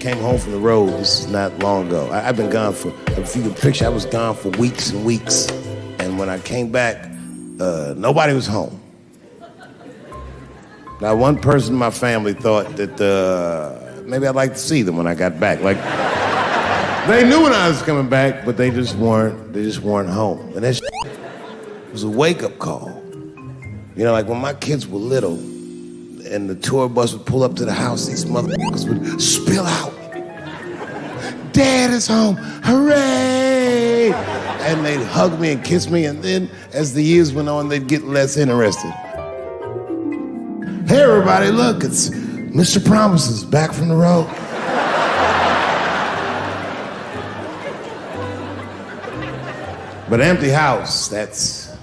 Came home from the road. This is not long ago. I've been gone for, if you can picture, I was gone for weeks and weeks. And when I came back, nobody was home. Now, one person in my family thought that maybe I'd like to see them when I got back. Like, they knew when I was coming back, but they just weren't home. And that was a wake-up call. You know, like when my kids were little, and the tour bus would pull up to the house, these motherfuckers would spill out. Dad is home, hooray! And they'd hug me and kiss me, and then as the years went on, they'd get less interested. Hey everybody, look, it's Mr. Promises back from the road. But an empty house, that's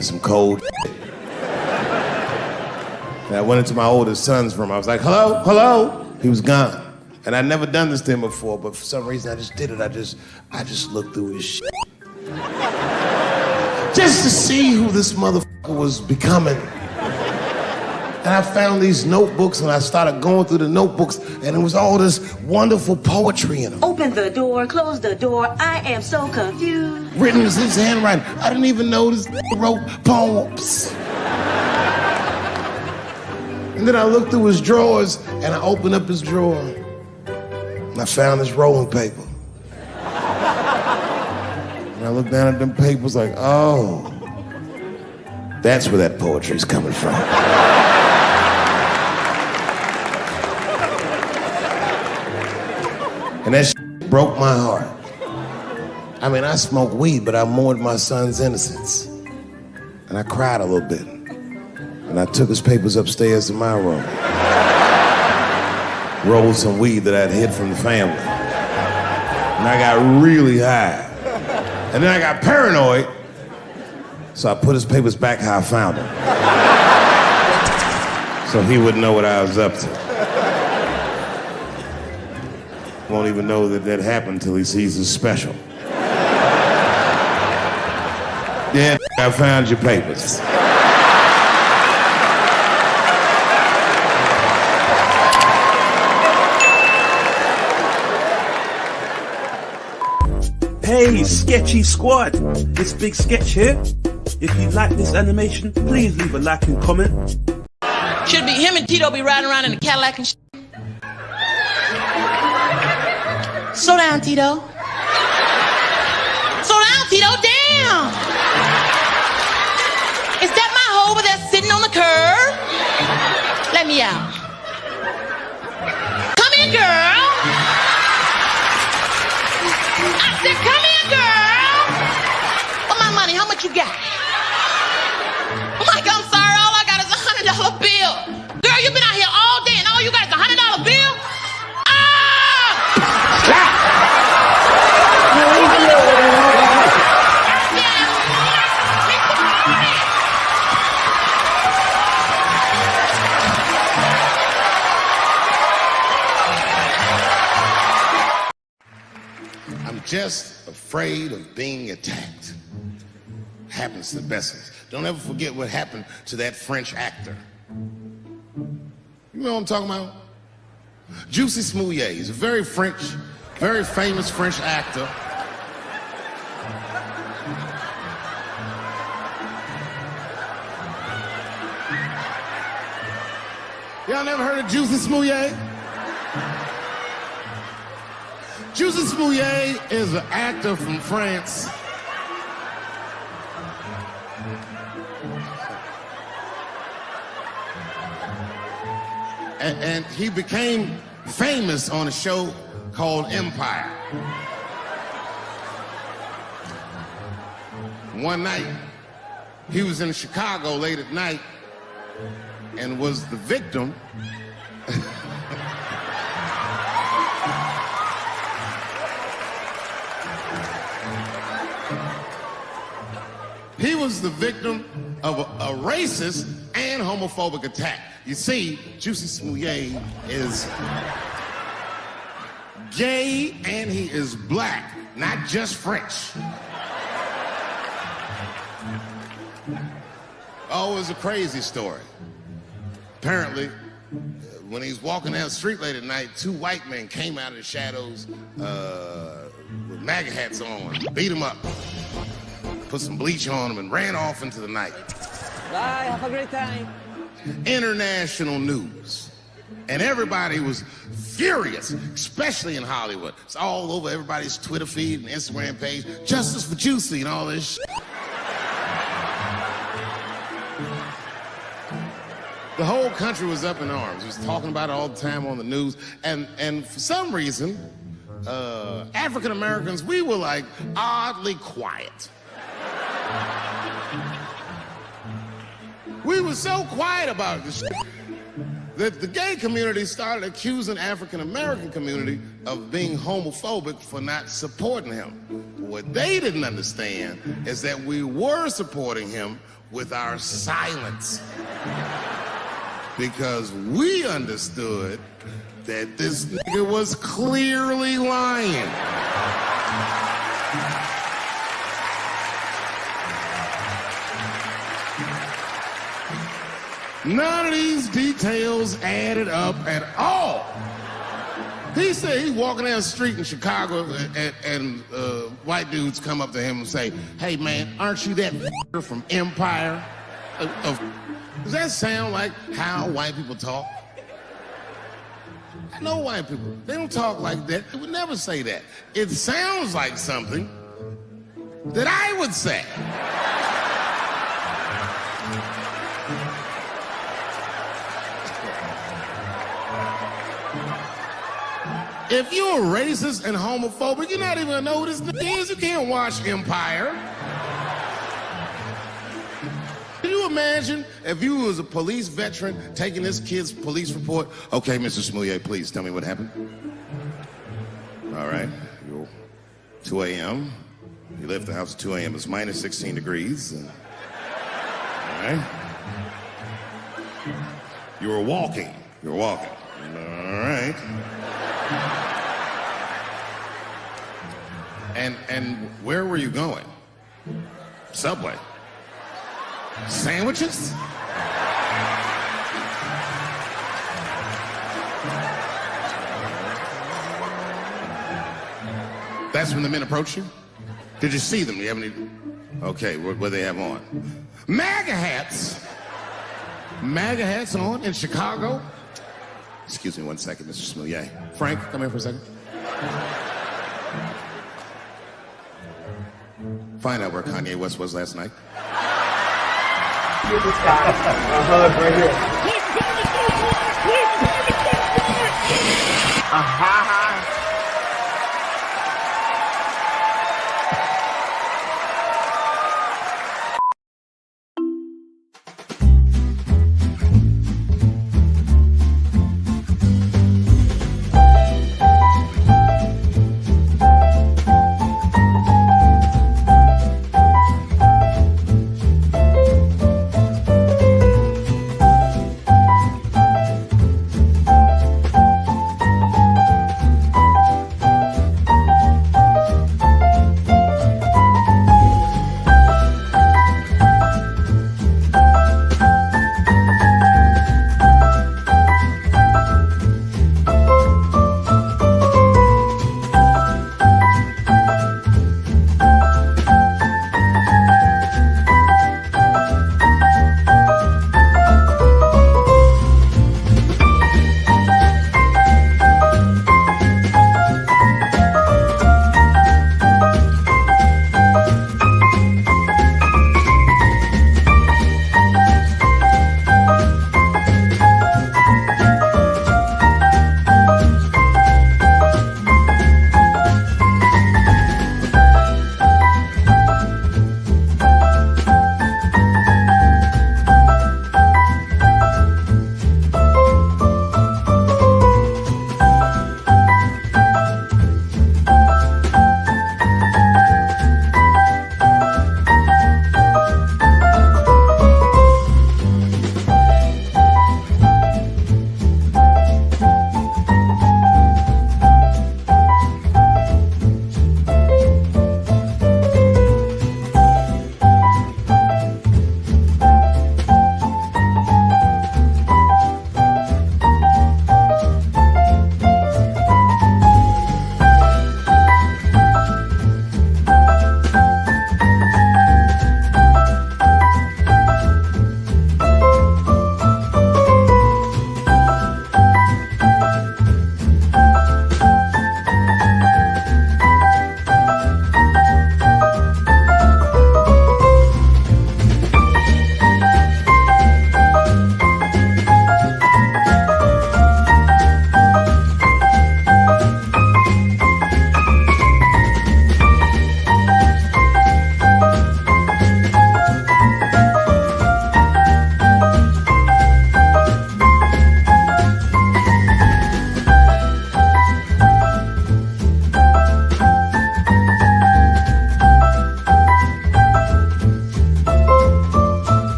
some cold shit. And I went into my oldest son's room. I was like, hello, hello. He was gone. And I'd never done this to him before, but for some reason I just did it. I just looked through his shit. Just to see who this motherfucker was becoming. And I found these notebooks and I started going through the notebooks and it was all this wonderful poetry in them. Open the door, close the door, I am so confused. Written in his handwriting. I didn't even know this wrote poems. And then I looked through his drawers and I opened up his drawer and I found this rolling paper. And I looked down at them papers like, oh, that's where that poetry's coming from. And that shit broke my heart. I mean, I smoked weed, but I mourned my son's innocence. And I cried a little bit. And I took his papers upstairs to my room. Rolled some weed that I'd hid from the family. And I got really high. And then I got paranoid. So I put his papers back how I found them. So he wouldn't know what I was up to. Won't even know that that happened till he sees the special. Yeah, I found your papers. Hey, Sketchy Squad, it's Big Sketch here. If you like this animation, please leave a like and comment. Should be him and Tito be riding around in a Cadillac and Slow down, Tito. Slow down, Tito, damn! Is that my hoe over there sitting on the curb? Let me out. Come in, girl. I said, come in, girl. For my money, how much you got? I'm like, I'm sorry, all I got is $100 bill. Girl, you been out here all day and all you got is $100 bill? I'm just afraid of being attacked. Happens to the best of us. Don't ever forget what happened to that French actor. You know what I'm talking about? Juicy Smouillet. He's a very famous French actor. Y'all never heard of Juicy Smouillet? Juicy Smouillet is an actor from France. And he became famous on a show called Empire. One night, he was in Chicago late at night and was the victim he was the victim of a racist and homophobic attack. You see, Juicy Smouillet is gay and he is black, not just French. Oh, it was a crazy story. Apparently, when he was walking down the street late at night, two white men came out of the shadows with MAGA hats on, beat him up, put some bleach on him, and ran off into the night. Bye, have a great time. International news. And everybody was furious, especially in Hollywood. It's all over everybody's Twitter feed and Instagram page. Justice for Juicy and all this shit. The whole country was up in arms. It was talking about it all the time on the news. And for some reason, African Americans, we were like oddly quiet. We were so quiet about this shit that the gay community started accusing African American community of being homophobic for not supporting him. What they didn't understand is that we were supporting him with our silence. Because we understood that this nigga was clearly lying. None of these details added up at all. He said he's walking down the street in Chicago and white dudes come up to him and say, "Hey man, aren't you that from Empire?" Does that sound like how white people talk? I know white people, they don't talk like that. They would never say that. It sounds like something that I would say. If you're racist and homophobic, you're not even gonna know who this nigga is. You can't watch Empire. Can you imagine if you was a police veteran taking this kid's police report? Okay, Mr. Smouillet, please tell me what happened. All right, 2 a.m. You left the house at 2 a.m. It's minus 16 degrees. All right. You were walking. All right. And where were you going? Subway. Sandwiches? That's when the men approached you? Did you see them? Do you have any? Okay, what they have on? MAGA hats. MAGA hats on in Chicago. Excuse me one second, Mr. Smouillet. Frank, come here for a second. Find out where Kanye West was last night. Give this guy a hug right here.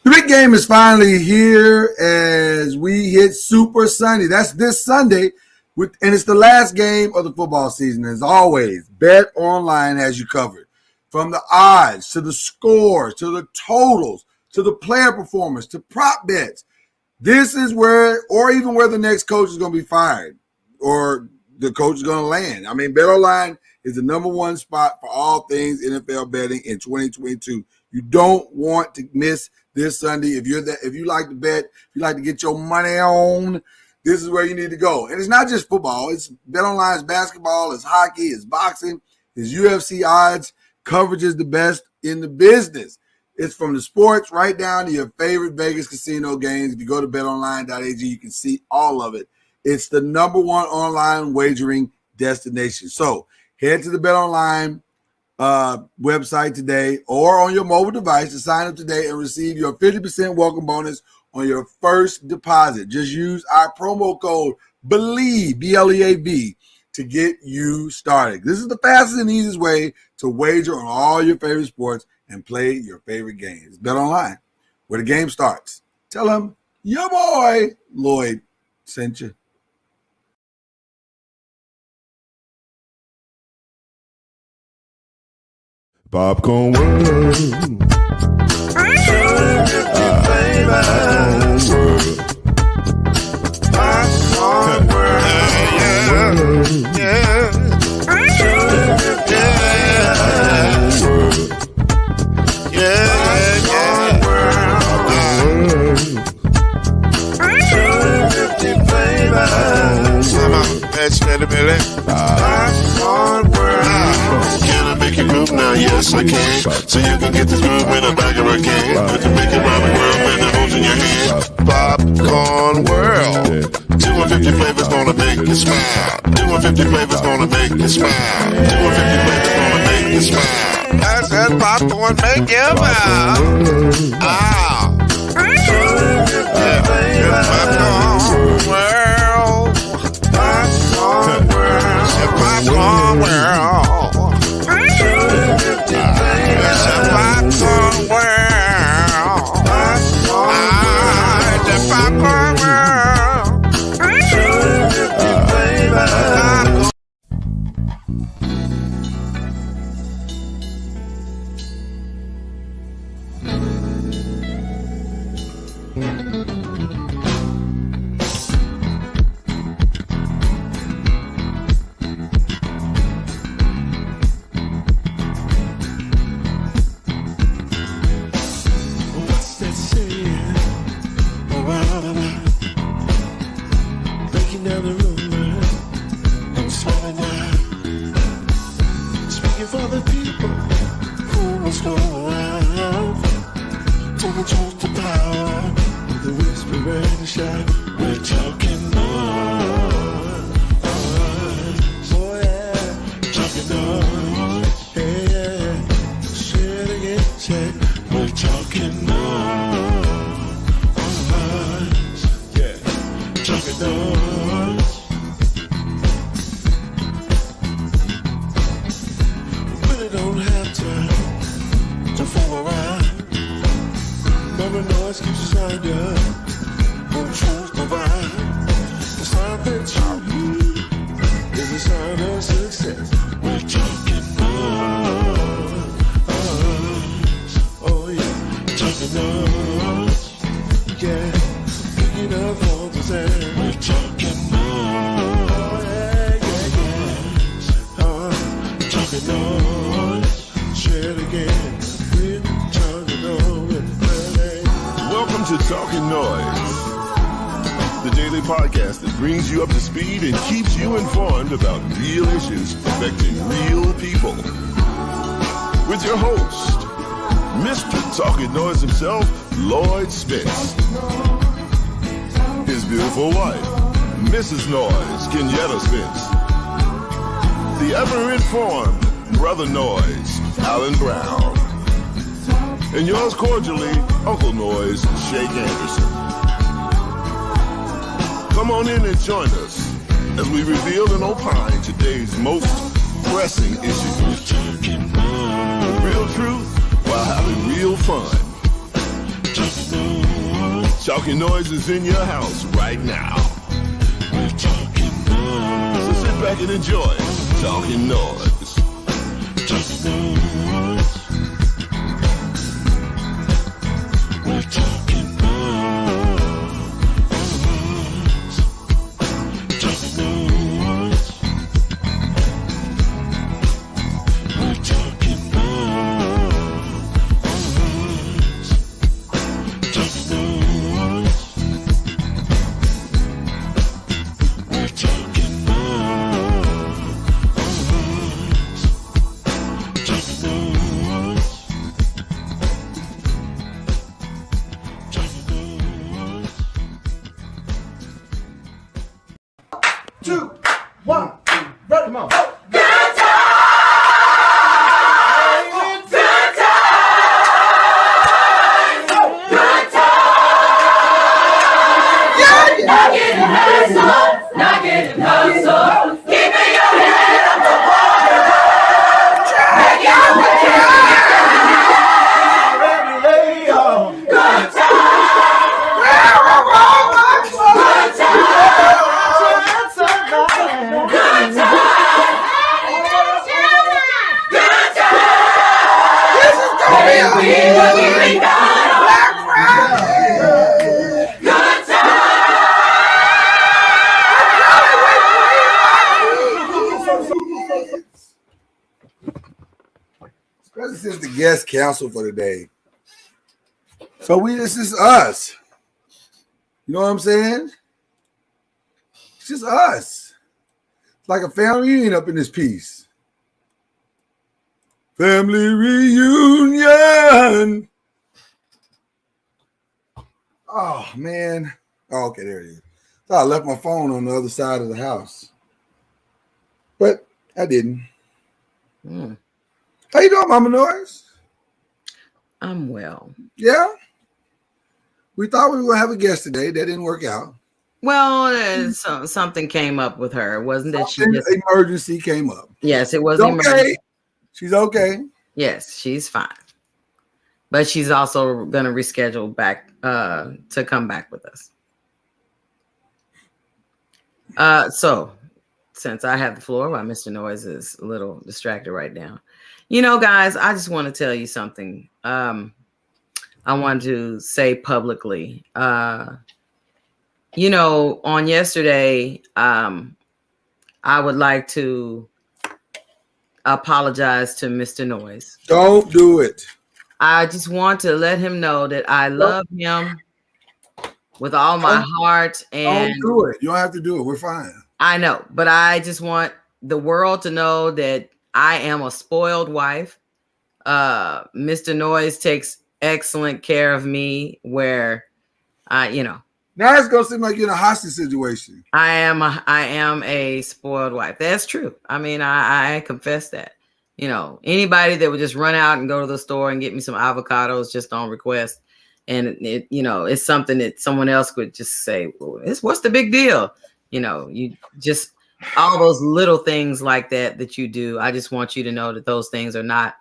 The big game is finally here as we hit Super Sunday. That's this Sunday, and it's the last game of the football season. As always, Bet Online has you covered. From the odds to the scores to the totals to the player performance to prop bets. This is where, or even where the next coach is going to be fired or the coach is going to land. I mean, Bet Online is the number one spot for all things NFL betting in 2022. You don't want to miss this Sunday. If you like to bet, if you like to get your money on, this is where you need to go. And it's not just football. It's Bet Online's basketball, it's hockey, it's boxing, it's UFC odds. Coverage is the best in the business. It's from the sports right down to your favorite Vegas casino games. If you go to betonline.ag, you can see all of it. It's the number one online wagering destination. So head to the BetOnline website today or on your mobile device to sign up today and receive your 50% welcome bonus on your first deposit. Just use our promo code BELIEVE, BLEAV, to get you started. This is the fastest and easiest way to wager on all your favorite sports and play your favorite games. Bet Online, where the game starts. Tell him your boy Lloyd sent you. Popcorn world. Popcorn world. Yeah. Can I make you groove now? Yes, I can. So you can get this groove in a bag of a can. Put the big around the world and the holes in your hand. Popcorn world. 250 flavors gonna make you smile. 250 flavors gonna make you smile. 250 flavors gonna make you smile. I said popcorn make you smile. Ah. Popcorn world. Popcorn world. Popcorn world. It's a popcorn world. It's a popcorn world. What's that saying? Breaking down the rumors and smelling out. Speaking for the people who must go around. To the truth to power, with the whisper and the shout. We're talking noise. Oh yeah, talking noise. Yeah, yeah. Say it again, say. We're talking noise. Yeah, talking noise. We really don't have to fool around. Mama noise keeps us under. When truth divine, the sign that you need is a sign of success. We're talking noise. Oh yeah, talking noise. Yeah, picking up all the same. We're talking noise. Oh yeah, yeah, yeah. Talking noise. Share it again. We're talking noise. Welcome to Talkin NOIZ, the daily podcast that brings you up to speed and keeps you informed about real issues affecting real people. With your host, Mr. Talkin NOIZ himself, Lloyd Spence. His beautiful wife, Mrs. Noise, Kenyatta Spence. The ever-informed Brother Noise, Alan Brown. And yours cordially, Uncle Noise, Shake Anderson. Come on in and join us as we reveal and opine today's most pressing issues. Real truth while having real fun. Talkin NOIZ is in your house right now. So sit back and enjoy Talkin NOIZ. We're talking noise. Talking noise. We're talking noise. Talking noise. We're talking noise. Talking noise. 2, 1, ready, come on. Not getting hustle. Keeping your head above water. Making your way. Good time. This is the guest council for the day. So this is us. You know what I'm saying? It's just us. It's like a family reunion up in this piece. Family reunion. Oh, man. Oh, okay, there it is. So I left my phone on the other side of the house. But I didn't. How you doing, Mama Noise? I'm well. Yeah? We thought we were going to have a guest today. That didn't work out. Well, something came up with her. Wasn't that she just... Emergency came up. Yes, it was okay. emergency. She's okay. Yes, she's fine. But she's also going to reschedule back to come back with us. So, since I have the floor while Mr. Noise is a little distracted right now. You know, guys, I just want to tell you something. I want to say publicly, you know, on yesterday, I would like to apologize to Mr. Noise. Don't do it. I just want to let him know that I love him with all my heart. And don't do it. You don't have to do it. We're fine. I know, but I just want the world to know that I am a spoiled wife. Mr. Noise takes excellent care of me where you know. Now it's gonna seem like you're in a hostage situation. I am a spoiled wife. That's true. I mean, I confess that. You know, anybody that would just run out and go to the store and get me some avocados just on request, and it you know, it's something that someone else would just say, well, what's the big deal? You know, you just all those little things like that you do. I just want you to know that those things are not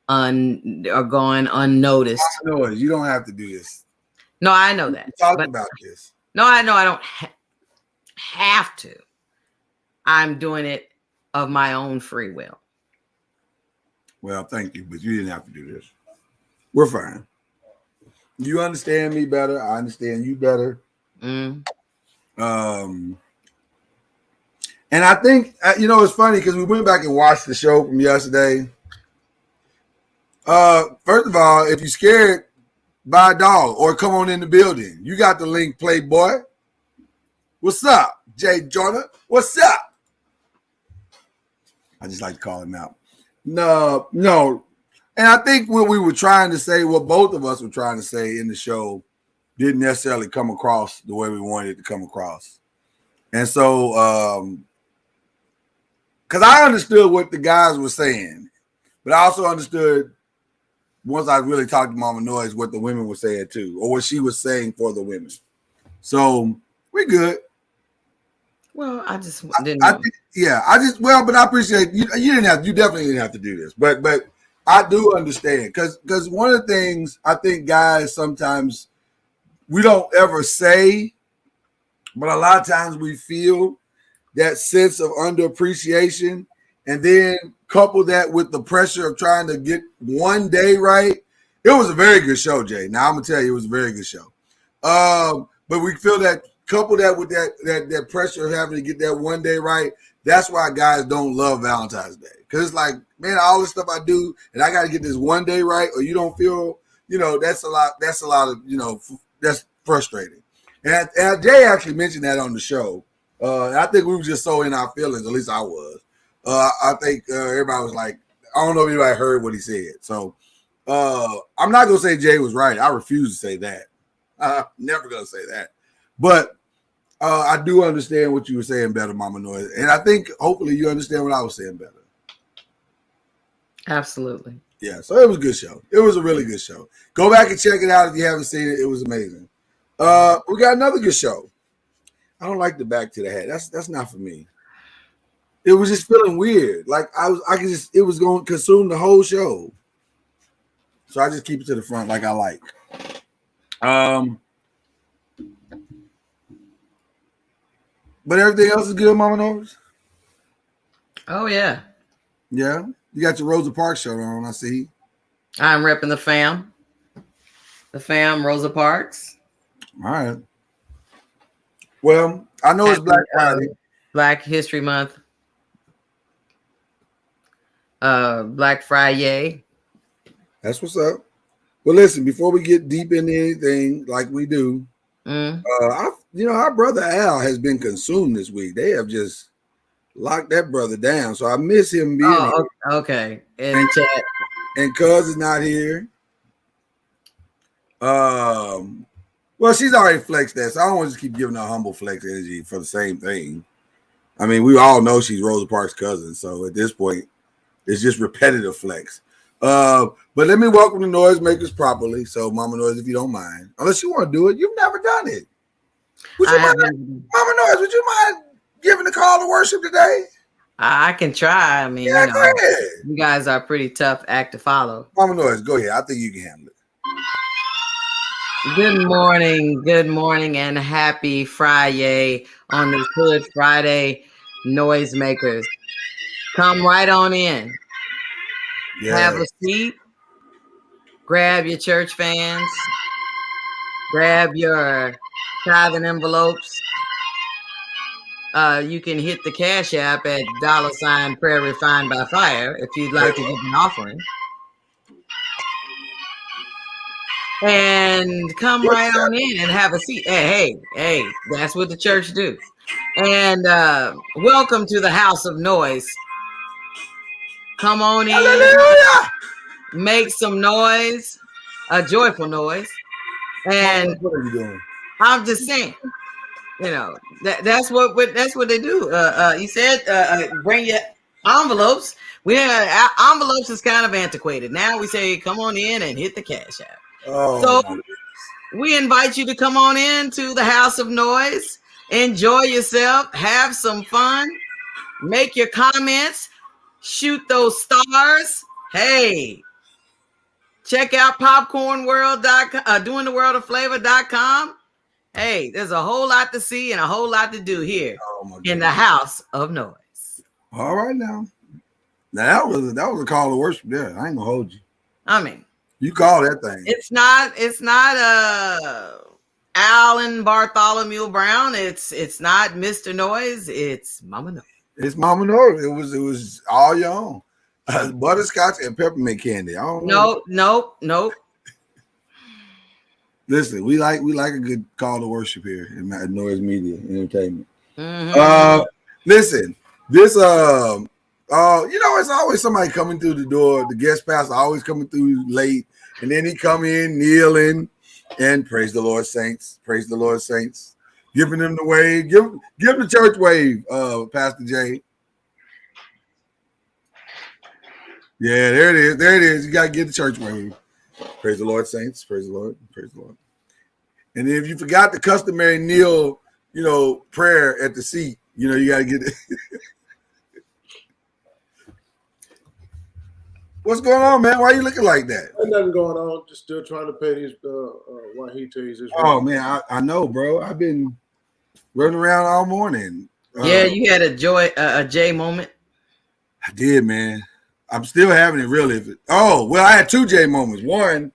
are going unnoticed. Noise, you don't have to do this. No, I know that. Talk about this. No, I know I don't have to. I'm doing it of my own free will. Well, thank you, but you didn't have to do this. We're fine. You understand me better. I understand you better. And I think, you know, it's funny because we went back and watched the show from yesterday. First of all, if you're scared, buy a dog or come on in the building. You got the link, Playboy. What's up, Jay Jordan? What's up? I just like to call him out. No. And I think what we were trying to say, what both of us were trying to say in the show, didn't necessarily come across the way we wanted it to come across. And so, because I understood what the guys were saying, but I also understood once I really talked to Mama Noise what the women were saying too, or what she was saying for the women. So we're good. Well, I just didn't know. But I appreciate you. You definitely didn't have to do this, but I do understand because one of the things I think guys sometimes we don't ever say, but a lot of times we feel that sense of underappreciation, and then couple that with the pressure of trying to get one day right. It was a very good show, Jay. Now I'm gonna tell you, it was a very good show. But we feel that couple that with that pressure of having to get that one day right. That's why guys don't love Valentine's Day, because it's like, man, all this stuff I do, and I got to get this one day right, or you don't feel, you know, that's a lot of, you know, that's frustrating. And Jay actually mentioned that on the show. I think we were just so in our feelings, at least I was. I think everybody was like, I don't know if anybody heard what he said. So I'm not going to say Jay was right. I refuse to say that. I'm never going to say that. But I do understand what you were saying better, Mama Noise. And I think hopefully you understand what I was saying better. Absolutely. Yeah, so it was a good show. It was a really good show. Go back and check it out if you haven't seen it. It was amazing. We got another good show. I don't like the back to the hat. That's not for me. It was just feeling weird. Like it was going to consume the whole show. So I just keep it to the front like I like. But everything else is good, Mama Noise? Oh, yeah. Yeah? You got your Rosa Parks shirt on, I see. I'm repping the fam. The fam, Rosa Parks. All right. Well, I know it's Black Friday. Black History Month. Black Friday. That's what's up. Well, listen, before we get deep into anything like we do, our brother Al has been consumed this week. They have just locked that brother down. So I miss him being here. Okay. In the chat. And Cuz is not here. Well, she's already flexed that, so I don't want to just keep giving her humble flex energy for the same thing. I mean, we all know she's Rosa Parks' cousin, so at this point, it's just repetitive flex. But let me welcome the noisemakers properly. So, Mama Noise, if you don't mind, unless you want to do it, you've never done it. Would you mind, Mama Noise? Would you mind giving the call to worship today? I can try. I mean, yeah, you know, you guys are a pretty tough act to follow. Mama Noise, go ahead. I think you can handle it. Good morning, and happy Friday on this Hood Friday, noisemakers. Come right on in. Yeah. Have a seat. Grab your church fans. Grab your tithing envelopes. You can hit the Cash App at $ Prayer Refined by Fire if you'd like to give an offering. And come right on in and have a seat. Hey, that's what the church do. And welcome to the House of Noise. Come on in. Hallelujah! Make some noise, a joyful noise. And what are you doing? I'm just saying, you know, that's what they do. You said bring your envelopes. Envelopes is kind of antiquated. Now we say come on in and hit the Cash App. So we invite you to come on in to the House of Noise, enjoy yourself, have some fun, make your comments, shoot those stars. Hey, check out popcornworld.com, doingtheworldofflavor.com. Hey, there's a whole lot to see and a whole lot to do here in the House of Noise. All right now. Now that was a call to worship there. I ain't gonna hold you. I mean, you call that thing. It's not Alan Bartholomew Brown. It's not Mr. Noise. It's Mama Noise. It's Mama Noise. It was all your own. Butterscotch and peppermint candy. I don't know. Nope. Listen, we like a good call to worship here in Noise Media Entertainment. Mm-hmm. Listen, this it's always somebody coming through the door. The guest pastor always coming through late, and then he come in kneeling and praise the Lord, saints. Praise the Lord, saints. Giving them the wave. Give the church wave, Pastor Jay. Yeah, there it is. There it is. You gotta get the church wave. Praise the Lord, saints. Praise the Lord. Praise the Lord. And if you forgot the customary kneel, prayer at the seat, you gotta get it. What's going on, man? Why are you looking like that? There's nothing going on. Just still trying to pay these Wahitas. Oh, man, I know, bro. I've been running around all morning. Yeah, you had a J moment. I did, man. I'm still having it, really. I had two J moments. One,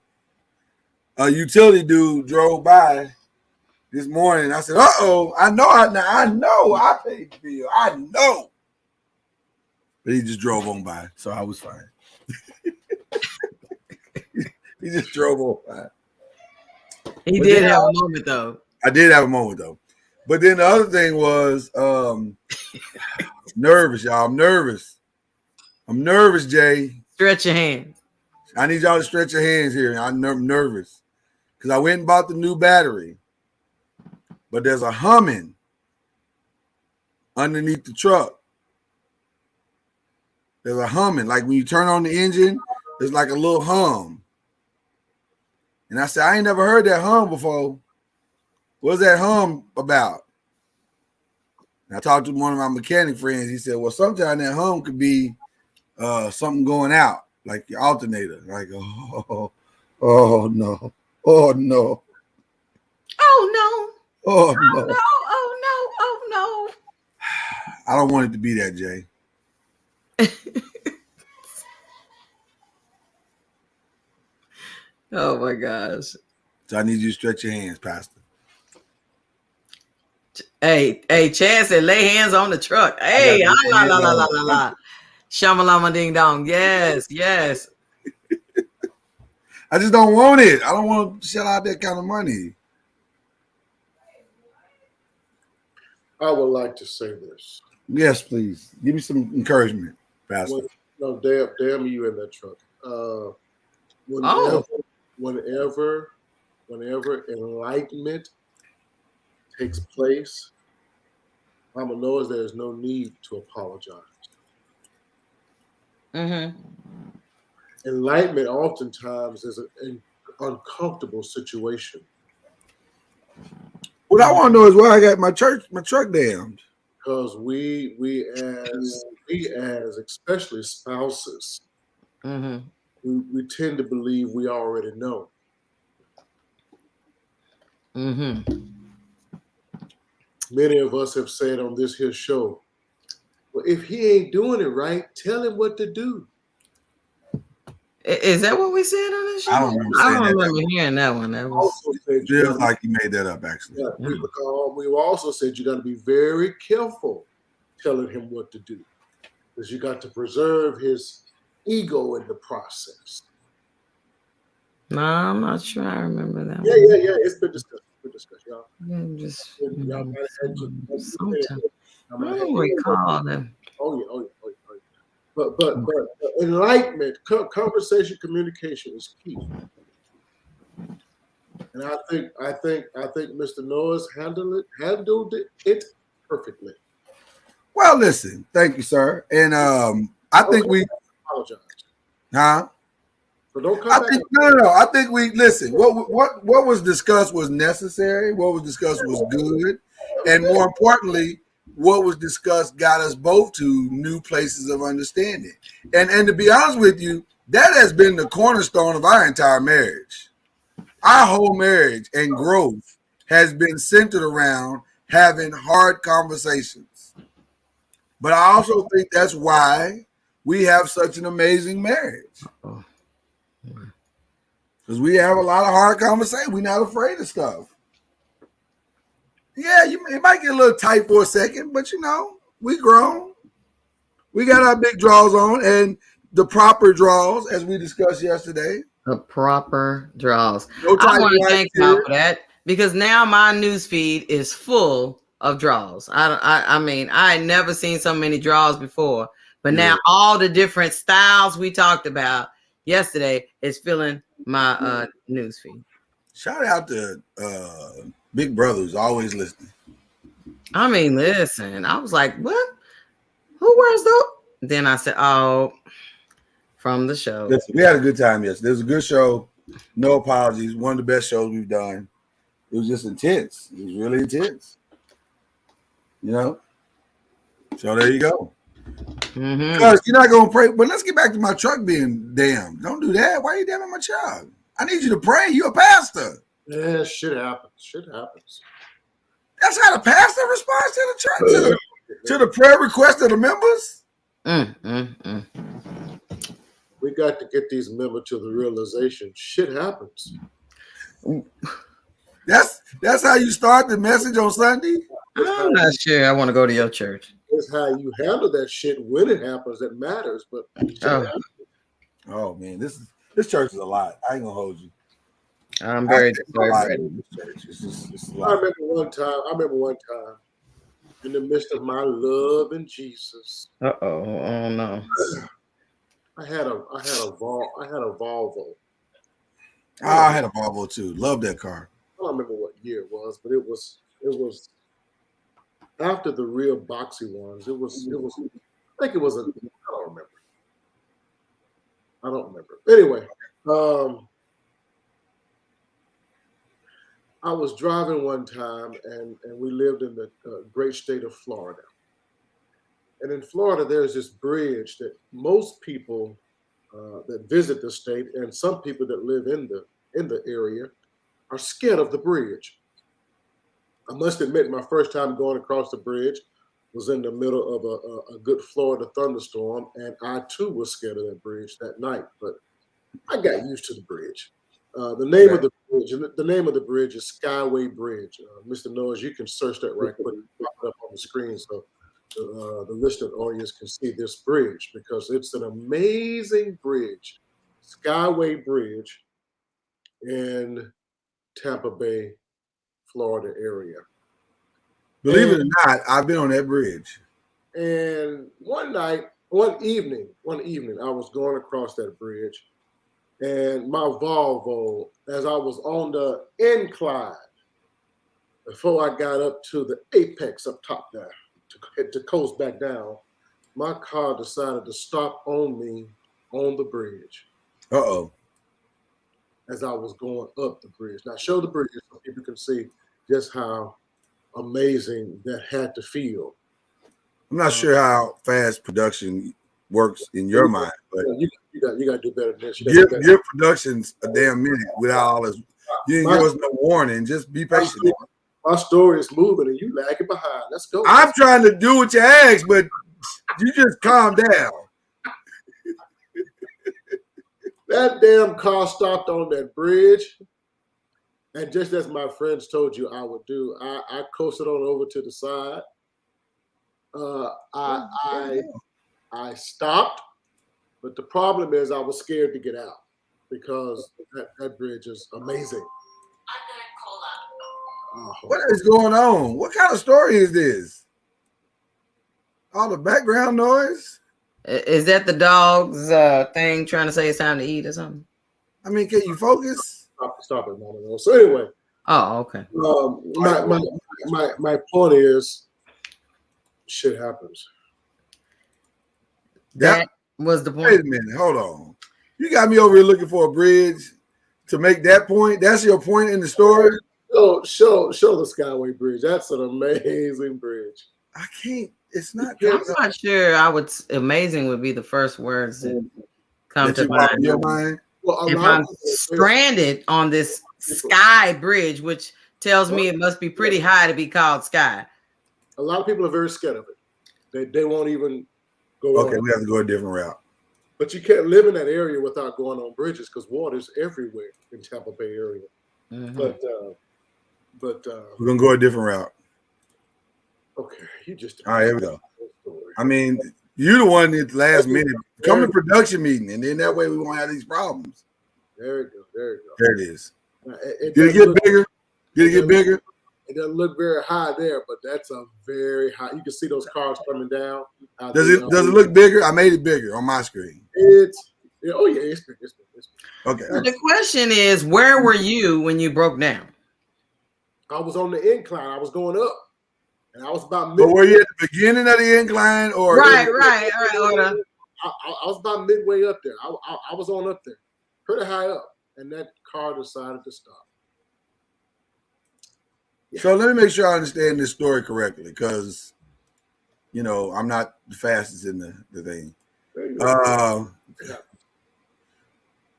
a utility dude drove by this morning. I said, I know I paid the bill. I know. But he just drove on by, so I was fine. He just drove on by. He did have a moment, though. I did have a moment, though. But then the other thing was nervous, y'all. I'm nervous, Jay. Stretch your hands. I need y'all to stretch your hands here. I'm nervous because I went and bought the new battery, but there's a humming underneath the truck. There's a humming. Like when you turn on the engine, there's like a little hum. And I said, I ain't never heard that hum before. What's that hum about? And I talked to one of my mechanic friends. He said, well, sometimes that hum could be something going out, like your alternator. Like, oh no. Oh no. Oh no. Oh no. Oh no. I don't want it to be that, Jay. Oh my gosh. So I need you to stretch your hands, Pastor. Hey, Chad said lay hands on the truck. Hey, la. Shamalama ding dong. Yes. I just don't want it. I don't want to shell out that kind of money. I would like to say this. Yes, please. Give me some encouragement, Pastor. No, damn you in that truck. Whenever enlightenment takes place, Mama knows there is no need to apologize. Mm-hmm. Enlightenment oftentimes is an uncomfortable situation. What I want to know is why I got my truck damned. Because we as especially spouses, Mm-hmm. we tend to believe we already know. Mm-hmm. Many of us have said on this here show, well, if he ain't doing it right, tell him what to do. Is that what we said on this show? I don't remember hearing that one. That was Also said feels like you made that up, actually. yeah, we also said you got to be very careful telling him what to do, because you got to preserve his ego in the process. no, I'm not sure I remember that Yeah, one. yeah. It's been discussed. Y'all. Yeah, just Y'all might have had to- sometimes. I might have don't had to- recall them. Oh yeah. But enlightenment, conversation, communication is key. And I think Mr. NOIZ handled it perfectly. Well, listen, thank you, sir. And I think we apologize. Huh? So don't come back. No. I think we listen. What was discussed was necessary. What was discussed was good, and more importantly, what was discussed got us both to new places of understanding. And to be honest with you, that has been the cornerstone of our entire marriage. Our whole marriage and growth has been centered around having hard conversations. But I also think that's why we have such an amazing marriage. Because we have a lot of hard conversations. We're not afraid of stuff. Yeah, it might get a little tight for a second, but we grown. We got our big draws on and the proper draws, as we discussed yesterday. The proper draws. No I want to tight thank y'all for that, because now my news feed is full of draws. I mean, I had never seen so many draws before, but now all the different styles we talked about yesterday is filling my news feed. Shout out to Big Brother, who's always listening. I mean, listen, I was like, what? Who wears those? Then I said, oh, from the show. Listen, we had a good time yesterday. It was a good show. No apologies. One of the best shows we've done. It was just intense. It was really intense. So there you go. Because you're not gonna pray. But let's get back to my truck being damned. Don't do that. Why are you damning my truck? I need you to pray. You're a pastor. Yeah, shit happens. That's how the pastor responds to the church, to the prayer request of the members. We got to get these members to the realization shit happens. That's how you start the message on Sunday. I'm not sure I want to go to your church. It's how you handle that shit when it happens that matters. But oh man, this church is a lot. I ain't gonna hold you. I'm very I remember one time in the midst of my love in Jesus. Oh no. I had a Volvo. I had a Volvo too. Love that car. I don't remember what year it was, but it was after the real boxy ones. It was I think it was I don't remember. Anyway, I was driving one time, and we lived in the great state of Florida. And in Florida, there's this bridge that most people that visit the state, and some people that live in the area, are scared of the bridge. I must admit, my first time going across the bridge was in the middle of a good Florida thunderstorm, and I too was scared of that bridge that night. But I got used to the bridge. The name of the bridge is Skyway Bridge. Mr. NOIZ, you can search that right quick, pop it up on the screen so the listening audience can see this bridge, because it's an amazing bridge. Skyway Bridge in Tampa Bay, Florida area. Believe it or not, I've been on that bridge. And one evening, I was going across that bridge, and my Volvo, as I was on the incline, before I got up to the apex up top there, to coast back down, my car decided to stop on me on the bridge. Uh-oh. As I was going up the bridge. Now, show the bridge so people can see just how amazing that had to feel. I'm not sure how fast production works in your mind, but you got to do better than this. Give productions a damn minute without all this. You didn't give us no warning. Just be patient. My story is moving and you lagging behind. Let's go. I'm trying to do what you asked, but you just calm down. That damn car stopped on that bridge. And just as my friends told you I would do, I coasted on over to the side. I stopped, but the problem is I was scared to get out because that bridge is amazing. What is going on? What kind of story is this? All the background noise? Is that the dog's thing trying to say it's time to eat or something? I mean, can you focus? Stop it, Mama. So anyway. Oh, okay. My point is, shit happens. That was the point. Wait a minute, hold on. You got me over here looking for a bridge to make that point. That's your point in the story. Oh, show the Skyway Bridge. That's an amazing bridge. I can't. It's not. I'm not sure. Amazing would be the first words that come to mind. Well, if I'm stranded on this sky bridge, which tells me it must be pretty high to be called sky. A lot of people are very scared of it. They won't even go. Okay, we have to go a different route. But you can't live in that area without going on bridges because water's everywhere in Tampa Bay area. Mm-hmm. But we're gonna go a different route. Okay, you just all right. Here we go. I mean, you're the one at the last minute. Come to production meeting, and then that way we won't have these problems. There you go. There it is. Did it get bigger? Did it get bigger? It doesn't look very high there, but that's a very high. You can see those cars coming down. Does it look bigger? I made it bigger on my screen. It's big. It's big. Okay. The question is, where were you when you broke down? I was on the incline. I was going up. And I was about midway. But were you at the beginning of the incline or right? I was about midway up there. I was on up there, pretty high up, and that car decided to stop. Yeah. So let me make sure I understand this story correctly, because I'm not the fastest in the thing.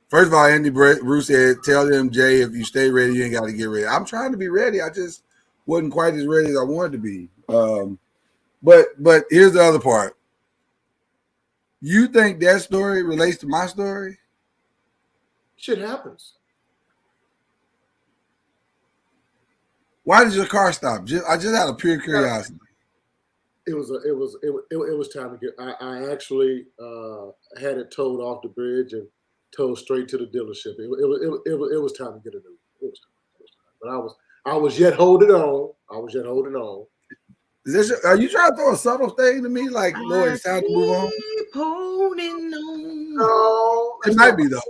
First of all, Andy Bruce said, "Tell them, Jay, if you stay ready, you ain't got to get ready." I'm trying to be ready. I just wasn't quite as ready as I wanted to be. But here's the other part. You think that story relates to my story? Shit happens. Why did your car stop? I just had a pure curiosity. It was time to get. I actually had it towed off the bridge and towed straight to the dealership. It was time to get it. It was time. But I was yet holding on. Are you trying to throw a subtle thing to me? Like, Lord, it's time to move on? Holding on. No. It might be, though.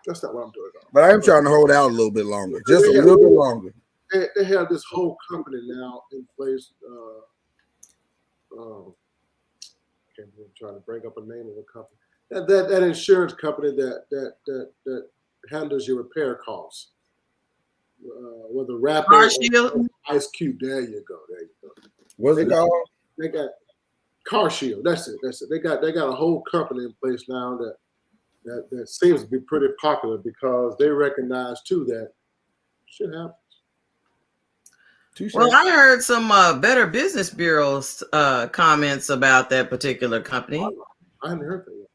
That's not what I'm doing, though. But I am trying to hold out a little bit longer. Just a little bit longer. They have this whole company now in place. I'm trying to bring up a name of a company. That insurance company that handles your repair costs. With a rapper, Ice Cube. There you go. What's it called? They got Car Shield. That's it. They got a whole company in place now that seems to be pretty popular because they recognize too that shit happens. Well, I heard some Better Business Bureau's comments about that particular company. I haven't heard that yet.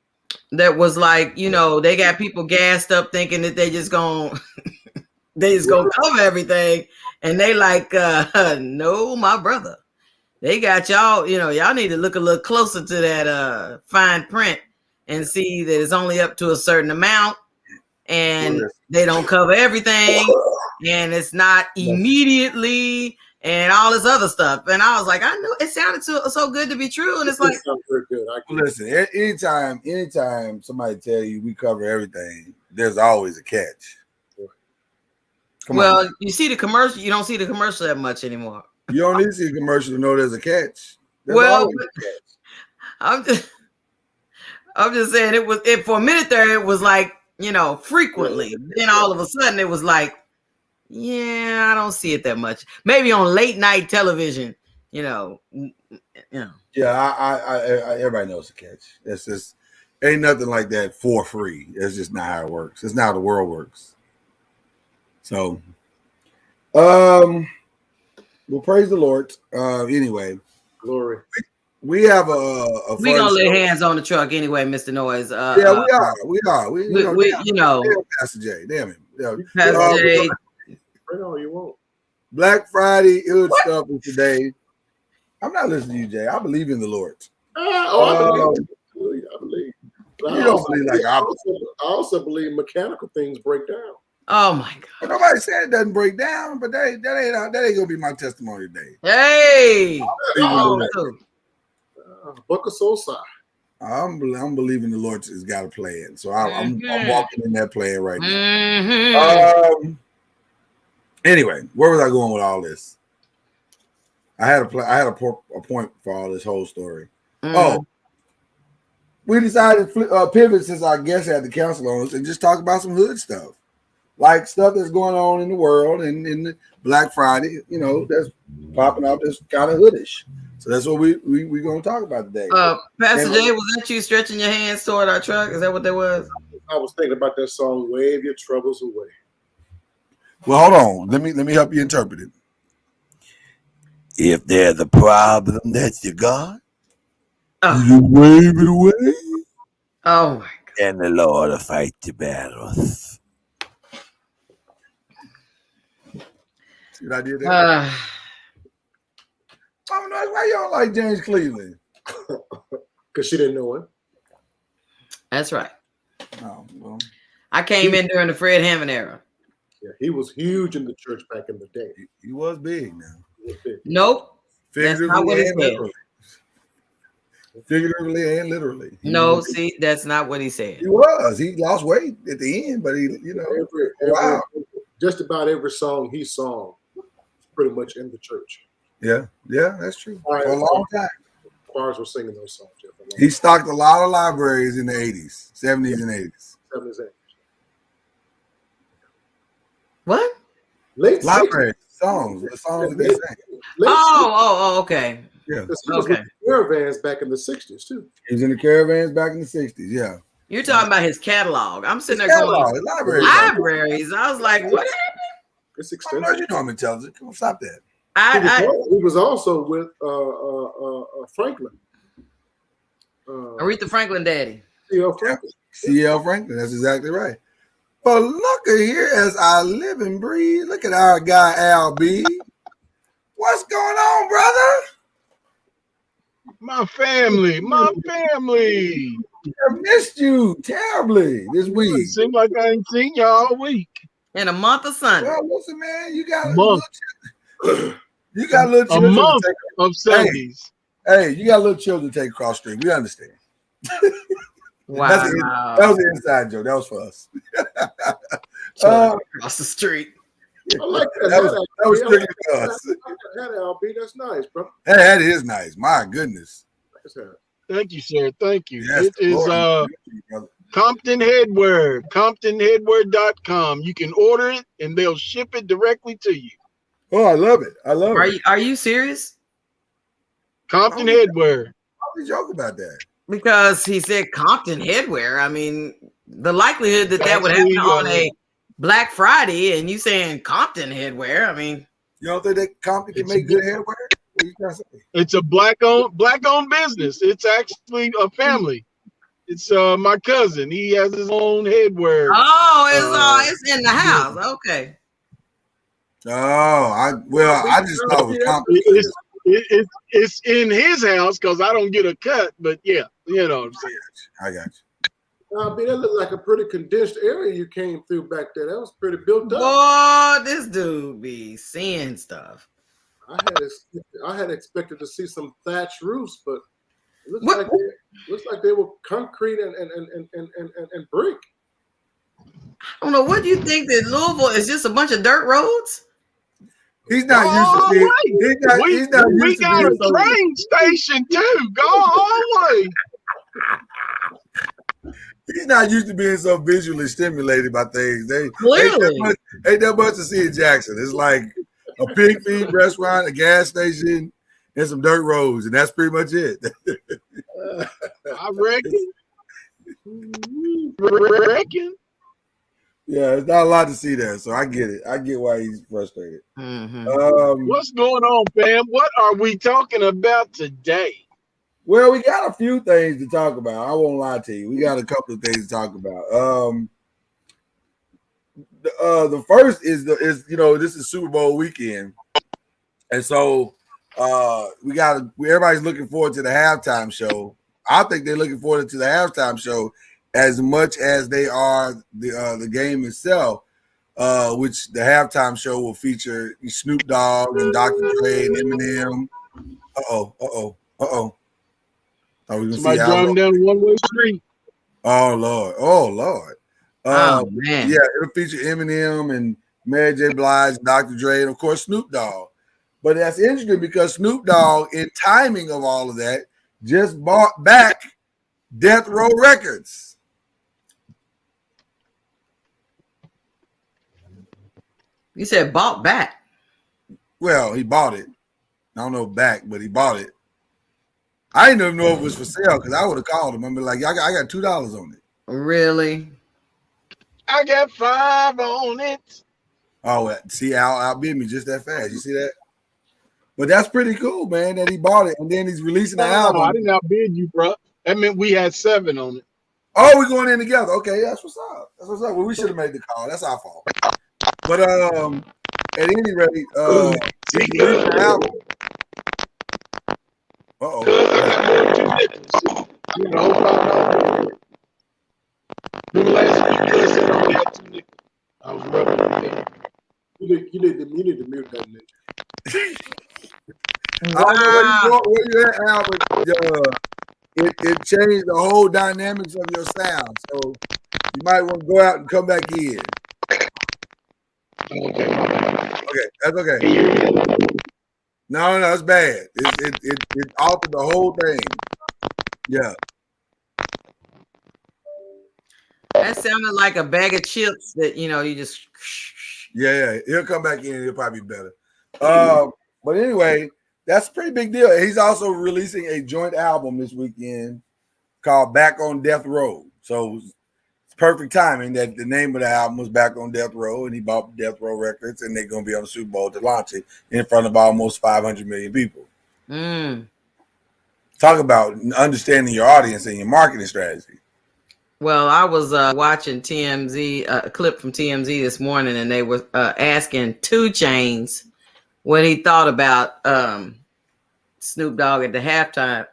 That was like, they got people gassed up thinking that they just gonna cover everything, and they like, no, my brother, they got y'all. Y'all need to look a little closer to that fine print and see that it's only up to a certain amount, and they don't cover everything, and it's not immediately, and all this other stuff. And I was like, I knew it sounded so good to be true, and it's like, very good. Listen, anytime somebody tell you we cover everything, there's always a catch. Well, you see the commercial. You don't see the commercial that much anymore. You don't need to see a commercial to know there's a catch. There's well, always a catch. I'm just saying it for a minute there. It was like, frequently. Then all of a sudden it was like, yeah, I don't see it that much. Maybe on late night television, Yeah, everybody knows the catch. It's just ain't nothing like that for free. That's just not how it works. It's not how the world works. So, well, praise the Lord. Anyway, glory. We have we gonna lay hands on the truck anyway, Mr. Noise. We are. Pastor J, damn it. Pastor J. No, you won't. Black Friday hood stuff is today. I'm not listening to you, Jay. I believe in the Lord. I believe. You don't believe like I also believe mechanical things break down. Oh my God! But nobody said it doesn't break down, but that ain't gonna be my testimony today. Hey, Book of Soul Side. I'm believing the Lord has got a plan, so I'm walking in that plan right now. Mm-hmm. Anyway, where was I going with all this? I had a point for all this whole story. Mm-hmm. Oh, we decided to pivot since our guest had the council on us and just talk about some hood stuff, like stuff that's going on in the world and in the Black Friday, that's popping up that's kind of hoodish. So that's what we're going to talk about today. Pastor Jay, was that you stretching your hands toward our truck? Is that what that was? I was thinking about that song, "Wave Your Troubles Away." Well, hold on. Let me help you interpret it. If there's a problem that's your God, you wave it away. Oh my God. And the Lord will fight your battles. See what I did there? Why you don't like James Cleveland? Because she didn't know him. That's right. Oh, well. I came in during the Fred Hammond era. Yeah, he was huge in the church back in the day. He was big now. Nope. That's not what he said. Figuratively and literally. No, see, that's not what he said. He was. He lost weight at the end, but wow. Just about every song he sang was pretty much in the church. Yeah, that's true. For a long time. Choirs were singing those songs. He stocked a lot of libraries in the 80s, 70s, and 80s. 70s, 80s. What? Late library songs, the songs that they sang. Oh, okay. Yeah. Okay. Caravans back in the 60s too. He was in the Caravans back in the 60s. Yeah. You're talking about his catalog. I'm sitting there going libraries. I was like, what happened? It's expensive. You know I'm intelligent. Come on, stop that. He was also with Franklin. Aretha Franklin daddy. C.L. Franklin. C.L. Franklin. That's exactly right. But look at here as I live and breathe. Look at our guy Al B. What's going on, brother? My family. I missed you terribly this week. It seems like I ain't seen you all week. In a month of Sunday. Well, listen, man, you got a month. You got little children. A month of Sundays. Hey, you got little children to take across the street. We understand. Wow. That was an inside joke. That was for us. Across the street. I like that. That was strictly for us. That LB, that's nice, bro. That is nice. My goodness. Thank you, sir. Thank you. Yes, it is Compton Headwear, ComptonHeadwear.com. You can order it and they'll ship it directly to you. Oh, I love it. I love it. Are you serious? Compton Headwear. Why would you joke about that? Because he said Compton Headwear. I mean, the likelihood that would happen on a Black Friday and you saying Compton Headwear, I mean. You don't think that Compton can make good headwear? What you trying to say? It's a black-owned business. It's actually a family. It's my cousin. He has his own headwear. Oh, it's in the house. Okay. Oh, I just thought it was Compton. It's in his house because I don't get a cut, but yeah, you know what I'm saying. I got I mean, that looked like a pretty condensed area you came through back there. That was pretty built up. Boy, this dude be seeing stuff. I had expected to see some thatched roofs, but it looks like they were concrete and brick. I don't know. What do you think that Louisville is just a bunch of dirt roads? He's not used to being. He's not We used to got being a train station too. Go all He's not used to being so visually stimulated by things. Clearly. Ain't that much to see in Jackson. It's like a pig feed restaurant, a gas station, and some dirt roads, and that's pretty much it. I reckon. Yeah, it's not a lot to see there, so I get it. I get why he's frustrated. What's going on, fam? What are we talking about today? Well, we got a few things to talk about. I won't lie to you. We got a couple of things to talk about. The first is this is Super Bowl weekend, and so everybody's looking forward to the halftime show. I think they're looking forward to the halftime show as much as they are the game itself, which the halftime show will feature Snoop Dogg and Dr. Dre and Eminem. Somebody driving down a one-way street. Oh Lord. Man. Yeah, it'll feature Eminem and Mary J. Blige, Dr. Dre, and of course Snoop Dogg. But that's interesting because Snoop Dogg, in timing of all of that, just bought back Death Row Records. You said bought back. Well, he bought it. I don't know back, but he bought it. I didn't even know if it was for sale because I would have called him. I'd be like, I got $2 on it. Really? I got $5 on it. Oh, see, Al outbid me just that fast. You see that? But that's pretty cool, man, that he bought it. And then he's releasing the album. I didn't outbid you, bro. That meant we had 7 on it. Oh, we're going in together. Okay, that's what's up. Well, we should have made the call. That's our fault. But at any rate, he's releasing the album. Uh-oh. Remember last week I was rubbing. You need to mute that nigga. I don't know where you at, Al, but it changed the whole dynamics of your sound. So you might want to go out and come back in. Okay, that's okay. No, it's bad. It altered the whole thing. Yeah. That sounded like a bag of chips that you just. Yeah. He'll come back in. He'll probably be better. But anyway, that's a pretty big deal. He's also releasing a joint album this weekend called Back on Death Row. So it's perfect timing that the name of the album was Back on Death Row, and he bought Death Row Records, and they're going to be on the Super Bowl to launch it in front of almost 500 million people. Talk about understanding your audience and your marketing strategy. Well, I was watching TMZ, a clip from TMZ this morning, and they were asking 2 Chainz what he thought about Snoop Dogg at the halftime,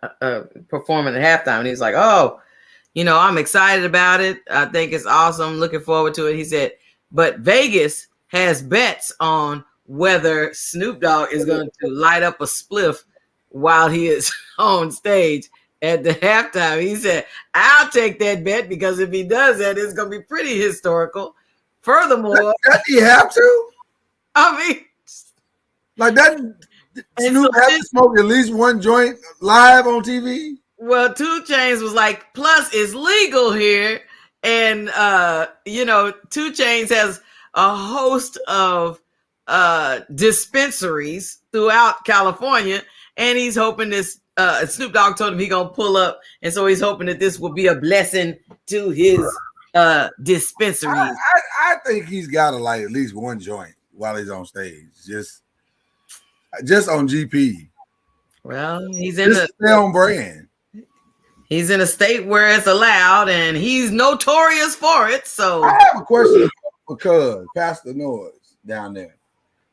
performing at halftime. And he's like, I'm excited about it. I think it's awesome. Looking forward to it. He said, but Vegas has bets on whether Snoop Dogg is going to light up a spliff while he is on stage at the halftime. He said, I'll take that bet because if he does that, it's going to be pretty historical. Furthermore, does he have to? I mean, like that, Snoop have to smoke at least one joint live on TV? Well, 2 Chainz was like, plus it's legal here. And, 2 Chainz has a host of dispensaries throughout California. And he's hoping this, Snoop Dogg told him he's going to pull up. And so he's hoping that this will be a blessing to his dispensaries. I think he's got to light at least one joint while he's on stage. Just on GP. Well, he's on brand. He's in a state where it's allowed, and he's notorious for it. So I have a question for Pastor Noiz down there.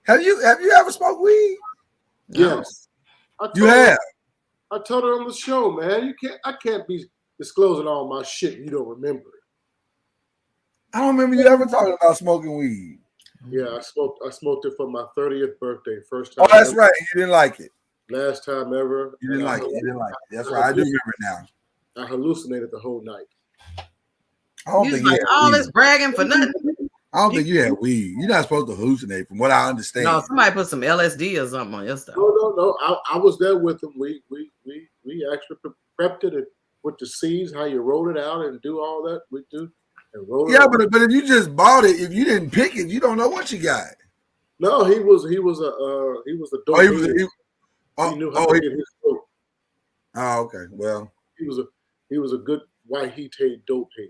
Have you ever smoked weed? Yes. You have. I told her on the show, man. I can't be disclosing all my shit. You don't remember it. I don't remember you ever talking about smoking weed. Yeah, I smoked it for my 30th birthday. First time. Oh, that's ever. right. You didn't like it. Last time ever. You didn't like it. You didn't like it. That's right. I do remember now. I hallucinated the whole night. I don't You think was you like had all weed. this bragging for nothing. I don't think you had weed. You're not supposed to hallucinate, from what I understand. No, somebody put some LSD or something on your stuff. No. I was there with them. We actually prepped it and with the seeds, how you roll it out and do all that. We do and roll it. Yeah, out. but if you just bought it, if you didn't pick it, you don't know what you got. No, he was a dope. He knew how to get his dope. Oh, okay. Well, he was a good Wahite dope head.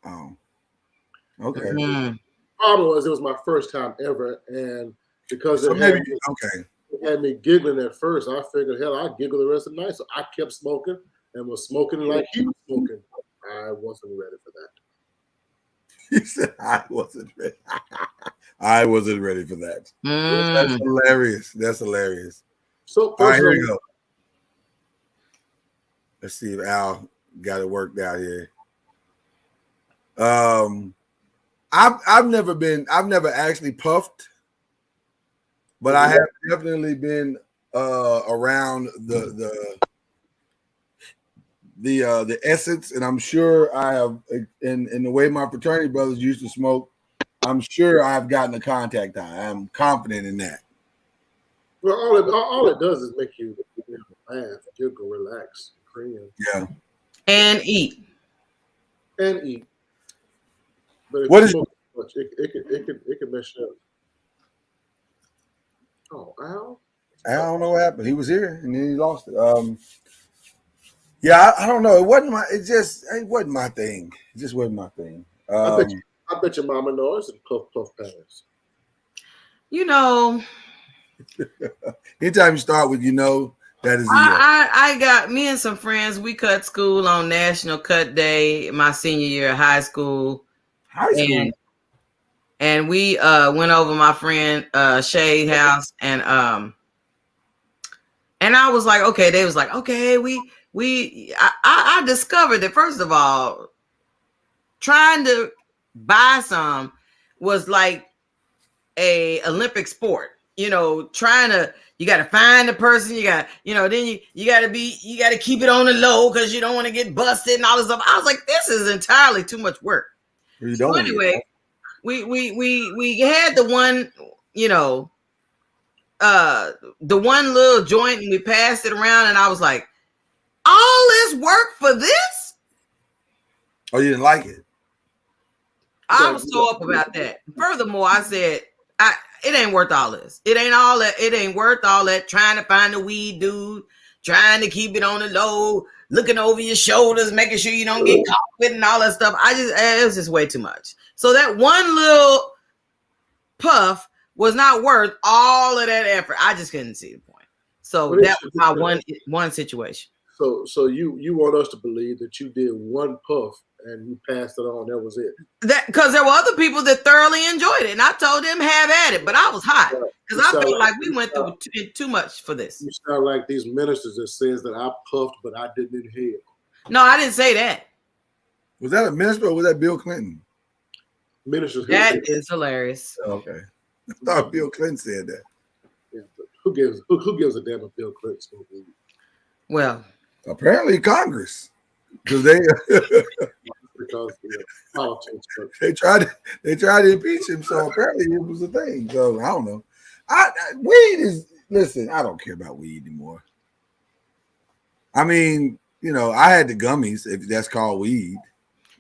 Oh, okay. The problem was it was my first time ever, and because So it had me giggling at first, I figured, hell, I'd giggle the rest of the night. So I kept smoking and was smoking like he was smoking. I wasn't ready for that. He said, I wasn't ready. I wasn't ready for that. That's hilarious. That's hilarious. So, all right, here we go. Let's see if Al got it worked out here. I've never actually puffed, but I have definitely been around the essence, and I'm sure I have in the way my fraternity brothers used to smoke. I'm sure I've gotten a contact high. I'm confident in that. Well, all it does is make you laugh, giggle, relax, grin. Yeah. And eat. And eat. But if What you is smoke too much, it can mess you up. Oh, Al? I don't know what happened. He was here and then he lost it. Yeah, I don't know. It wasn't my thing. It just wasn't my thing. I bet your mama knows and puff pass. You know, anytime you start with that is I got me and some friends. We cut school on National Cut Day, my senior year of high school. And we went over my friend Shay's house, and I was like, okay. They was like, okay. I discovered that, first of all, trying to buy some was like a Olympic sport. You got to find the person. You got, then you got to keep it on the low because you don't want to get busted and all this stuff. I was like, this is entirely too much work. So anyway, we had the one, the one little joint, and we passed it around, and I was like, all this work for this? Oh, you didn't like it? I was so up about that. Furthermore, I said, it ain't worth all this. It ain't worth all that trying to find the weed dude, trying to keep it on the low, looking over your shoulders, making sure you don't get caught with and all that stuff. It was just way too much. So that one little puff was not worth all of that effort. I just couldn't see the point. So that was my one situation. So you want us to believe that you did one puff and you passed it on. That was it. That because there were other people that thoroughly enjoyed it, and I told them have at it. But I was hot because I felt like we went through too much for this. You sound like these ministers that says that I puffed, but I didn't inhale. No, I didn't say that. Was that a minister or was that Bill Clinton? Ministers. That is hilarious. Okay, I thought Bill Clinton said that. Yeah, but who gives a damn if Bill Clinton smoked weed? Well, apparently Congress, because they politics. they tried to impeach him, so apparently it was a thing. So I don't know. Weed is, listen, I don't care about weed anymore. I mean, I had the gummies, if that's called weed.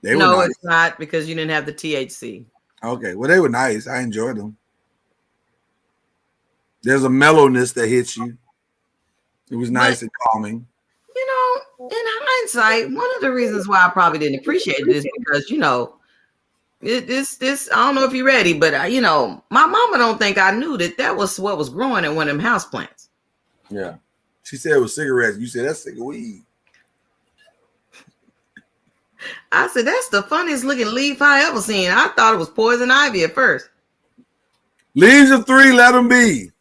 No, it's not, because you didn't have the THC. Okay, well, they were nice. I enjoyed them. There's a mellowness that hits you. It was nice and calming. In hindsight, one of the reasons why I probably didn't appreciate it is because, this I don't know if you're ready, but my mama don't think I knew that was what was growing in one of them house plants. Yeah. She said it was cigarettes. You said that's cigarette weed. I said, that's the funniest looking leaf I ever seen. I thought it was poison ivy at first. Leaves of 3, let them be.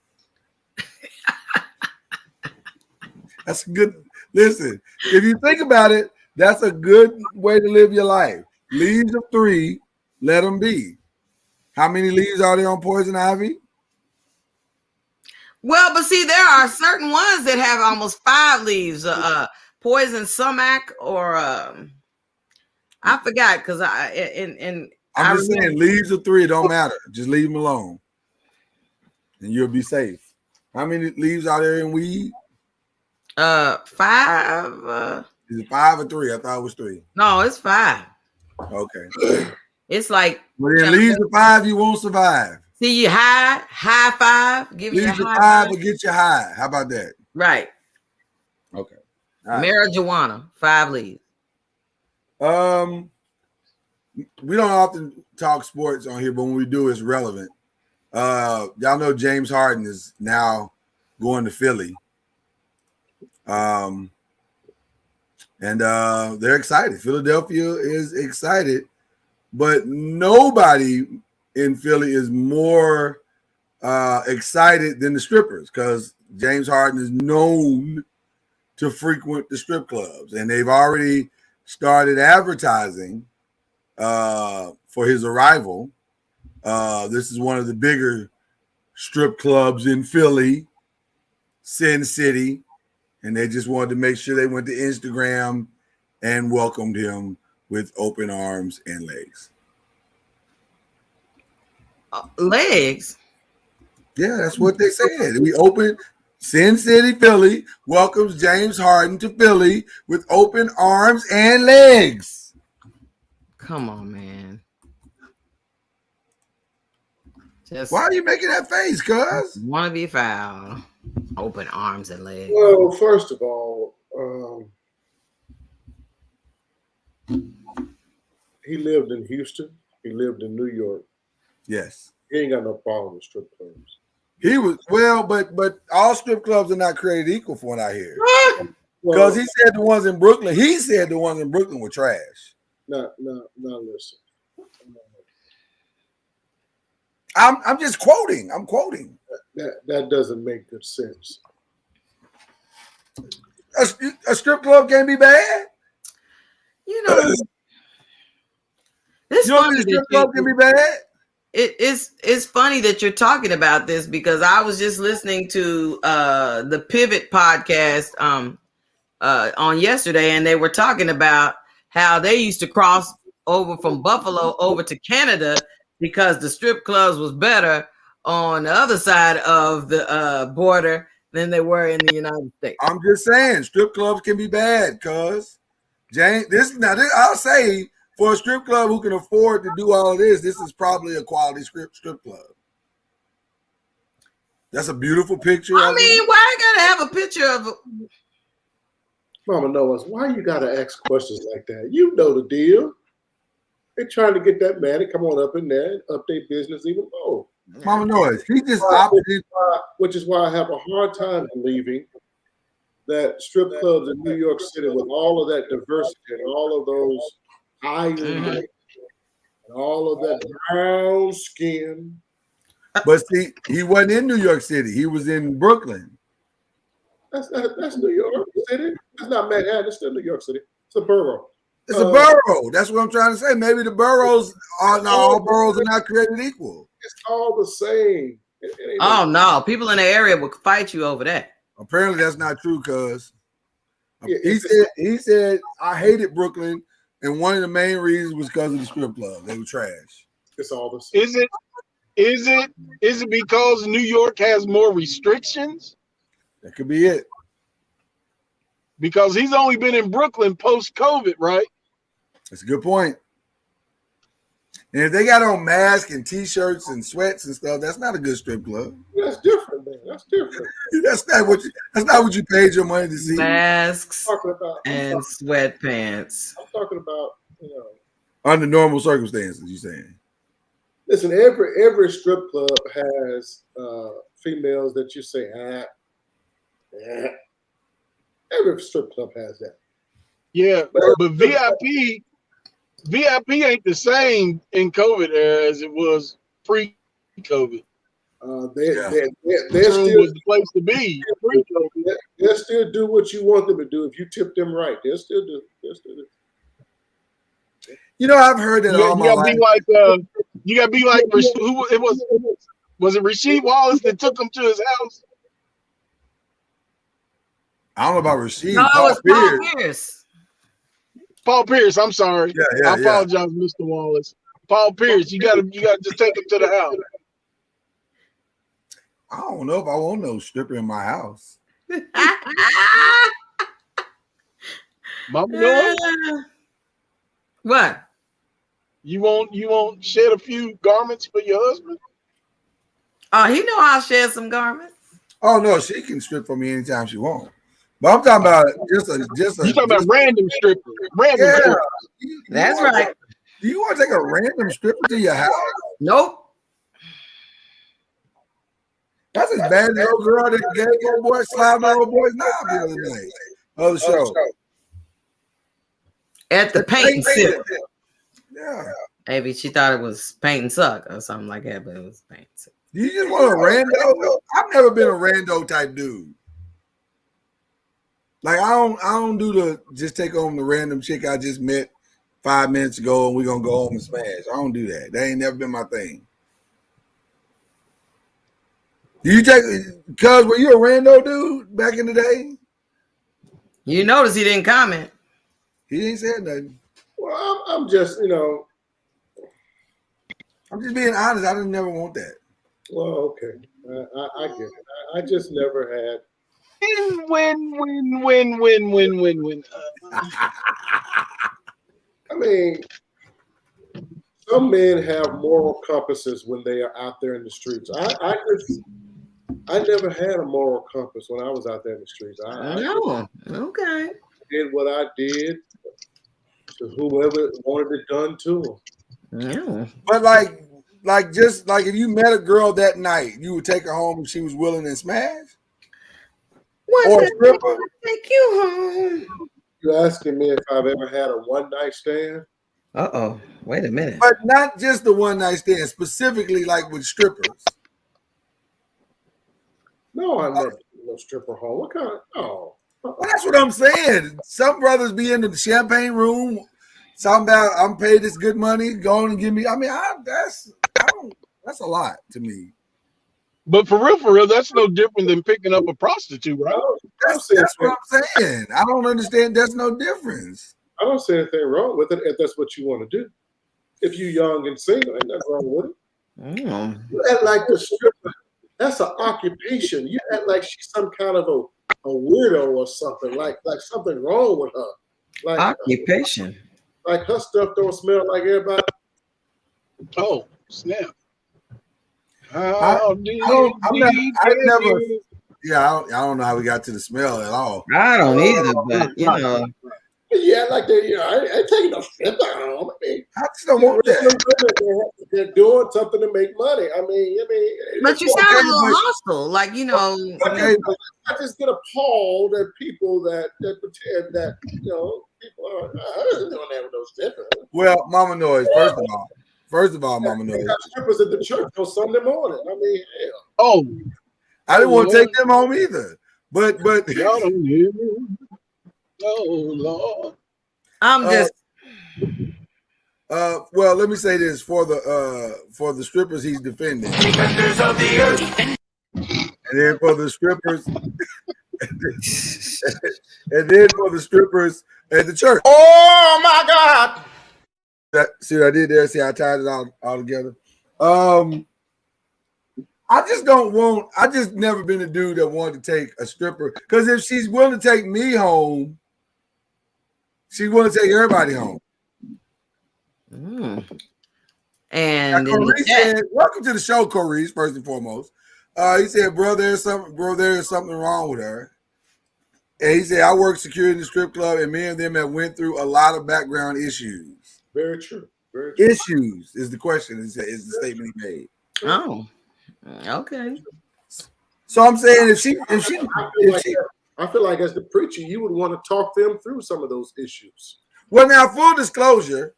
That's good. Listen, if you think about it, that's a good way to live your life. Leaves of 3, let them be. How many leaves are there on poison ivy? Well, but see, there are certain ones that have almost 5 leaves. Poison sumac, or I forgot, because I'm just saying, leaves of 3 don't matter. Just leave them alone, and you'll be safe. How many leaves are there in weed? 5. Is it 5 or 3? I thought it was 3. No, it's 5. Okay. It's like, Well, then leaves of 5, you won't survive. see you high 5, give me a Leaves of high 5 5. will get you high. How about that? Right. Okay. All right. Marijuana, 5 leaves. We don't often talk sports on here, but when we do, it's relevant. Y'all know James Harden is now going to Philly. And they're excited. Philadelphia is excited, but nobody in Philly is more excited than the strippers, because James Harden is known to frequent the strip clubs, and they've already started advertising for his arrival. This is one of the bigger strip clubs in Philly, Sin City, and they just wanted to make sure they went to Instagram and welcomed him with open arms and legs. Legs? Yeah, that's what they said. We opened Sin City, Philly, welcomes James Harden to Philly with open arms and legs. Come on, man. Why are you making that face, cuz? Want to be foul. Open arms and legs. Well, first of all, he lived in Houston. He lived in New York. Yes. He ain't got no problem with strip clubs. He was, well, but all strip clubs are not created equal, from what I hear. Well, Because he said the ones in Brooklyn, were trash. No, listen. I'm just quoting. I'm quoting. That doesn't make good sense. A strip club can't be bad. You know, it's You don't funny think a strip that club can be bad? It's funny that you're talking about this, because I was just listening to the Pivot podcast on yesterday, and they were talking about how they used to cross over from Buffalo over to Canada because the strip clubs was better on the other side of the border than they were in the United States. I'm just saying, strip clubs can be bad, cuz James. I'll say, for a strip club who can afford to do all of this, this is probably a quality strip club. That's a beautiful picture. I mean, why I gotta have a picture of? Mama Noah's, why you gotta ask questions like that? You know the deal. They're trying to get that man to come on up in there and update business even more. Mama Noise, he just which is why I have a hard time believing that strip clubs in New York City, with all of that diversity and all of those iron and all of that brown skin. But see, he wasn't in New York City. He was in Brooklyn. That's New York City. That's not Manhattan. It's still New York City. It's a borough. It's a borough. That's what I'm trying to say. Maybe the boroughs are not all boroughs are not created equul. It's all the same. Oh no, people in the area will fight you over that. Apparently, that's not true, cuz he said I hated Brooklyn, and one of the main reasons was because of the strip club. They were trash. It's all the same. Is it because New York has more restrictions? That could be it. Because he's only been in Brooklyn post-COVID, right? That's a good point. And if they got on masks and t-shirts and sweats and stuff, that's not a good strip club. That's different, man. That's different. That's not what you paid your money to see. Masks and sweatpants. I'm talking about, under normal circumstances, you're saying. Listen, every strip club has females that you say, Every strip club has that. Yeah, but VIP ain't the same in COVID era as it was pre-COVID. They're still was the place to be. They'll still do what you want them to do if you tip them right. They'll still do. You know, I've heard that all You my gotta life. be like you gotta be like who it was it Rasheed Wallace that took him to his house? I don't know about Rasheed. No, it was Paul Pierce. Paul Pierce, I'm sorry. Yeah, I apologize, Mr. Wallace. Paul Pierce, you gotta just take him to the house. I don't know if I want no stripper in my house. Mama Noise? What? You won't shed a few garments for your husband? Oh, he know I'll shed some garments. Oh no, she can strip for me anytime she wants. But I'm talking about just a. You talking about random strippers? Random strippers. That's right. Do you want to take a random stripper to your house? Nope. That's as bad as the old girl that gave old boy slapped old boy's knob the other night. Other show. At the paint and sip. Yeah. Maybe she thought it was paint and suck or something like that, but it was paint and suck. You just want a rando? I've never been a rando type dude. Like I don't do the just take home the random chick I just met 5 minutes ago and we're gonna go home and smash. I don't do that. That ain't never been my thing. Do you take cuz were you a rando dude back in the day? You notice he didn't comment. He ain't said nothing. Well, I'm just, I'm just being honest. I didn't never want that. Well, okay. I get it. I just never had. Win. I mean, some men have moral compasses when they are out there in the streets. I never had a moral compass when I was out there in the streets. No. Okay. Did what I did to whoever wanted it done to them. Yeah. But like just like if you met a girl that night, you would take her home if she was willing to smash? Or a stripper? Take you home. You asking me if I've ever had a one night stand? Uh-oh. Wait a minute. But not just the one night stand, specifically like with strippers. No, I never no stripper home. What kind of well, that's what I'm saying. Some brothers be in the champagne room, talking about I'm paid this good money, go on and give me. I mean, that's a lot to me. But for real, that's no different than picking up a prostitute, right? That's what I'm saying. I don't understand. There's no difference. I don't see anything wrong with it if that's what you want to do. If you're young and single, ain't nothing wrong with it. You act like the stripper. That's an occupation. You act like she's some kind of a weirdo or something. Like something wrong with her. Like occupation. Like her stuff don't smell like everybody. Oh, snap. I don't know how we got to the smell at all. I don't either, but Yeah, like I ain't taking no stripper home. I mean, I just don't want that. They're doing something to make money. I mean, but you sound a little hostile, like Okay, I just get appalled at people that pretend that people are. I don't have no stripper. Well, Mama Noise. First of all, Mama Noise. Got strippers at the church on Sunday morning. I mean, hell. Oh, I didn't want to take them home either. But y'all don't hear me. Oh Lord. I'm just well, let me say this for the strippers he's defending. Defenders of the earth. And then for the strippers and then for the strippers at the church. Oh my God. See what I did there? See, I tied it all together. I just never been a dude that wanted to take a stripper. Because if she's willing to take me home, she's willing to take everybody home. And Corey said, welcome to the show, Corey, first and foremost. He said, bro, there is something wrong with her. And he said, I work security in the strip club, and me and them have went through a lot of background issues. Very true. Very true. Issues is the question, is the statement he made. Oh, okay. So I'm saying I feel like as the preacher, you would want to talk them through some of those issues. Well, now, full disclosure.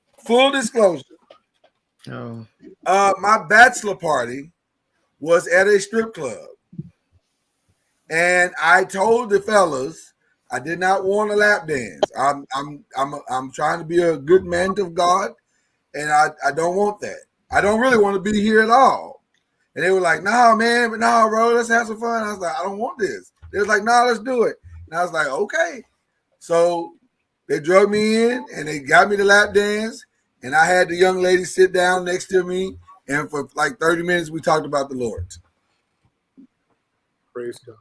Oh. My bachelor party was at a strip club. And I told the fellas I did not want a lap dance. I'm trying to be a good man of God, and I don't want that. I don't really want to be here at all. And they were like, "No, man, but no, bro, let's have some fun." I was like, "I don't want this." They was like, "No, let's do it." And I was like, "Okay." So they drug me in and they got me the lap dance, and I had the young lady sit down next to me, and for like 30 minutes we talked about the Lord. Praise God.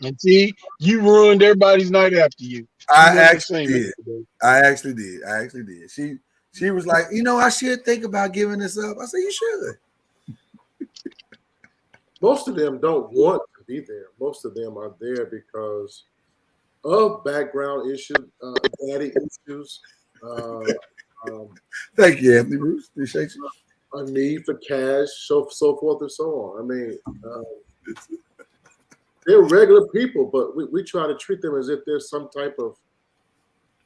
And see, you ruined everybody's night after you. I actually did. She was like, I should think about giving this up. I said, you should. Most of them don't want to be there. Most of them are there because of background issues, daddy issues. Thank you, Anthony Bruce. Appreciate you. A need for cash, so forth and so on. I mean, they're regular people, but we try to treat them as if they're some type of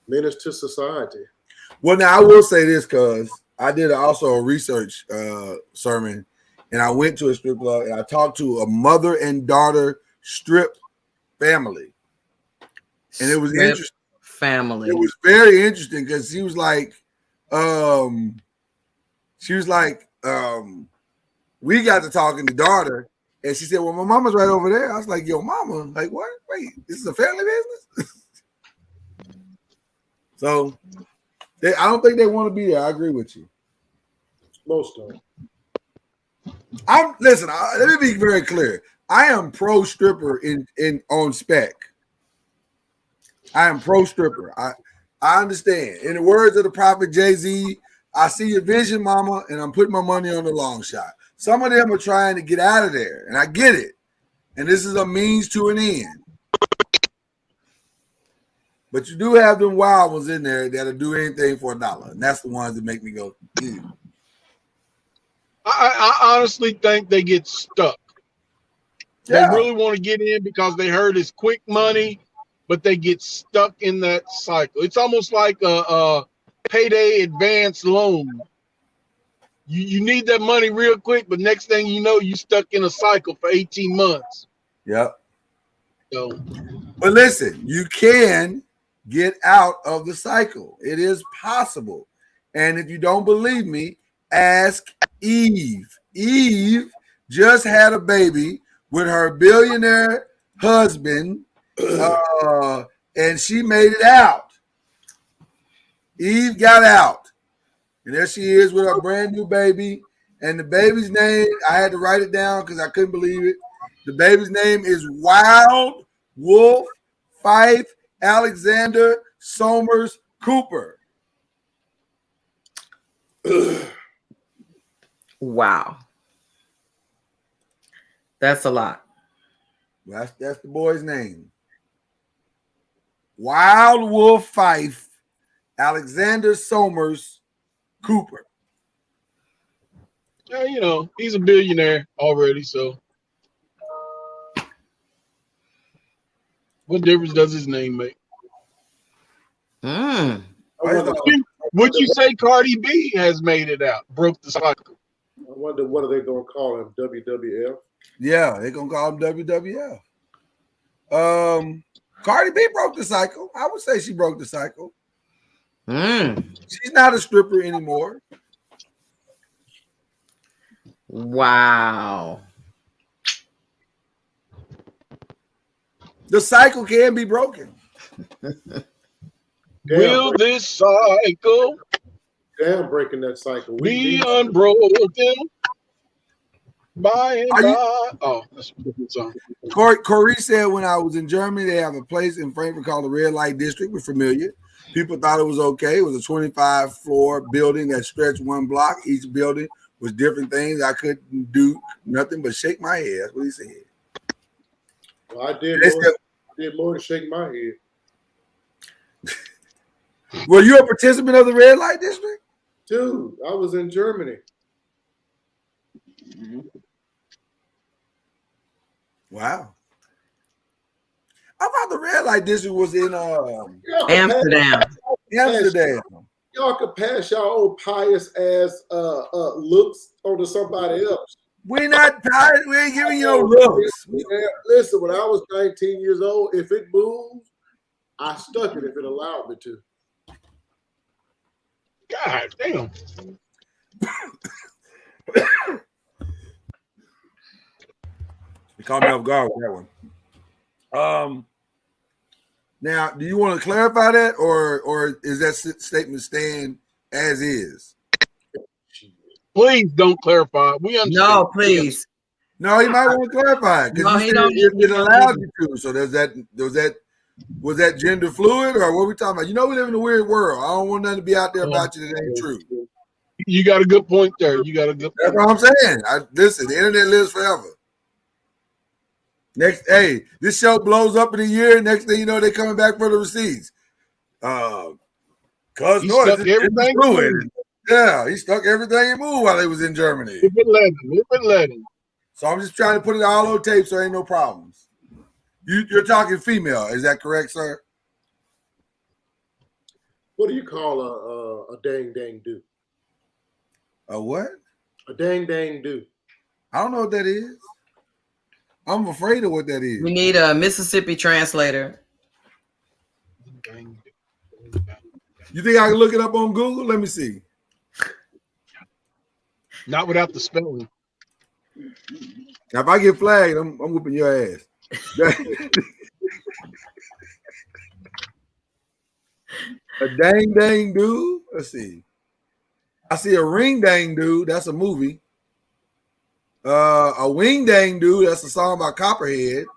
menace to society. Well, now I will say this because I did also a research sermon, and I went to a strip club and I talked to a mother and daughter strip family, and it was interesting. Family. It was very interesting because she was like, we got to talking to daughter, and she said, "Well, my mama's right over there." I was like, "Yo, mama, like what? Wait, this is a family business?" So. I don't think they want to be there. I agree with you. Most don't. Listen. Let me be very clear. I am pro stripper in on spec. I am pro stripper. I understand. In the words of the prophet Jay-Z, I see your vision, mama, and I'm putting my money on the long shot. Some of them are trying to get out of there, and I get it. And this is a means to an end. But you do have them wild ones in there that'll do anything for $1, and that's the ones that make me go. Ew. I honestly think they get stuck. Yeah. They really want to get in because they heard it's quick money, but they get stuck in that cycle. It's almost like a payday advance loan. You need that money real quick, but next thing you know, you're stuck in a cycle for 18 months. Yep. So, but listen, you can get out of the cycle. It is possible. And if you don't believe me, ask Eve. Eve just had a baby with her billionaire husband, and she made it out. Eve got out. And there she is with her brand new baby. And the baby's name, I had to write it down because I couldn't believe it. The baby's name is Wild Wolf Fife Alexander Somers Cooper. Wow. That's a lot. That's the boy's name. Wild Wolf Fife Alexander Somers Cooper. Yeah, he's a billionaire already, so what difference does his name make? Would you say Cardi B has made it out, broke the cycle? I wonder what are they going to call him, WWF? Yeah, they're going to call him WWF. Cardi B broke the cycle. I would say she broke the cycle. She's not a stripper anymore. Wow. The cycle can be broken. Will this cycle breaking that cycle be unbroken by and by? Oh, that's a different song. Corey said when I was in Germany, they have a place in Frankfurt called the Red Light District. We're familiar. People thought it was okay. It was a 25-floor building that stretched one block. Each building was different things. I couldn't do nothing but shake my head. That's what he said. Well, I did more than shake my head. Were you a participant of the Red Light District? Dude, I was in Germany. Wow. I thought the Red Light District was in Amsterdam. Y'all could pass y'all old pious ass looks onto somebody else. We're not tired. We ain't giving you no looks. Listen, when I was 19 years old, if it moved, I stuck it if it allowed me to. God damn. You caught me off guard with that one. Now, do you want to clarify that, or is that statement stand as is? Please don't clarify. We understand. No, please. No, he might want to clarify it because No, you he said don't need- it allowed you to. So was that gender fluid, or what are we talking about? You know, we live in a weird world. I don't want nothing to be out there about you that ain't true. You got a good point there. You got a good point. That's what I'm saying. Listen, the internet lives forever. Hey, this show blows up in a year. Next thing you know, they're coming back for the receipts. Cuz Noise is fluid. Yeah, he stuck everything in move while he was in Germany. If it let him. So I'm just trying to put it all on tape so ain't no problems. You're talking female, is that correct, sir? What do you call a dang do? A what? A dang do. I don't know what that is. I'm afraid of what that is. We need a Mississippi translator. You think I can look it up on Google? Let me see. Not without the spelling. Now, if I get flagged, I'm whooping your ass. A dang dude. Let's see. I see a ring dang dude. That's a movie. A wing dang dude. That's a song by Copperhead.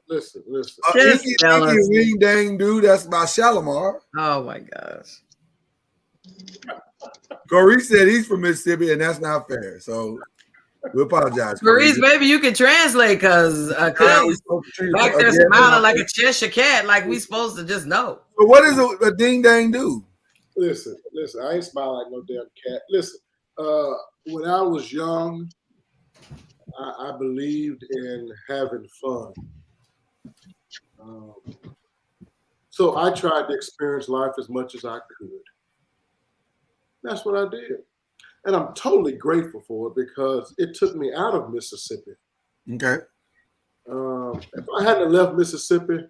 Listen. Inky wing dang dude. That's by Shalimar. Oh my gosh. Corey said he's from Mississippi, and that's not fair. So we apologize. Maurice, maybe you can translate because back there smiling like a Cheshire cat, like we supposed to just know. So what is a ding dang dude? Listen. I ain't smiling like no damn cat. Listen. When I was young, I believed in having fun. So I tried to experience life as much as I could. That's what I did. And I'm totally grateful for it because it took me out of Mississippi. Okay. If I hadn't left Mississippi,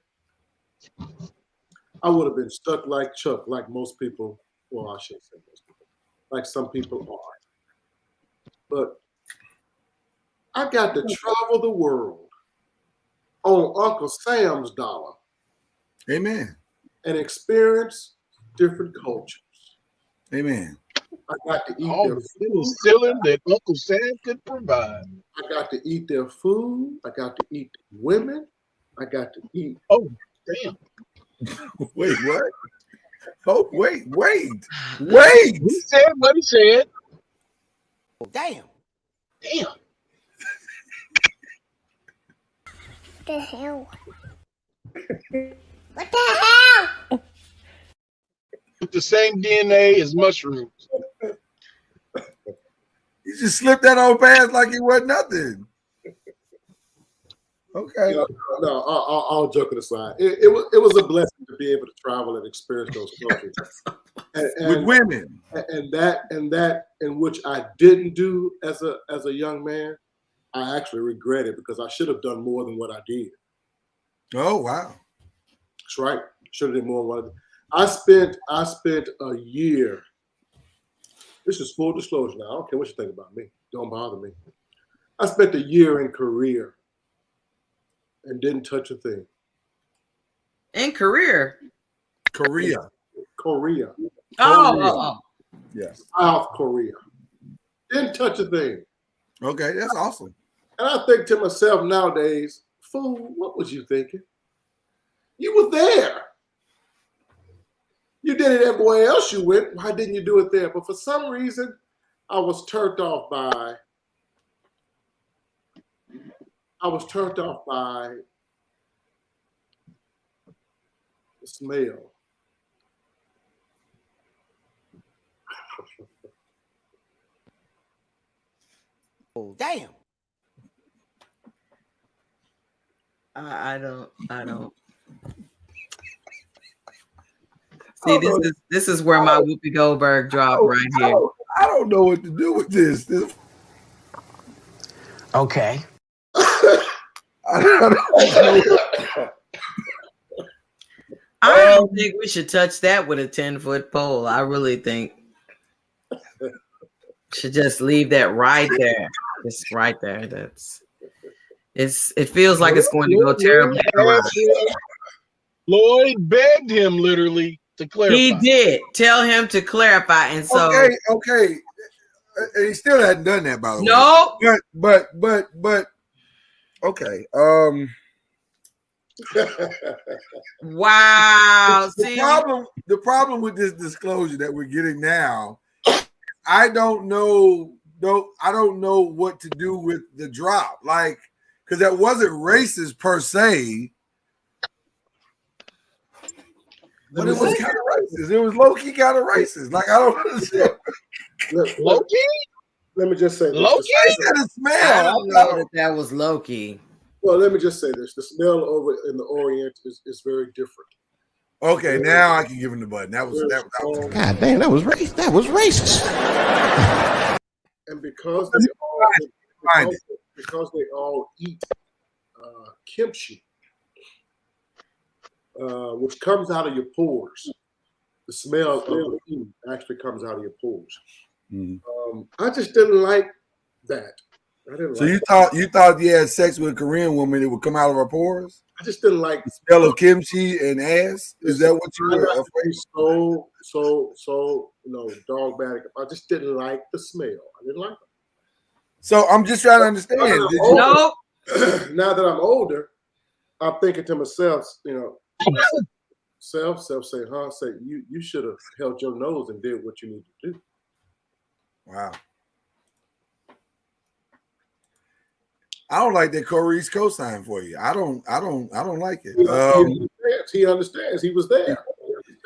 I would have been stuck like Chuck, like most people. Well, I shouldn't say most people. Like some people are. But I got to travel the world on Uncle Sam's dollar. Amen. And experience different cultures. Amen. I got to eat their food that Uncle Sam could provide. I got to eat their food. I got to eat women. I got to eat. Oh, damn. Wait, what? Oh, wait. He said what he said. Damn. What the hell? What the hell? With the same DNA as mushrooms. You just slipped that on past like it wasn't nothing. Okay. No, all joking aside, it was a blessing to be able to travel and experience those cultures. and with women. And that in which I didn't do as a young man, I actually regret it because I should have done more than what I did. Oh wow. That's right. Should have done more than what I did. I spent a year. This is full disclosure now. I don't care what you think about me. Don't bother me. I spent a year in Korea and didn't touch a thing. In Korea. Oh. Yes. South Korea. Didn't touch a thing. Okay, that's awesome. And I think to myself nowadays, fool, what was you thinking? You were there. You did it everywhere else you went. Why didn't you do it there? But for some reason, I was turned off by the smell. Oh, damn. I don't. See, this is where my Whoopi Goldberg drop right here. I don't know what to do with this. Okay. I don't think we should touch that with a 10-foot pole. I really think should just leave that right there. Just right there. It feels like it's going to go terribly wrong. Lloyd begged him literally to clarify. He did tell him to clarify, and so okay. And he still hadn't done that, by the way. But okay. Wow. The problem with this disclosure that we're getting now, I don't know what to do with the drop. Like, because that wasn't racist per se. But it was kind of racist. It was low-key kind of racist. Like, I don't understand. Low-key? Let me just say this. Low-key? I don't know that was low-key. Well, let me just say this. The smell over in the Orient is very different. Okay, now I can give him the button. That was God damn, that was racist. That was racist. And because they all eat kimchi, which comes out of your pores, the smell of the food actually comes out of your pores. Mm-hmm. I just didn't like that. You thought you had sex with a Korean woman, it would come out of her pores? I just didn't like the smell of kimchi and ass. Is that what you were afraid? So dogmatic. I just didn't like the smell. I didn't like it. So I'm just trying to understand. Now that I'm older, I'm thinking to myself, self say, you should have held your nose and did what you need to do. Wow. I don't like that Corey's co-sign for you. I don't like it. He understands. He was there.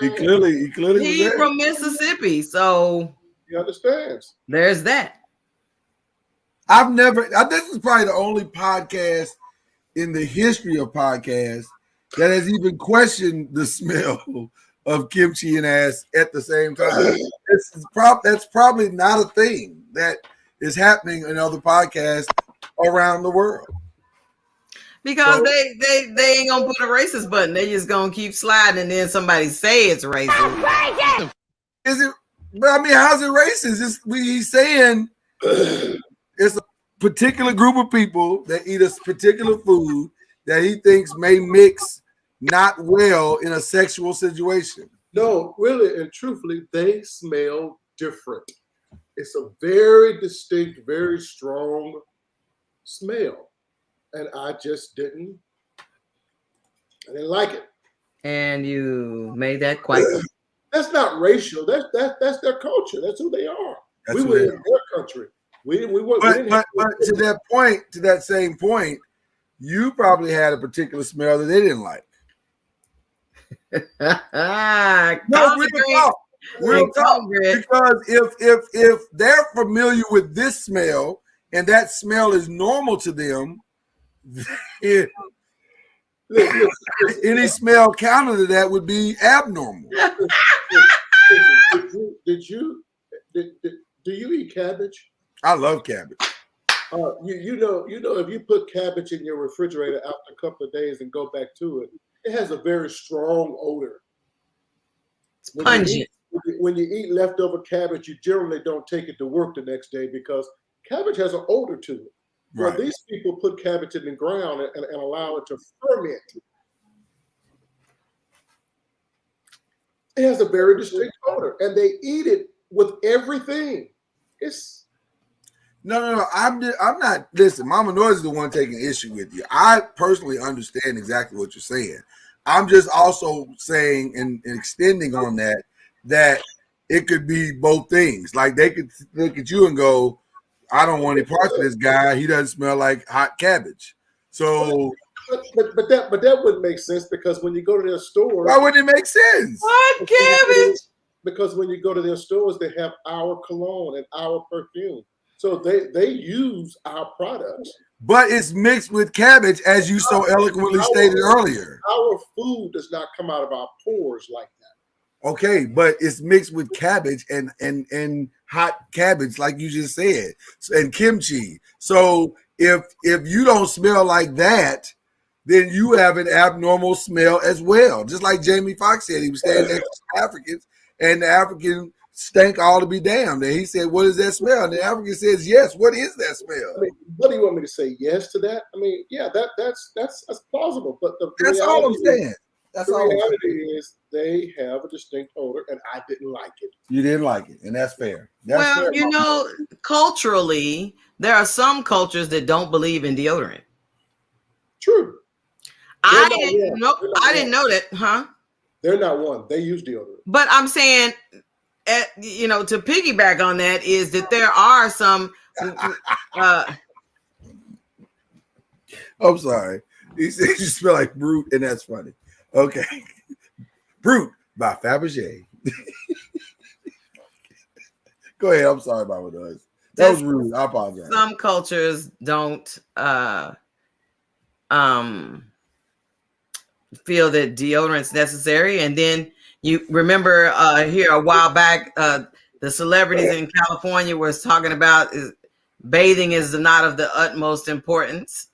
He clearly was He's there. from Mississippi, so he understands. There's that. This is probably the only podcast in the history of podcasts that has even questioned the smell of kimchi and ass at the same time. That's probably not a thing that is happening in other podcasts around the world. Because they ain't gonna put a racist button. They just gonna keep sliding, and then somebody say it's racist. Is it? But I mean, how's it racist? He's saying it's a particular group of people that eat a particular food that he thinks may mix not well in a sexual situation. No, really and truthfully, they smell different. It's a very distinct, very strong smell, and I just didn't like it. And you made that quite clear. That's not racial. That's their culture. That's who they are. We were in their country. We didn't but to that same point, you probably had a particular smell that they didn't like. No, real talk. Because if they're familiar with this smell and that smell is normal to them, any smell counter to that would be abnormal. Do you eat cabbage? I love cabbage. You know, if you put cabbage in your refrigerator after a couple of days and go back to it, it has a very strong odor. It's pungent. When you eat leftover cabbage, you generally don't take it to work the next day because cabbage has an odor to it. Right. Well, these people put cabbage in the ground and allow it to ferment. It has a very distinct odor, and they eat it with everything. No. I'm not. Listen, Mama Noise is the one taking issue with you. I personally understand exactly what you're saying. I'm just also saying and extending on that it could be both things. Like they could look at you and go, I don't want any parts of this guy. He doesn't smell like hot cabbage. So, but that wouldn't make sense because when you go to their stores, why wouldn't it make sense? Hot cabbage. Because when you go to their stores, they have our cologne and our perfume, so they use our products. But it's mixed with cabbage, as you so eloquently stated earlier. Our food does not come out of our pores like that. Okay, but it's mixed with cabbage and hot cabbage, like you just said, and kimchi. So if you don't smell like that, then you have an abnormal smell as well. Just like Jamie Foxx said, he was standing next to Africans, and the African stank all to be damned. And he said, "What is that smell?" And the African says, "Yes, what is that smell?" I mean, what do you want me to say? Yes to that? I mean, yeah, that's plausible. But the That's all I'm saying. That's the all. reality is they have a distinct odor, and I didn't like it. You didn't like it, and that's fair. That's Well, fair. you know, culturally, there are some cultures that don't believe in deodorant. True. I didn't know that, huh? They're not one. They use deodorant. But I'm saying, you know, to piggyback on that is that there are some. I'm sorry. He said you smell like Brute, and that's funny. Okay. Brute by Fabergé. Go ahead. I'm sorry about what it was. That was rude. I apologize. Some cultures don't feel that deodorant's necessary. And then you remember here a while back, the celebrities in California was talking about bathing is not of the utmost importance.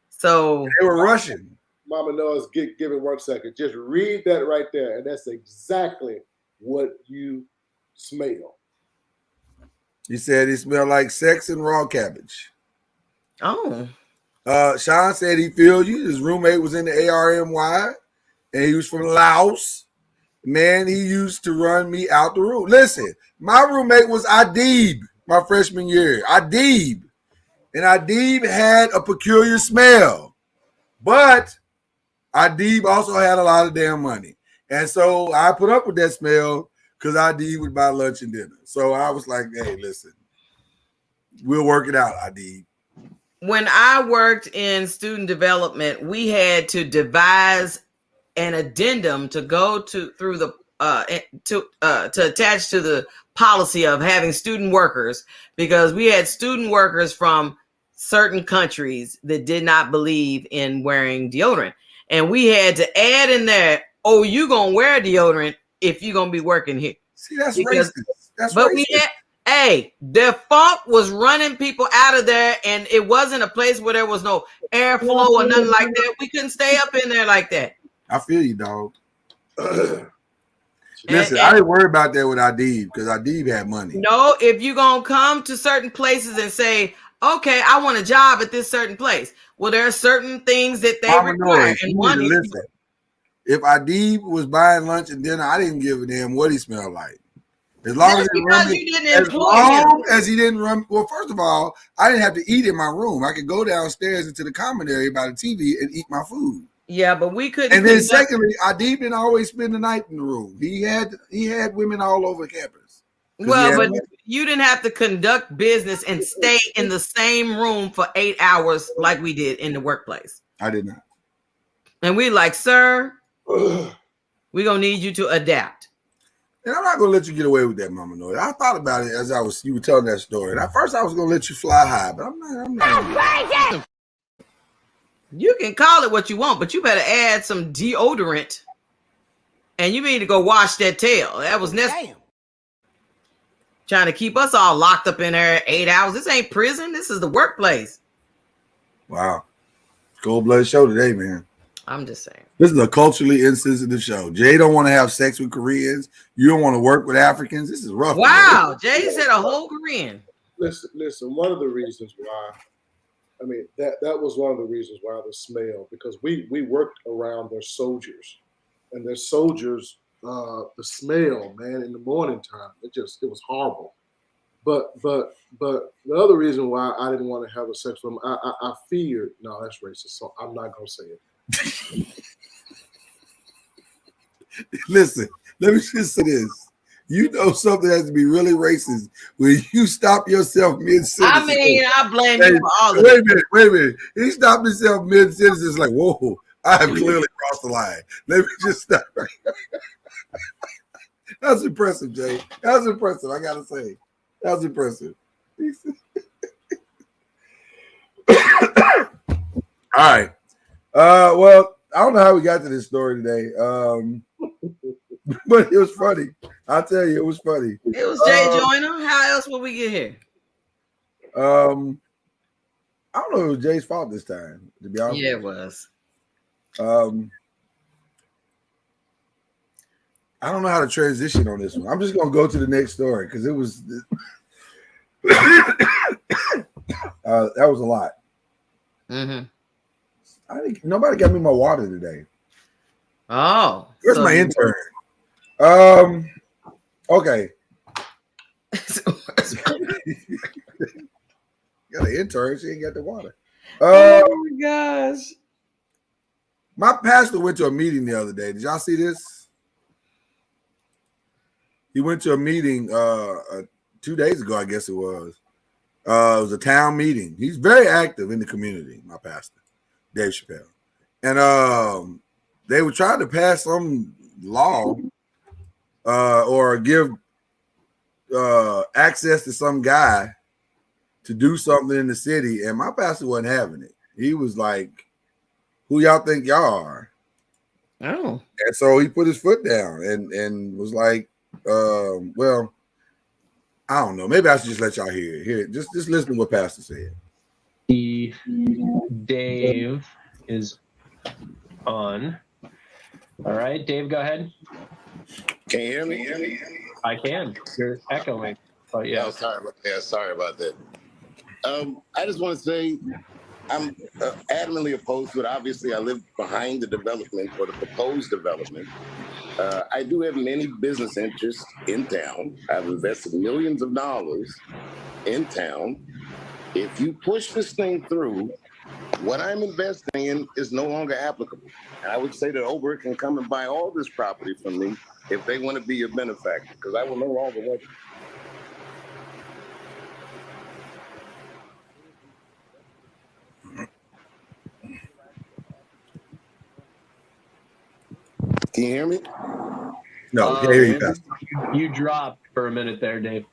So they were rushing. Mama Noah's give it 1 second. Just read that right there, and that's exactly what you smell. He said he smelled like sex and raw cabbage. Oh. Sean said he feels you. His roommate was in the ARMY, and he was from Laos. Man, he used to run me out the room. Listen, my roommate was Adib my freshman year. Adib. And Adib had a peculiar smell. But Adib also had a lot of damn money. And so I put up with that smell because Adib would buy lunch and dinner. So I was like, hey, listen, we'll work it out, Adib. When I worked in student development, we had to devise an addendum to go through the to attach to the policy of having student workers, because we had student workers from certain countries that did not believe in wearing deodorant, and we had to add in there, oh, you gonna wear deodorant if you're gonna be working here. See, that's racist. That's but racist. We had, hey, their funk was running people out of there, and it wasn't a place where there was no airflow or nothing like that. We couldn't stay up in there like that. I feel you, dog. Listen, I didn't worry about that with Adib because Adib had money. No, if you're going to come to certain places and say, okay, I want a job at this certain place. Well, there are certain things that they require. And one is, listen, if Adib was buying lunch and dinner, I didn't give a damn what he smelled like. As long as he didn't run. Well, first of all, I didn't have to eat in my room. I could go downstairs into the common area by the TV and eat my food. Yeah, but we couldn't. And then secondly, Adib didn't always spend the night in the room. He had women all over campus. Well, but you didn't have to conduct business and stay in the same room for 8 hours like we did in the workplace. I did not. And we like, sir, we're gonna need you to adapt. And I'm not gonna let you get away with that, Mama Noise. I thought about it as you were telling that story. And at first I was gonna let you fly high, but I'm not. You can call it what you want, but you better add some deodorant. And you need to go wash that tail. That was necessary. Trying to keep us all locked up in there 8 hours. This ain't prison. This is the workplace. Wow. Cold-blooded show today, man. I'm just saying. This is a culturally insensitive show. Jay don't want to have sex with Koreans. You don't want to work with Africans. This is rough. Wow. Jay said a whole Korean. Listen. One of the reasons why, I mean, that was one of the reasons why the smell, because we worked around their soldiers, and their soldiers, the smell, man, in the morning time, it was horrible. But the other reason why I didn't want to have a sex with them, I feared, no, that's racist, so I'm not gonna say it. Listen, let me just say this. You know something has to be really racist when you stop yourself mid-sentence. I mean, I blame you for all of it. Wait a minute. He stopped himself mid-sentence. It's like, whoa, I have clearly crossed the line. Let me just stop right there. That's impressive, Jay. That was impressive, I gotta say. That was impressive. All right. Well, I don't know how we got to this story today. But it was funny. I'll tell you, it was funny. It was Jay Joyner. How else would we get here? I don't know if it was Jay's fault this time, to be honest. Yeah, it was. I don't know how to transition on this one. I'm just gonna go to the next story because it was that was a lot. Mm-hmm. Nobody got me my water today. Oh, where's my intern? Okay. Got an intern. She ain't got the water. Oh my gosh. My pastor went to a meeting the other day. Did y'all see this? He went to a meeting 2 days ago, I guess it was. It was a town meeting. He's very active in the community, my pastor, Dave Chappelle. And they were trying to pass some law or give access to some guy to do something in the city, and my pastor wasn't having it. He was like, who y'all think y'all are? Oh. And so he put his foot down and was like, well, I don't know. Maybe I should just let y'all hear it. Here, just listen to what pastor said. Dave is on. All right, Dave, go ahead. Can you hear me? I can. You're echoing. But yeah. Oh, sorry about that. I just want to say I'm adamantly opposed to it. Obviously, I live behind the development or the proposed development. I do have many business interests in town. I've invested millions of dollars in town. If you push this thing through, what I'm investing in is no longer applicable. And I would say that Ober can come and buy all this property from me if they want to be a benefactor, because I will no longer want it. Can you hear me? No, can't hear you, Pastor. You dropped for a minute there, Dave.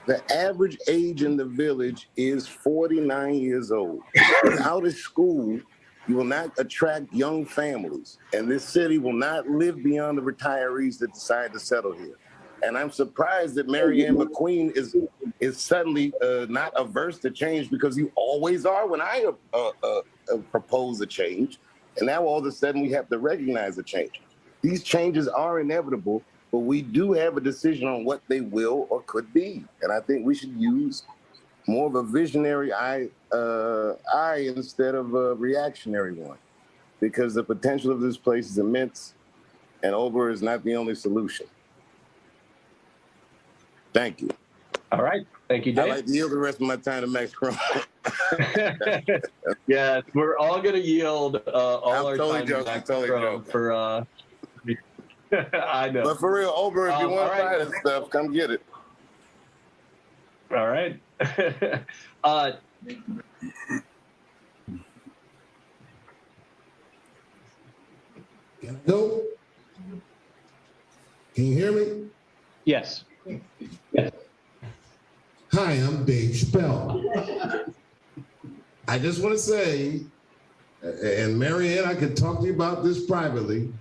The average age in the village is 49 years old. Without a school, you will not attract young families, and this city will not live beyond the retirees that decide to settle here. And I'm surprised that Mary Ann McQueen is suddenly not averse to change, because you always are when I propose a change, and now all of a sudden we have to recognize the change. These changes are inevitable, but we do have a decision on what they will or could be. And I think we should use more of a visionary eye instead of a reactionary one, because the potential of this place is immense, and Ober is not the only solution. Thank you. All right. Thank you, Dave. I'd like to yield the rest of my time to Max Crone. Yeah, we're all going to yield all our totally time joking, to Max totally Crone joking. for I know. But for real, Ober, if you want to buy this stuff, come get it. All right. No. Can you hear me? Yes. Hi, I'm Dave Chappelle. I just want to say, and Mary Ann, I could talk to you about this privately.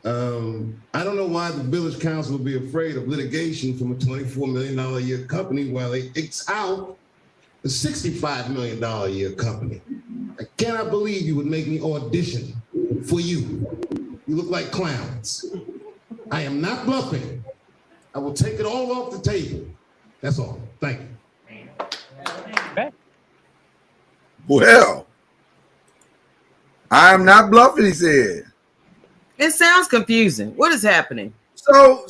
I don't know why the village council would be afraid of litigation from a $24 million a year company while they X out a $65 million a year company. I cannot believe you would make me audition for you. You look like clowns. I am not bluffing. I will take it all off the table. That's all. Thank you. Okay. Well, I'm not bluffing, he said. It sounds confusing. What is happening? So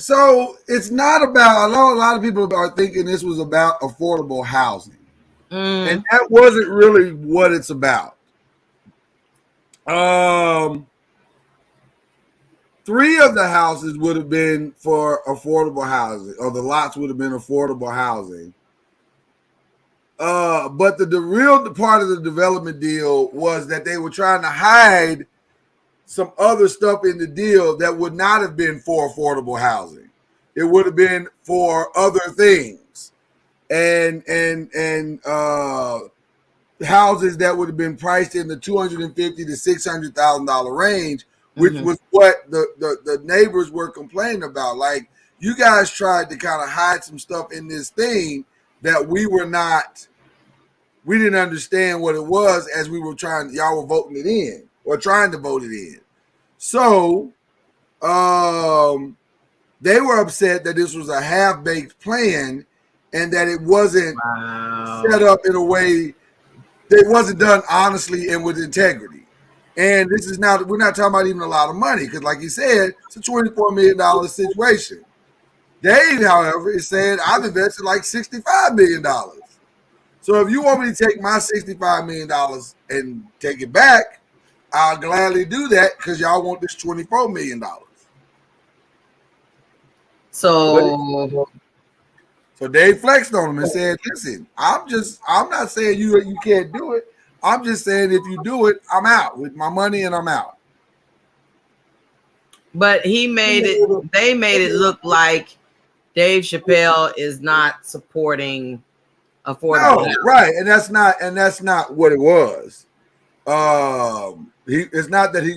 it's not about, I know a lot of people are thinking this was about affordable housing. And that wasn't really what it's about. 3 of the houses would have been for affordable housing, or the lots would have been affordable housing. But the real part of the development deal was that they were trying to hide some other stuff in the deal that would not have been for affordable housing. It would have been for other things, and houses that would have been priced in the $250,000 to $600,000 range which was what the neighbors were complaining about. Like, you guys tried to kind of hide some stuff in this thing that we didn't understand what it was as we were y'all were voting it in or trying to vote it in. So they were upset that this was a half-baked plan and that it wasn't set up in a way that wasn't done honestly and with integrity. And this is not, we're not talking about even a lot of money, because like you said, it's a $24 million situation. Dave, however, is saying I've invested like $65 million. So if you want me to take my $65 million and take it back, I'll gladly do that because y'all want this $24 million. So Dave flexed on him and said, listen, I'm not saying you can't do it. I'm just saying if you do it, I'm out with my money and I'm out. But they made it look like Dave Chappelle is not supporting affordable housing. Right. And that's not what it was. It's not that he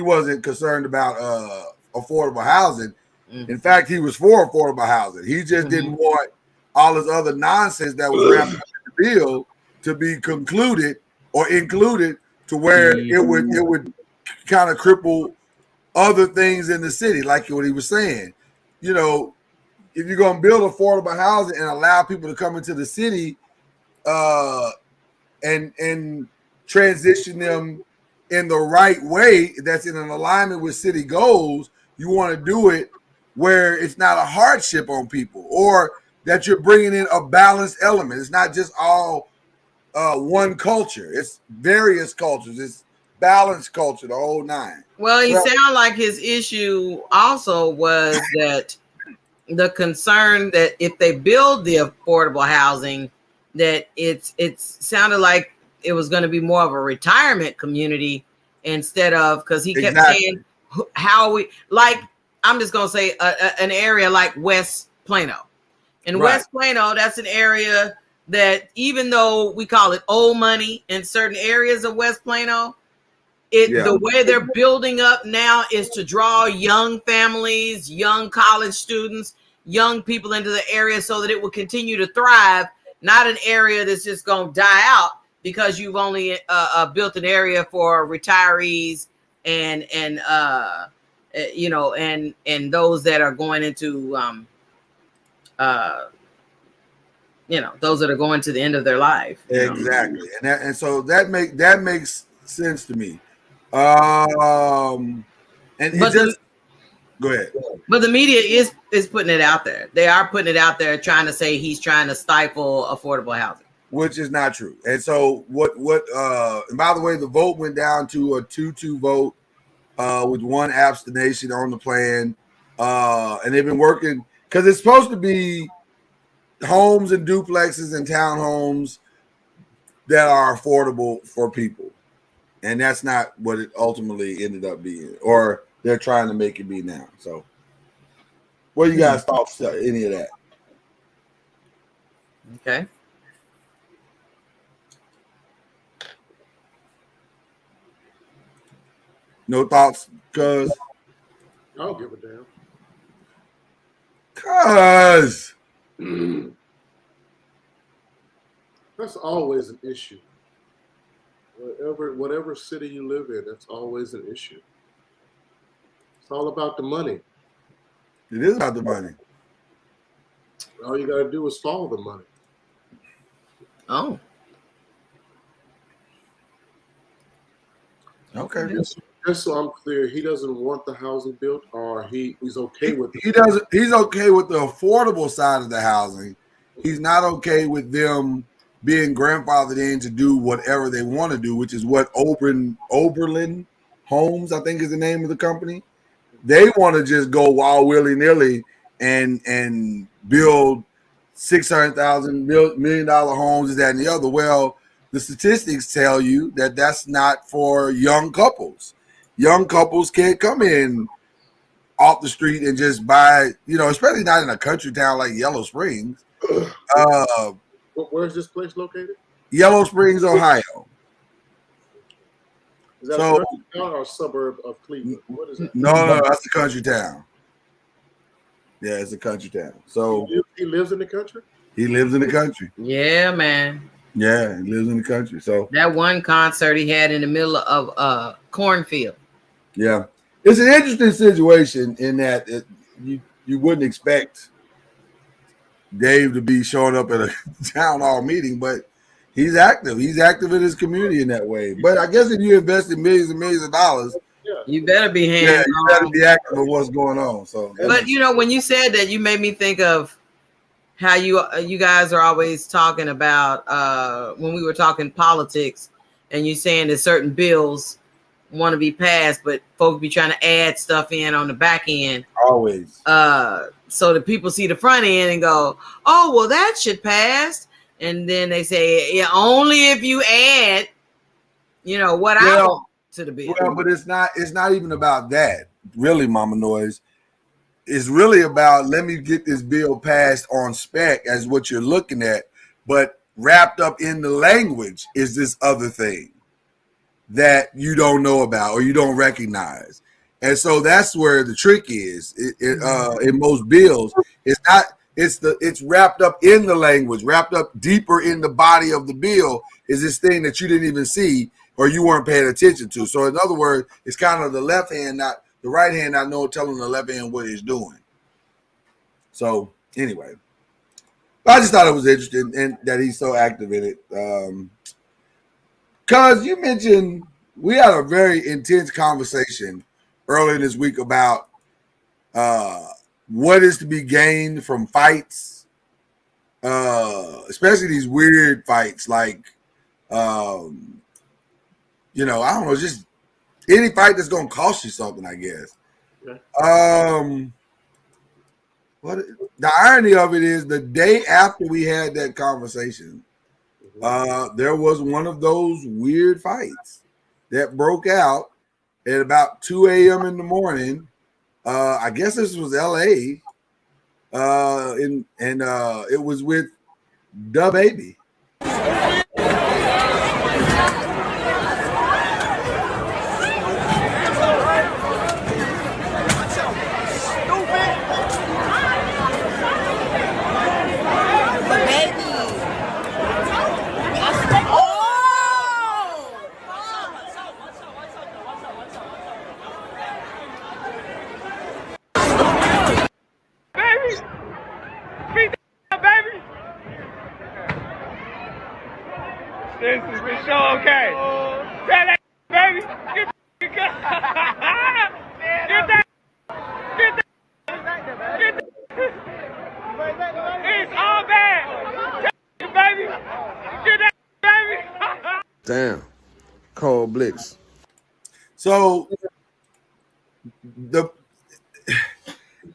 wasn't concerned about affordable housing. In fact, he was for affordable housing. He just didn't want all this other nonsense that was wrapped up in the bill to be concluded or included to where it would kind of cripple other things in the city, like what he was saying. You know, if you're going to build affordable housing and allow people to come into the city and transition them in the right way that's in an alignment with city goals, you want to do it where it's not a hardship on people, or that you're bringing in a balanced element. It's not just all one culture. It's various cultures. It's balanced culture, the whole nine. Well, he sounded like his issue also was that the concern that if they build the affordable housing, that it sounded like it was going to be more of a retirement community instead of, because he kept saying how we like. I'm just going to say an area like West Plano. In West Plano, that's an area that even though we call it old money in certain areas of West Plano, the way they're building up now is to draw young families, young college students, young people into the area so that it will continue to thrive, not an area that's just going to die out because you've only built an area for retirees and those that are going into those that are going to the end of their life. Exactly. And so that makes sense to me. Go ahead. But the media is putting it out there. They are putting it out there, trying to say he's trying to stifle affordable housing, which is not true. And so and by the way, the vote went down to a 2-2 vote with one abstention on the plan. And they've been working because it's supposed to be homes and duplexes and townhomes that are affordable for people. And that's not what it ultimately ended up being, or they're trying to make it be now. So what do you guys thoughts on any of that? Okay. No thoughts, cuz? I don't give a damn. Cuz that's always an issue. Whatever city you live in, that's always an issue. It's all about the money. It is about the money. All you got to do is follow the money. Oh. Okay. Just so I'm clear, he doesn't want the housing built, or he's okay with it. He doesn't. He's okay with the affordable side of the housing. He's not okay with them being grandfathered in to do whatever they want to do, which is what Oberlin Homes, I think is the name of the company. They want to just go wild willy-nilly and build $600,000 million homes, is that and the other. Well, the statistics tell you that that's not for young couples. Young couples can't come in off the street and just buy, especially not in a country town like Yellow Springs. Where's this place located? Yellow Springs, Ohio. Is that So- a country town or a suburb of Cleveland? What is that? No, that's a country town. Yeah, it's a country town. So He lives in the country? he lives in the country. Yeah, man. Yeah, he lives in the country. So That one concert he had in the middle of a cornfield. yeah, it's an interesting situation in that you wouldn't expect Dave to be showing up at a town hall meeting, but he's active. He's active in his community in that way. But I guess if you invest in millions and millions of dollars, You better be hands yeah, you better be active with what's going on. So, But you know, when you said that, you made me think of how you guys are always talking about when we were talking politics, and you saying that certain bills want to be passed, but folks be trying to add stuff in on the back end. Always. So that people see the front end and go, "Oh, well, that should pass," and then they say, "Yeah, only if you add, what I want to the bill." Well, but it's not even about that, really, Mama Noise. It's really about, let me get this bill passed on spec as what you're looking at, but wrapped up in the language is this other thing that you don't know about or you don't recognize. And so that's where the trick is. In most bills, it's wrapped up in the language, wrapped up deeper in the body of the bill is this thing that you didn't even see or you weren't paying attention to. So in other words, it's kind of the left hand, not the right hand, not know, telling the left hand what he's doing. So anyway, I just thought it was interesting and that he's so active in it. Because you mentioned we had a very intense conversation earlier this week about what is to be gained from fights, especially these weird fights like, I don't know, just any fight that's going to cost you something, I guess. Yeah. What the irony of it is, the day after we had that conversation, there was one of those weird fights that broke out at about 2 a.m. in the morning. I guess this was LA. And it was with Da Baby. This is for sure okay. Tell that baby, get that. It's all bad. Baby, get that baby. Damn. Cold Blix. So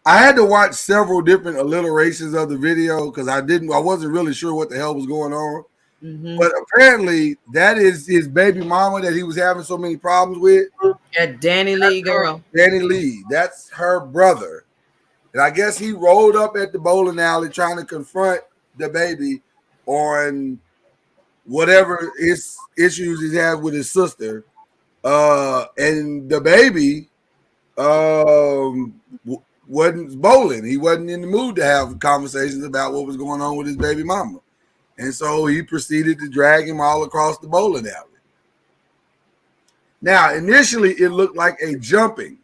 I had to watch several different alliterations of the video because I wasn't really sure what the hell was going on. Mm-hmm. But apparently that is his baby mama that he was having so many problems with. Yeah, Danny Lee, girl. Danny Lee. That's her brother. And I guess he rolled up at the bowling alley trying to confront the baby on whatever his issues he had with his sister. And the baby wasn't bowling. He wasn't in the mood to have conversations about what was going on with his baby mama. And so he proceeded to drag him all across the bowling alley. Now, initially, it looked like a jumping.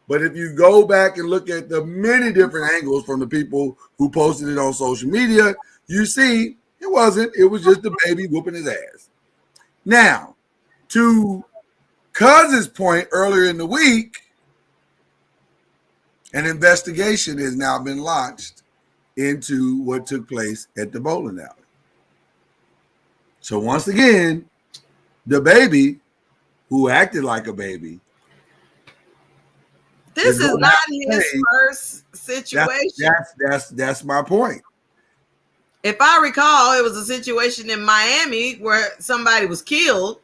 But if you go back and look at the many different angles from the people who posted it on social media, you see it wasn't. It was just the baby whooping his ass. Now, to Cuz's point earlier in the week, an investigation has now been launched into what took place at the bowling alley. So once again, the baby who acted like a baby. This is not his first situation. That's my point. If I recall, it was a situation in Miami where somebody was killed,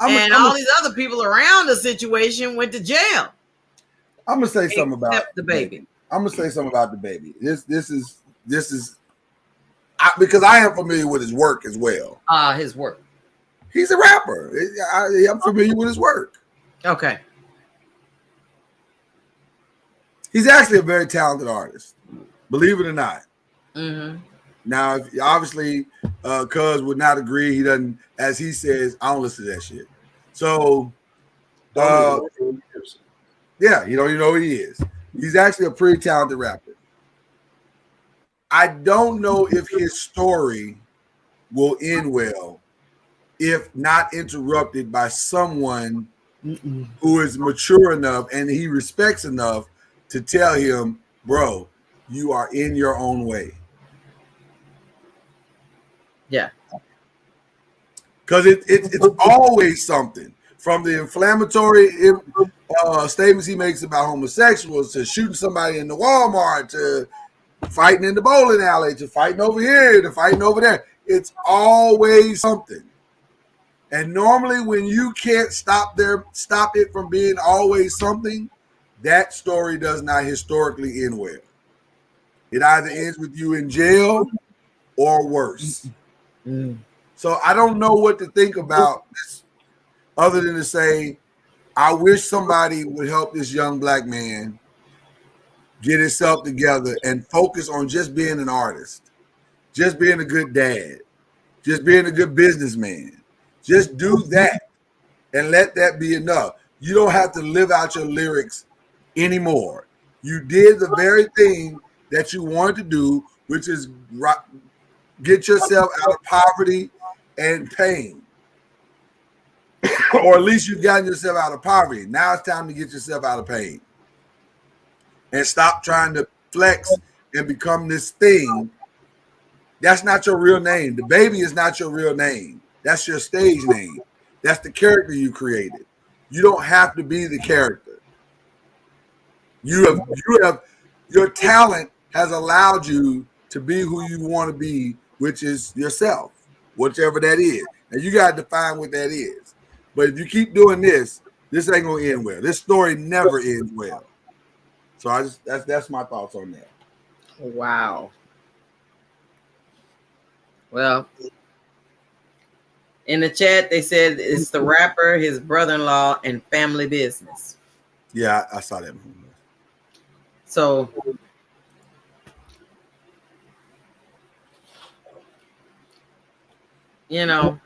and all these other people around the situation went to jail. I'm gonna say something about the baby. I'm gonna say something about the baby. This is because I am familiar with his work as well. His work. He's a rapper. I'm familiar with his work. Okay. He's actually a very talented artist, believe it or not. Mm-hmm. Now, obviously, Cuz would not agree. He doesn't, as he says, I don't listen to that shit. So, yeah, you don't even know who he is. He's actually a pretty talented rapper. I don't know if his story will end well if not interrupted by someone who is mature enough and he respects enough to tell him, bro, you are in your own way. Yeah. Because it's always something, from the inflammatory statements he makes about homosexuals to shooting somebody in the Walmart to fighting in the bowling alley to fighting over here to fighting over there. It's always something. And normally when you can't stop it from being always something, that story does not historically end well. It either ends with you in jail or worse. So I don't know what to think about this other than to say, I wish somebody would help this young black man get himself together and focus on just being an artist, just being a good dad, just being a good businessman. Just do that and let that be enough. You don't have to live out your lyrics anymore. You did the very thing that you wanted to do, which is get yourself out of poverty and pain. Or at least you've gotten yourself out of poverty. Now it's time to get yourself out of pain. And stop trying to flex and become this thing. That's not your real name. The baby is not your real name. That's your stage name. That's the character you created. You don't have to be the character. You have your talent has allowed you to be who you want to be, which is yourself, whichever that is. And you got to define what that is. But if you keep doing this ain't gonna end well. This story never ends well. So that's my thoughts on that. Wow. Well, in the chat they said it's the rapper, his brother-in-law, and family business. Yeah, I saw that. So you know,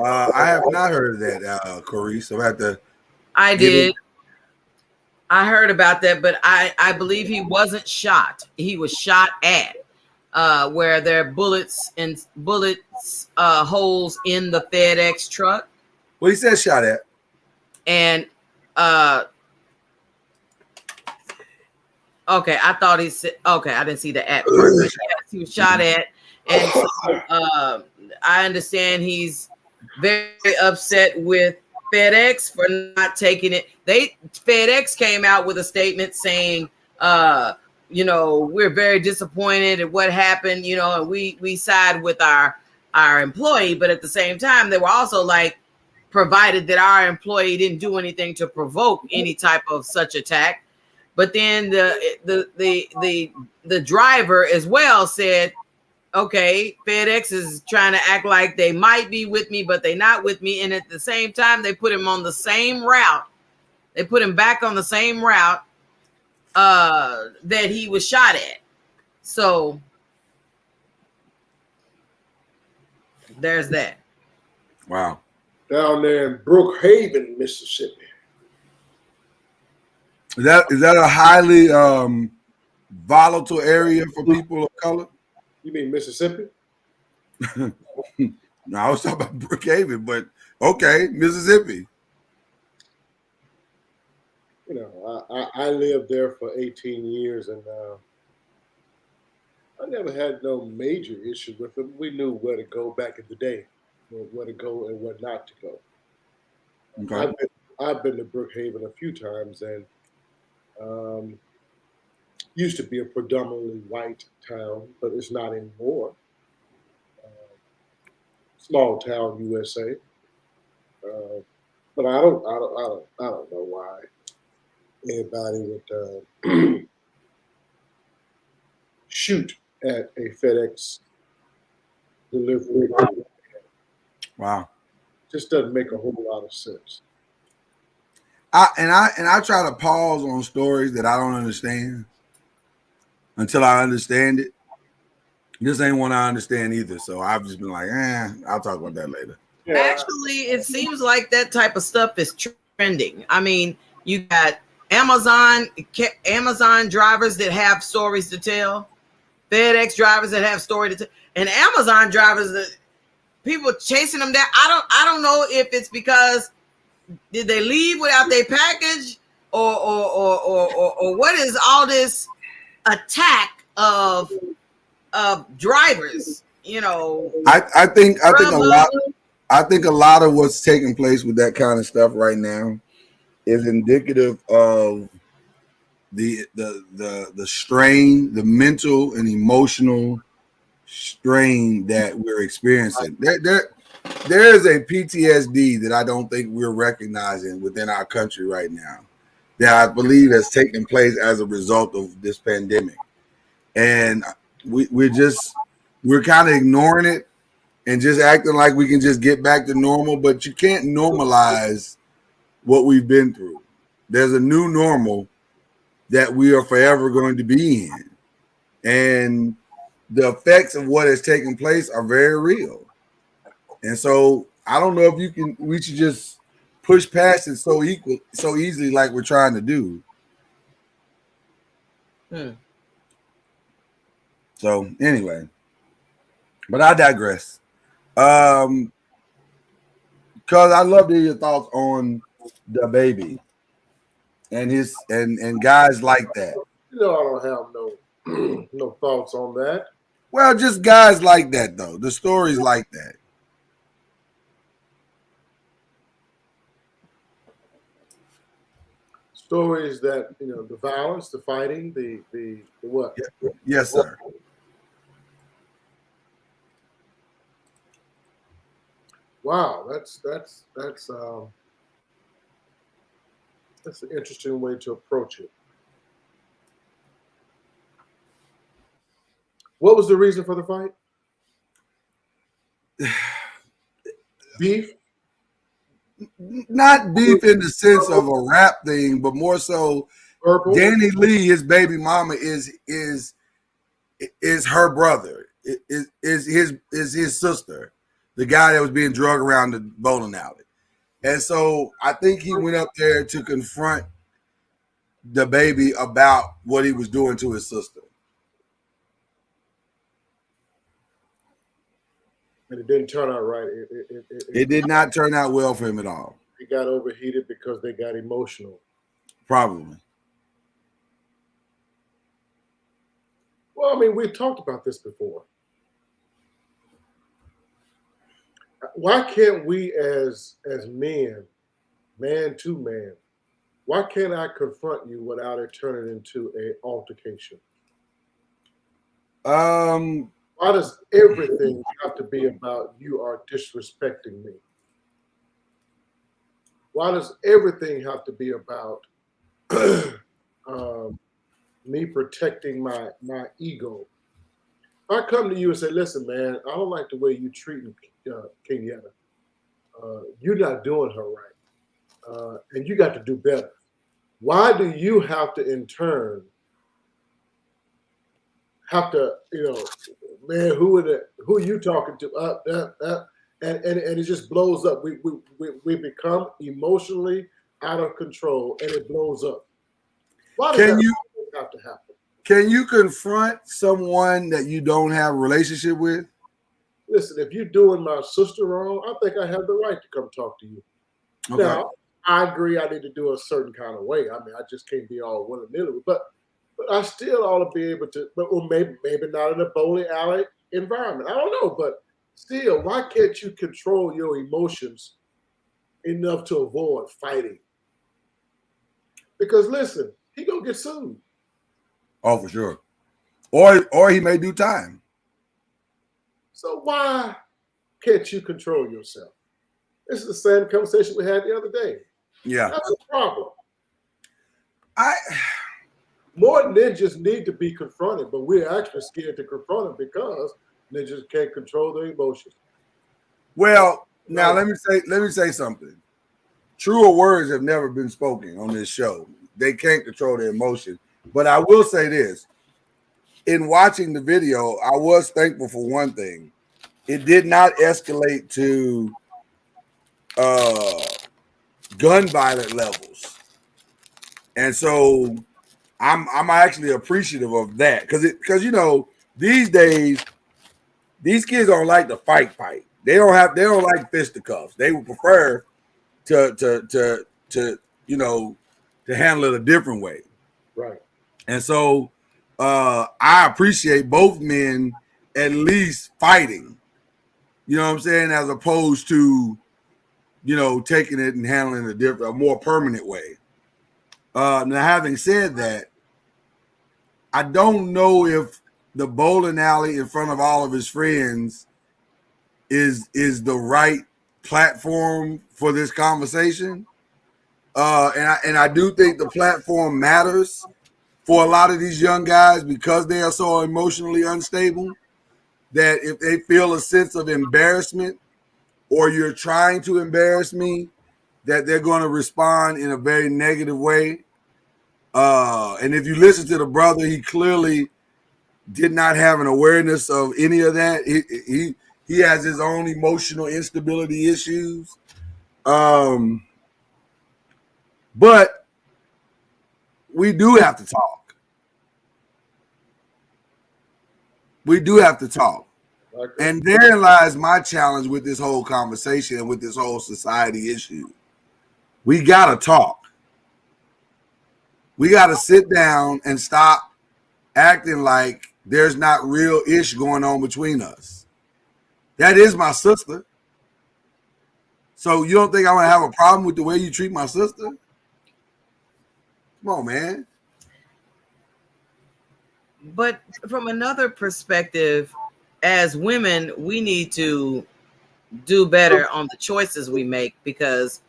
I have not heard of that, Corey. So I have to. I did. I heard about that, but I believe he wasn't shot. He was shot at, where there are bullets holes in the FedEx truck. Well, he said shot at. And okay, I thought he said okay. I didn't see the at part. But yes, he was shot at, and so, I understand he's very upset with FedEx for not taking it. FedEx came out with a statement saying, we're very disappointed at what happened, and we side with our employee, but at the same time, they were also like, provided that our employee didn't do anything to provoke any type of such attack. But then the driver as well said, okay, FedEx is trying to act like they might be with me, but they're not with me. And at the same time, they put him on the same route. They put him back on the same route that he was shot at. So there's that. Wow. Down there in Brookhaven, Mississippi. Is that a highly volatile area for people of color? You mean Mississippi? No, I was talking about Brookhaven, but okay, Mississippi. I lived there for 18 years, and I never had no major issue with them. We knew where to go back in the day, where to go and where not to go. Okay. I've been to Brookhaven a few times, and used to be a predominantly white town, but it's not anymore. Small town USA, but I don't know why anybody would shoot at a FedEx delivery. Wow. Just doesn't make a whole lot of sense. I try to pause on stories that I don't understand until I understand it. This ain't one I understand either, so I've just been like, I'll talk about that later. Yeah. Actually, it seems like that type of stuff is trending. I mean, you got Amazon drivers that have stories to tell, FedEx drivers that have story to tell, and Amazon drivers that people chasing them down. I don't know if it's because did they leave without their package or what is all this attack of drivers? You know, I think a lot of what's taking place with that kind of stuff right now is indicative of the strain, the mental and emotional strain that we're experiencing. There is a PTSD that I don't think we're recognizing within our country right now that I believe has taken place as a result of this pandemic. And we're kind of ignoring it and just acting like we can just get back to normal, but you can't normalize what we've been through. There's a new normal that we are forever going to be in. And the effects of what has taken place are very real. And so I don't know if we should just push past it so easily like we're trying to do. So anyway, but I digress. Because I love to hear your thoughts on the baby and his and guys like that. You know, I don't have no thoughts on that. Well, just guys like that though. The stories like that. Stories that, you know, the violence, the fighting, the what? Yes, sir. Wow, that's an interesting way to approach it. What was the reason for the fight? Beef? Not beef in the sense of a rap thing, but more so Purple? Danny Lee, his baby mama, is her brother, is his sister, the guy that was being drugged around the bowling alley. And so I think he went up there to confront the baby about what he was doing to his sister. And it didn't turn out right. It did not turn out well for him at all. It got overheated because they got emotional. Probably. Well, I mean, we've talked about this before. Why can't we as men, man to man, why can't I confront you without it turning into an altercation? Why does everything have to be about you are disrespecting me? Why does everything have to be about me protecting my ego? If I come to you and say, listen, man, I don't like the way you treating Kenyatta. You're not doing her right. And you got to do better. Why do you have to, in turn, man, who are you talking to? And it just blows up. We become emotionally out of control, and it blows up. Why does that have to happen? Can you confront someone that you don't have a relationship with? Listen, if you're doing my sister wrong, I think I have the right to come talk to you. Okay. Now, I agree I need to do a certain kind of way. I mean, I just can't be all willy-nilly, but I still ought to be able to, maybe not in a bowling alley environment. I don't know, but still, why can't you control your emotions enough to avoid fighting? Because listen, he gonna get sued. Oh, for sure. Or he may do time. So why can't you control yourself? This is the same conversation we had the other day. Yeah. That's a problem. more ninjas need to be confronted, but we're actually scared to confront them because ninjas can't control their emotions. Well, now let me say something. Truer words have never been spoken on this show. They can't control their emotion. But I will say this. In watching the video, I was thankful for one thing. It did not escalate to gun violent levels. And so I'm actually appreciative of that. Because you know, these days, these kids don't like to fight. They don't like fisticuffs. They would prefer to you know, to handle it a different way. Right. And so I appreciate both men at least fighting. You know what I'm saying? As opposed to, you know, taking it and handling it a more permanent way. Now, having said that, I don't know if the bowling alley in front of all of his friends is the right platform for this conversation. And I do think the platform matters for a lot of these young guys because they are so emotionally unstable that if they feel a sense of embarrassment or you're trying to embarrass me, that they're going to respond in a very negative way. And if you listen to the brother, he clearly did not have an awareness of any of that. He has his own emotional instability issues. But we do have to talk. We do have to talk. And therein lies my challenge with this whole conversation and with this whole society issue. We got to talk. We got to sit down and stop acting like there's not real ish going on between us. That is my sister. So you don't think I'm going to have a problem with the way you treat my sister? Come on, man. But from another perspective, as women, we need to do better on the choices we make, because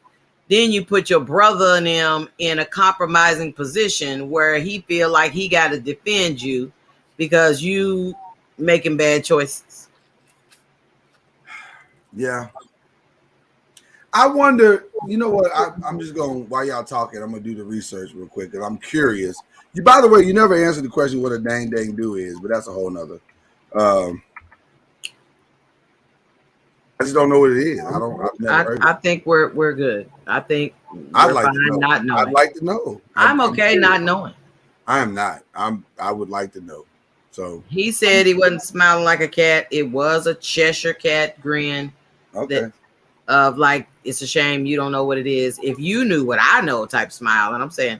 then you put your brother and him in a compromising position where he feel like he got to defend you because you making bad choices. Yeah. I wonder, you know what? I'm just going, while y'all talking, I'm going to do the research real quick because I'm curious. You, by the way, you never answered the question what a dang do is, but that's a whole nother. I just don't know what it is. I think we're good. I think I'd we're like fine to know. not knowing. I'd like to know. I'm okay not knowing. I am not. I would like to know. So he said he wasn't smiling like a cat. It was a Cheshire cat grin. Okay. Of like, it's a shame you don't know what it is. If you knew what I know type smile, and I'm saying,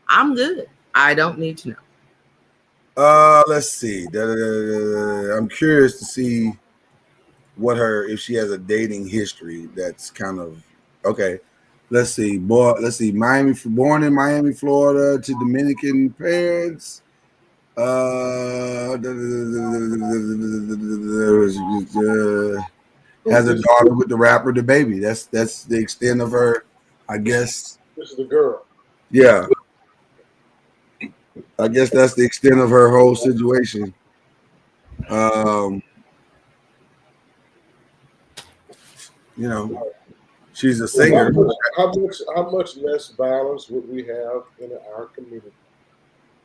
I'm good. I don't need to know. Let's see. I'm curious to see if she has a dating history that's kind of okay. Let's see. Let's see. Born in Miami, Florida, to Dominican parents. Has a daughter with the rapper The Baby. That's the extent of her, I guess. This is the girl. Yeah. I guess that's the extent of her whole situation. You know, she's a singer. How much less violence would we have in our community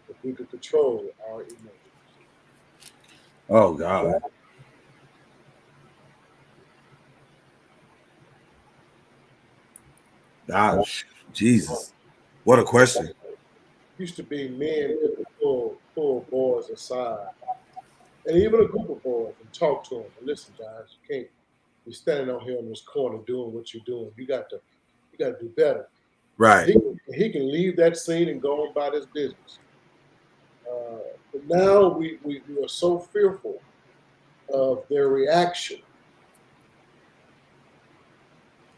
if we could control our emotions? Oh God. Gosh, Jesus. What a question. Used to be men that would pull boys aside, and even a group of boys, and talk to them and listen, guys, you can't be standing out here in this corner doing what you're doing. You got to do better. Right. He can leave that scene and go on about his business. But now we are so fearful of their reaction.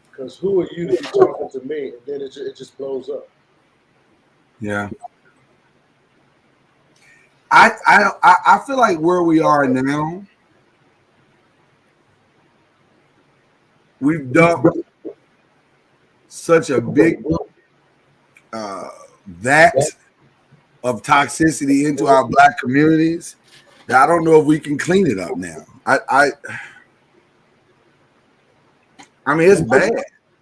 Because who are you to be talking to me? And then it just blows up. Yeah. I feel like where we are now, we've dumped such a big vat of toxicity into our black communities that I don't know if we can clean it up now. I mean, it's bad.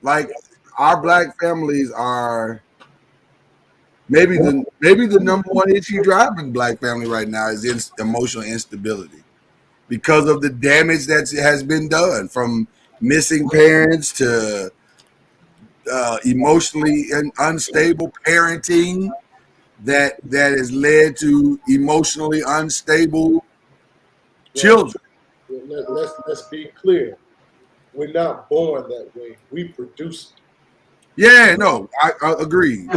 Like our black families are maybe the number one issue driving black family right now is emotional instability because of the damage that has been done from missing parents to emotionally unstable parenting that has led to emotionally unstable children. Let's be clear. We're not born that way. We produce it. Yeah, no, I agree.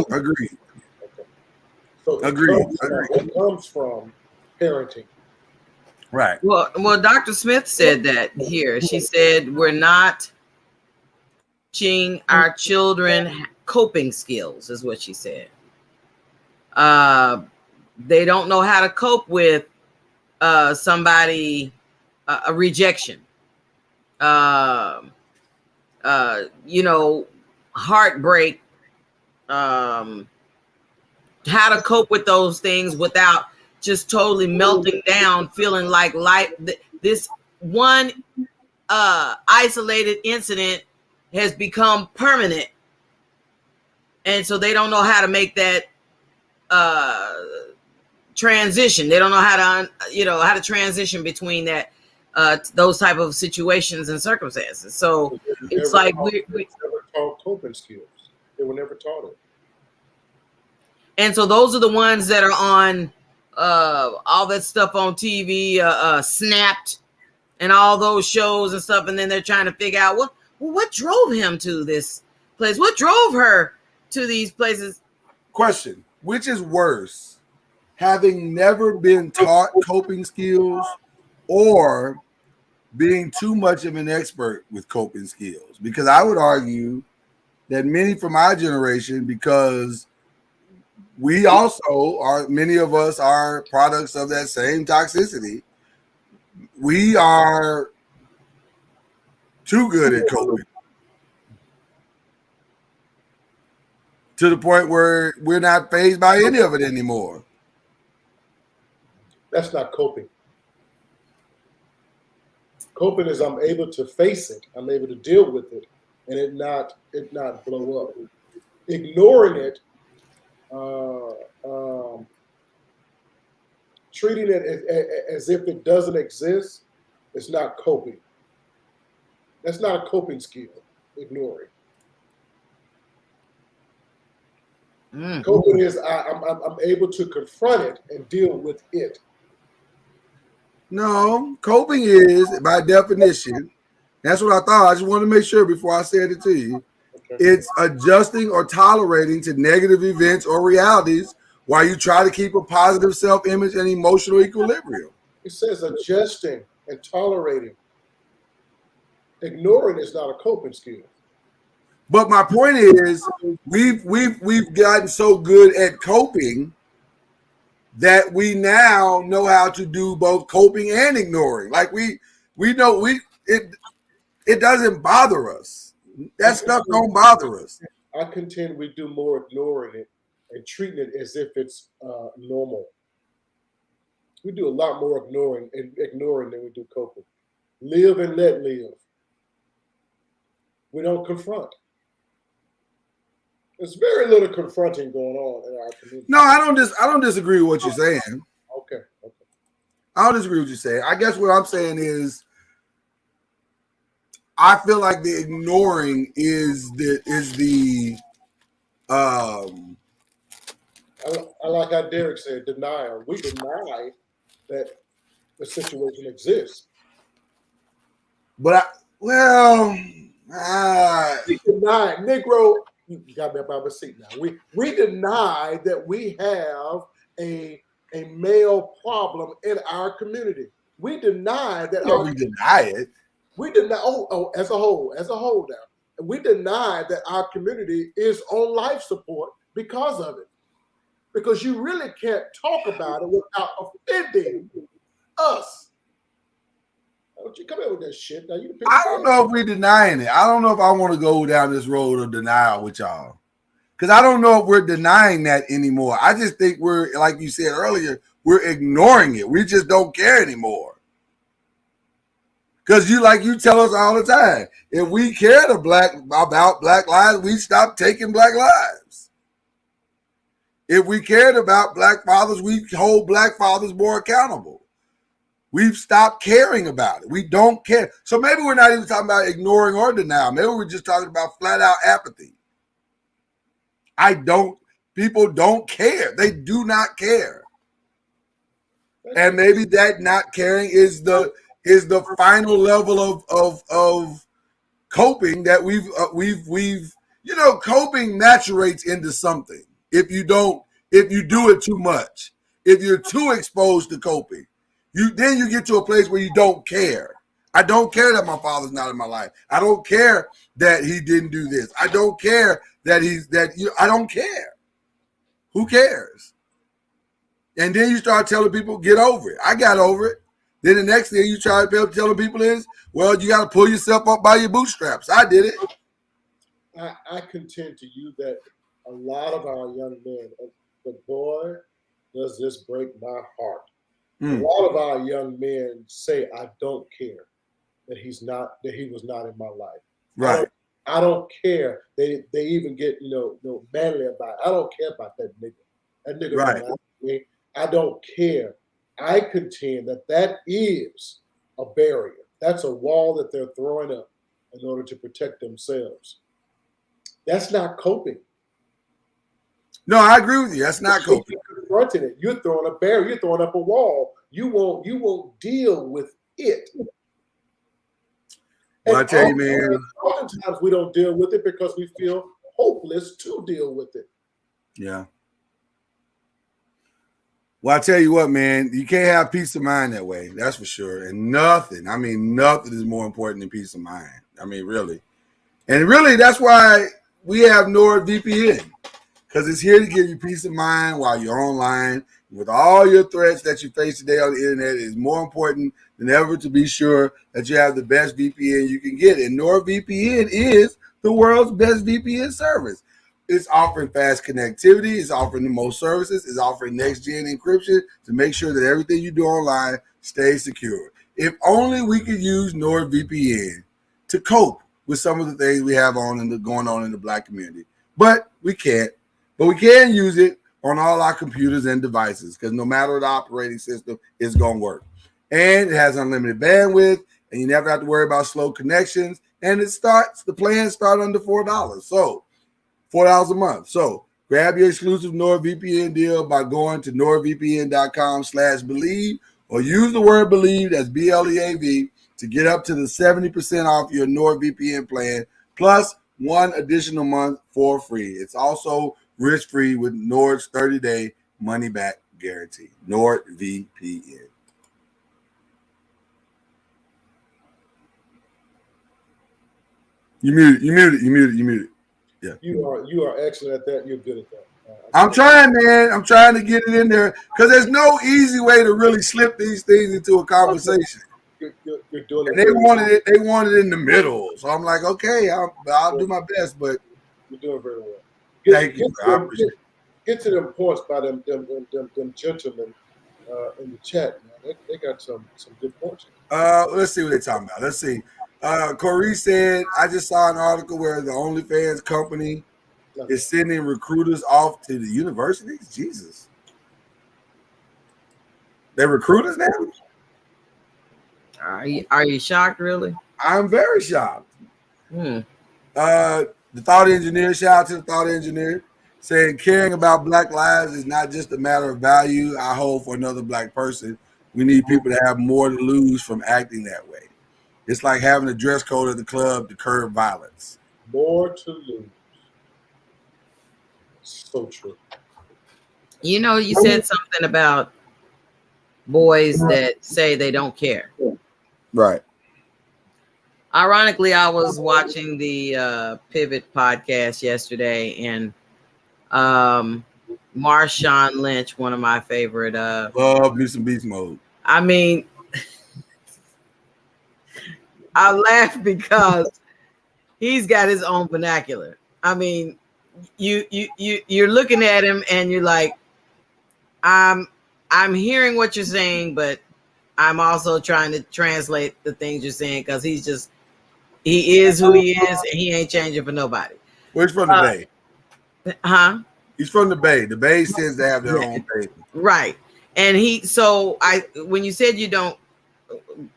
So it comes from parenting. Right. Well, Dr. Smith said that here. She said we're not teaching our children coping skills, is what she said. They don't know how to cope with somebody, a rejection, heartbreak, how to cope with those things without just totally melting down, feeling like life, this one isolated incident has become permanent. And so they don't know how to make that transition. They don't know how to transition between that those type of situations and circumstances. So it's like we never taught coping skills. They were never taught it. And so those are the ones that are on all that stuff on TV, Snapped, and all those shows and stuff. And then they're trying to figure out what drove him to this place? What drove her to these places? Question: which is worse, having never been taught coping skills or being too much of an expert with coping skills? Because I would argue that many from our generation, because we also are, many of us are products of that same toxicity. We are too good at coping to the point where we're not fazed by any of it anymore. That's not coping. Coping is I'm able to face it. I'm able to deal with it, and it not blow up. Ignoring it, treating it as if it doesn't exist, is not coping. That's not a coping skill. Ignoring. Coping is I'm able to confront it and deal with it. No, coping is, by definition, that's what I thought. I just wanted to make sure before I said it to you. Okay. It's adjusting or tolerating to negative events or realities while you try to keep a positive self-image and emotional equilibrium. It says adjusting and tolerating. Ignoring is not a coping skill. But my point is, we've gotten so good at coping that we now know how to do both coping and ignoring. Like we know it doesn't bother us. That stuff don't bother us. I contend we do more ignoring it and treating it as if it's normal. We do a lot more ignoring than we do coping. Live and let live. We don't confront. There's very little confronting going on in our community. No, I don't disagree with what you're saying. Okay. I don't disagree with what you're saying. I guess what I'm saying is, I feel like the ignoring is the I like how Derek said, denial. We deny that the situation exists. But we deny, Negro. You got me up out of a seat now. We deny that we have a male problem in our community. We deny that. We deny it. We deny. As a whole now, we deny that our community is on life support because of it. Because you really can't talk about it without offending us. Don't you come in with that shit now? I don't know if we're denying it. I don't know if I want to go down this road of denial with y'all. Because I don't know if we're denying that anymore. I just think we're, like you said earlier, we're ignoring it. We just don't care anymore. Because you tell us all the time, if we cared about black lives, we'd stop taking black lives. If we cared about black fathers, we'd hold black fathers more accountable. We've stopped caring about it. We don't care. So maybe we're not even talking about ignoring or denial. Maybe we're just talking about flat out apathy. People don't care. They do not care. And maybe that not caring is the final level of coping that we've coping maturates into something. If you do it too much, if you're too exposed to coping, then you get to a place where you don't care. I don't care that my father's not in my life. I don't care that he didn't do this. I don't care that I don't care. Who cares? And then you start telling people, get over it. I got over it. Then the next thing you try to telling people is, well, you got to pull yourself up by your bootstraps. I did it. I contend to you that a lot of our young men, the boy, does this break my heart. A lot of our young men say, I don't care that he was not in my life. Right. I don't care. They even get manly about it. I don't care about that nigga. That nigga right. don't like me. I don't care. I contend that is a barrier. That's a wall that they're throwing up in order to protect themselves. That's not coping. No, I agree with you. That's not coping. You're confronting it. You're throwing a barrier. You're throwing up a wall. You won't deal with it. Well, I tell you, man. Oftentimes we don't deal with it because we feel hopeless to deal with it. Yeah. Well, I tell you what, man, you can't have peace of mind that way. That's for sure. And nothing is more important than peace of mind. I mean, really. And really, that's why we have NordVPN, because it's here to give you peace of mind while you're online. With all your threats that you face today on the internet, it is more important than ever to be sure that you have the best VPN you can get. And NordVPN is the world's best VPN service. It's offering fast connectivity. It's offering the most services. It's offering next-gen encryption to make sure that everything you do online stays secure. If only we could use NordVPN to cope with some of the things we have going on in the Black community. But we can't. But we can use it on all our computers and devices, because no matter the operating system, it's going to work. And it has unlimited bandwidth, and you never have to worry about slow connections. And the plans start under $4. So $4 a month. So grab your exclusive NordVPN deal by going to nordvpn.com/believe, or use the word believe, that's BLEAV, to get up to the 70% off your NordVPN plan, plus one additional month for free. It's also risk-free with Nord's 30-day money-back guarantee. NordVPN. You muted. Yeah. You are excellent at that. You're good at that. I'm trying, man. I'm trying to get it in there, because there's no easy way to really slip these things into a conversation. You're doing it. And they wanted it in the middle. So I'm like, okay, I'll do my best, but you're doing very well. Thank you. I appreciate it. Get to them points by them gentlemen in the chat, man. They got some good points. Let's see what they're talking about. Let's see. Corey said, I just saw an article where the OnlyFans company is sending recruiters off to the universities. Jesus. They're recruiters now? Are you shocked, really? I'm very shocked. The thought engineer, shout out to the thought engineer, saying caring about Black lives is not just a matter of value I hold for another Black person. We need people to have more to lose from acting that way. It's like having a dress code at the club to curb violence. More to lose. So true. You know, you said something about boys that say they don't care. Right. Ironically, I was watching the Pivot podcast yesterday, and Marshawn Lynch, one of my favorite. Love me some beast mode. I mean, I laugh because he's got his own vernacular. I mean, you're looking at him and you're like, I'm hearing what you're saying, but I'm also trying to translate the things you're saying because he is who he is and he ain't changing for nobody. Well, he's from the Bay. Huh? He's from the Bay. The Bay tends to have their own baby. Right. And when you said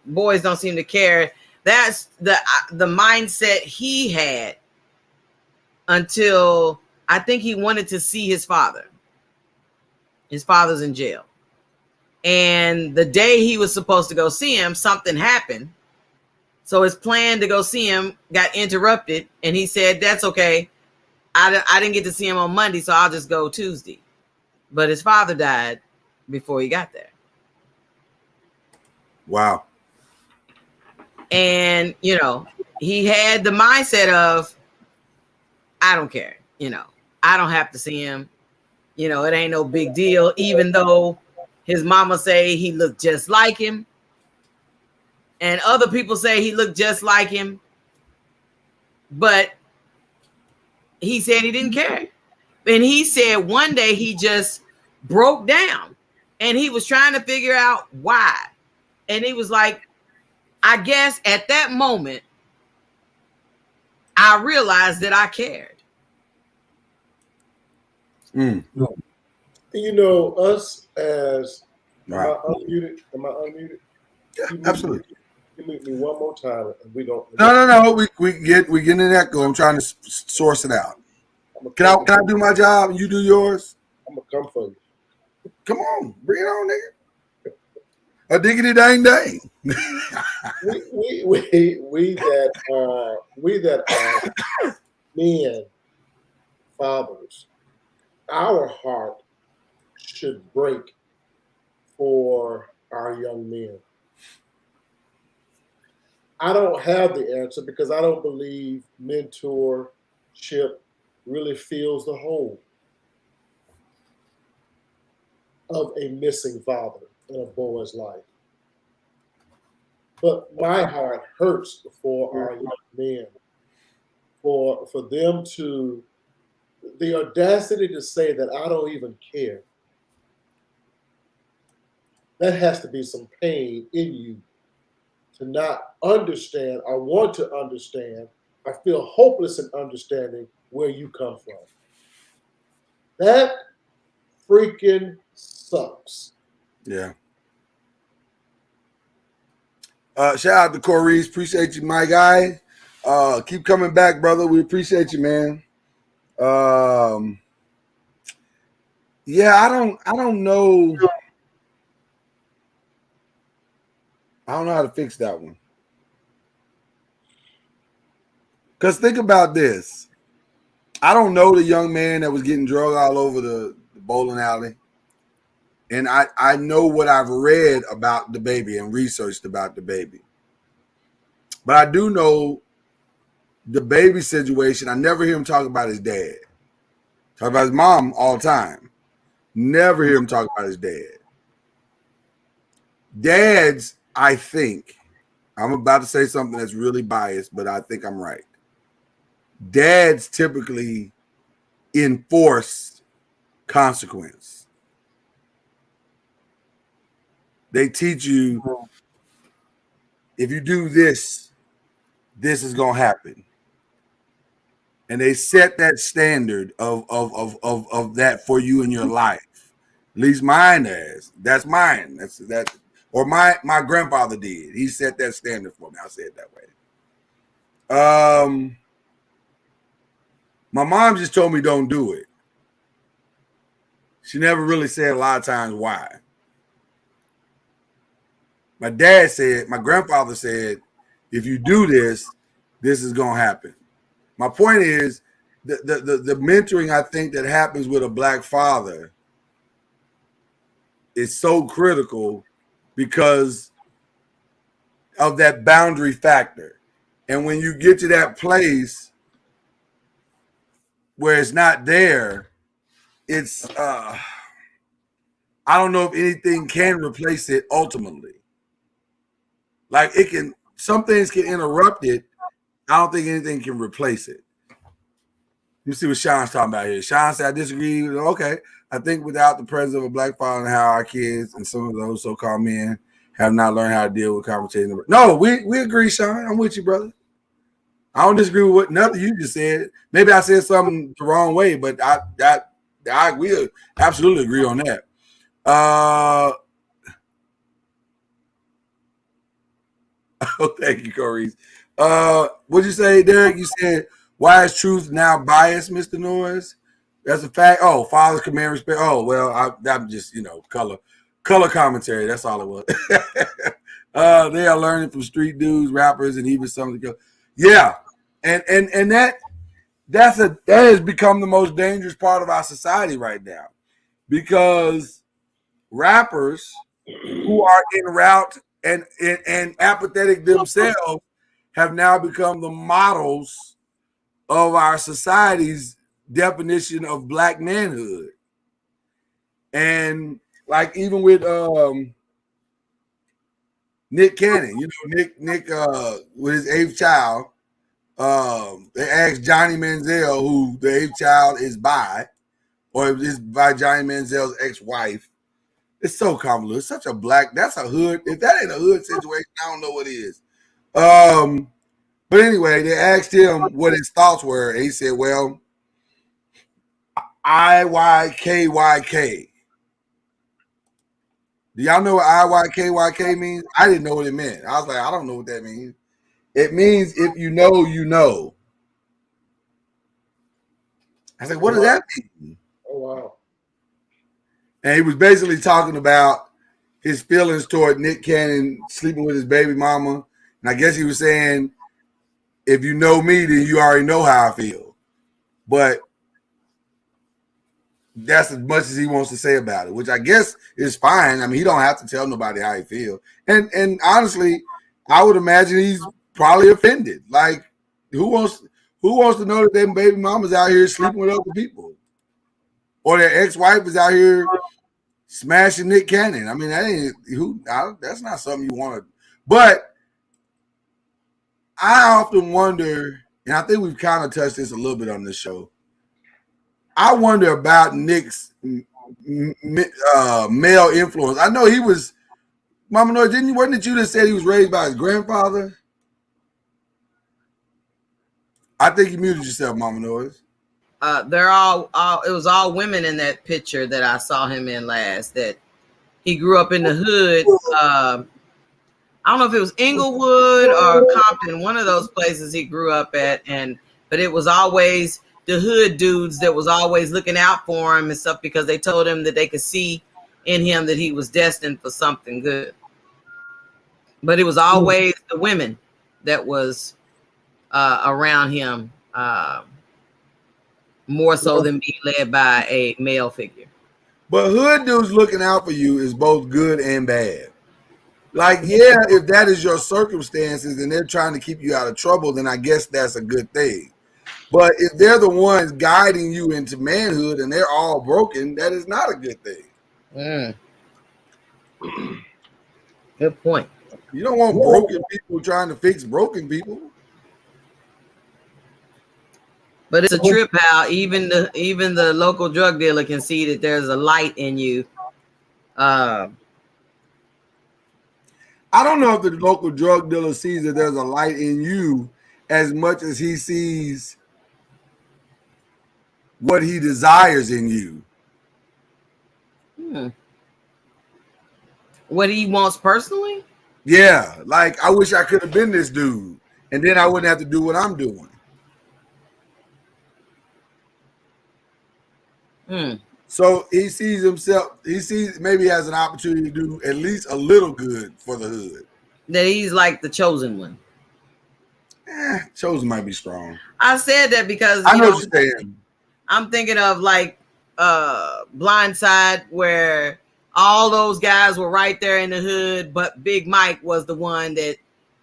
boys don't seem to care, that's the mindset he had until I think he wanted to see his father. His father's in jail. And the day he was supposed to go see him, something happened. So his plan to go see him got interrupted. And he said, that's okay. I didn't get to see him on Monday, so I'll just go Tuesday. But his father died before he got there. Wow. And, he had the mindset of, I don't care. I don't have to see him. It ain't no big deal, even though his mama say he looked just like him. And other people say he looked just like him. But he said he didn't care. And he said one day he just broke down and he was trying to figure out why. And he was like, I guess at that moment, I realized that I cared. Us as right. Am I unmuted? Yeah, absolutely. You mute me one more time and we don't. No. We get an echo. I'm trying to source it out. Can I do my job and you do yours? I'm gonna come for you. Come on, bring it on, nigga. A diggity dang dang. we that are men, fathers, our heart should break for our young men. I don't have the answer because I don't believe mentorship really fills the hole of a missing father in a boy's life. But my heart hurts for our young men, for them to, the audacity to say that I don't even care. That has to be some pain in you to not understand or want to understand. I feel hopeless in understanding where you come from. That freaking sucks. Yeah. Shout out to Corey's. Appreciate you, my guy. Keep coming back, brother. We appreciate you, man. Yeah, I don't know. I don't know how to fix that one. Because think about this. I don't know the young man that was getting drugged all over the bowling alley. And I know what I've read about the baby and researched about the baby. But I do know the baby situation. I never hear him talk about his dad. Talk about his mom all the time. Never hear him talk about his dad. Dads, I think, I'm about to say something that's really biased, but I think I'm right. Dads typically enforce consequence. They teach you, if you do this, this is gonna happen, and they set that standard of that for you in your life. At least mine has. That's mine. That's that. Or my grandfather did. He set that standard for me. I'll say it that way. My mom just told me don't do it. She never really said a lot of times why. My grandfather said, if you do this, this is gonna happen. My point is the mentoring I think that happens with a black father is so critical because of that boundary factor. And when you get to that place where it's not there, it's I don't know if anything can replace it ultimately. Like some things can interrupt it. I don't think anything can replace it. me see what Sean's talking about here. Sean said, I disagree. Okay. I think without the presence of a black father and how our kids and some of those so-called men have not learned how to deal with conversation. No, we agree, Sean. I'm with you, brother. I don't disagree with nothing you just said. Maybe I said something the wrong way, but we absolutely agree on that. Oh, thank you, Corey. What'd you say, Derek? You said, why is truth now biased, Mr. Noise? That's a fact. Oh, fathers command respect. Oh, well, I'm just, color commentary. That's all it was. They are learning from street dudes, rappers, and even some of the yeah. And that has become the most dangerous part of our society right now, because rappers who are en route and apathetic themselves have now become the models of our society's definition of black manhood. And like even with Nick Cannon, Nick with his eighth child, they asked Johnny Manziel, who the eighth child is by, or is by Johnny Manziel's ex-wife. It's so convoluted. It's such a that's a hood. If that ain't a hood situation, I don't know what is. But anyway, they asked him what his thoughts were, and he said, well, IYKYK. Do y'all know what IYKYK means? I didn't know what it meant. I was like, I don't know what that means. It means if you know, you know. I was like, what does that mean? Oh, wow. And he was basically talking about his feelings toward Nick Cannon sleeping with his baby mama. And I guess he was saying, if you know me, then you already know how I feel. But that's as much as he wants to say about it, which I guess is fine. I mean, he don't have to tell nobody how he feels. And honestly, I would imagine he's probably offended. Like, who wants to know that them baby mamas out here sleeping with other people, or their ex-wife is out here smashing Nick Cannon? I mean, that's not something you want to. But I often wonder, and I think we've kind of touched this a little bit on this show, I wonder about Nick's male influence. I know he was, Mama Noise, wasn't it you that said he was raised by his grandfather? I think you muted yourself, Mama Noise. They're all it was all women in that picture that I saw him in last, that he grew up in the hood. I don't know if it was Inglewood or Compton, one of those places he grew up at, but it was always the hood dudes that was always looking out for him and stuff, because they told him that they could see in him that he was destined for something good. But it was always the women that was around him, more so than being led by a male figure. But hood dudes looking out for you is both good and bad. Like, yeah, if that is your circumstances and they're trying to keep you out of trouble, then I guess that's a good thing. But if they're the ones guiding you into manhood and they're all broken, that is not a good thing. Good point. You don't want broken people trying to fix broken people. But it's a trip how even the local drug dealer can see that there's a light in you. I don't know if the local drug dealer sees that there's a light in you as much as he sees what he desires in you. What he wants personally? Yeah, like I wish I could have been this dude, and then I wouldn't have to do what I'm doing. So he sees maybe he has an opportunity to do at least a little good for the hood. That he's like the chosen one. Chosen might be strong. I said that because I know what you're saying. I'm thinking of like Blindside, where all those guys were right there in the hood, but Big Mike was the one that,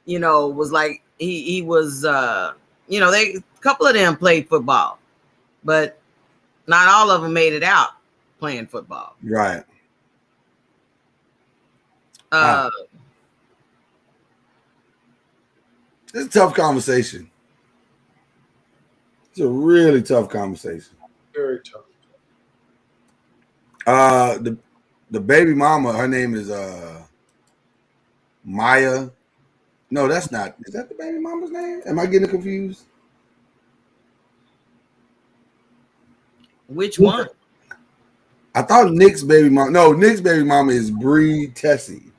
was like he was a couple of them played football, but not all of them made it out playing football. Right. It's a tough conversation. It's a really tough conversation. Very tough. The baby mama, her name is Maya. No, that's not. Is that the baby mama's name? Am I getting confused? Which one? I thought Nick's baby mama. No, Nick's baby mama is Bree Tessie.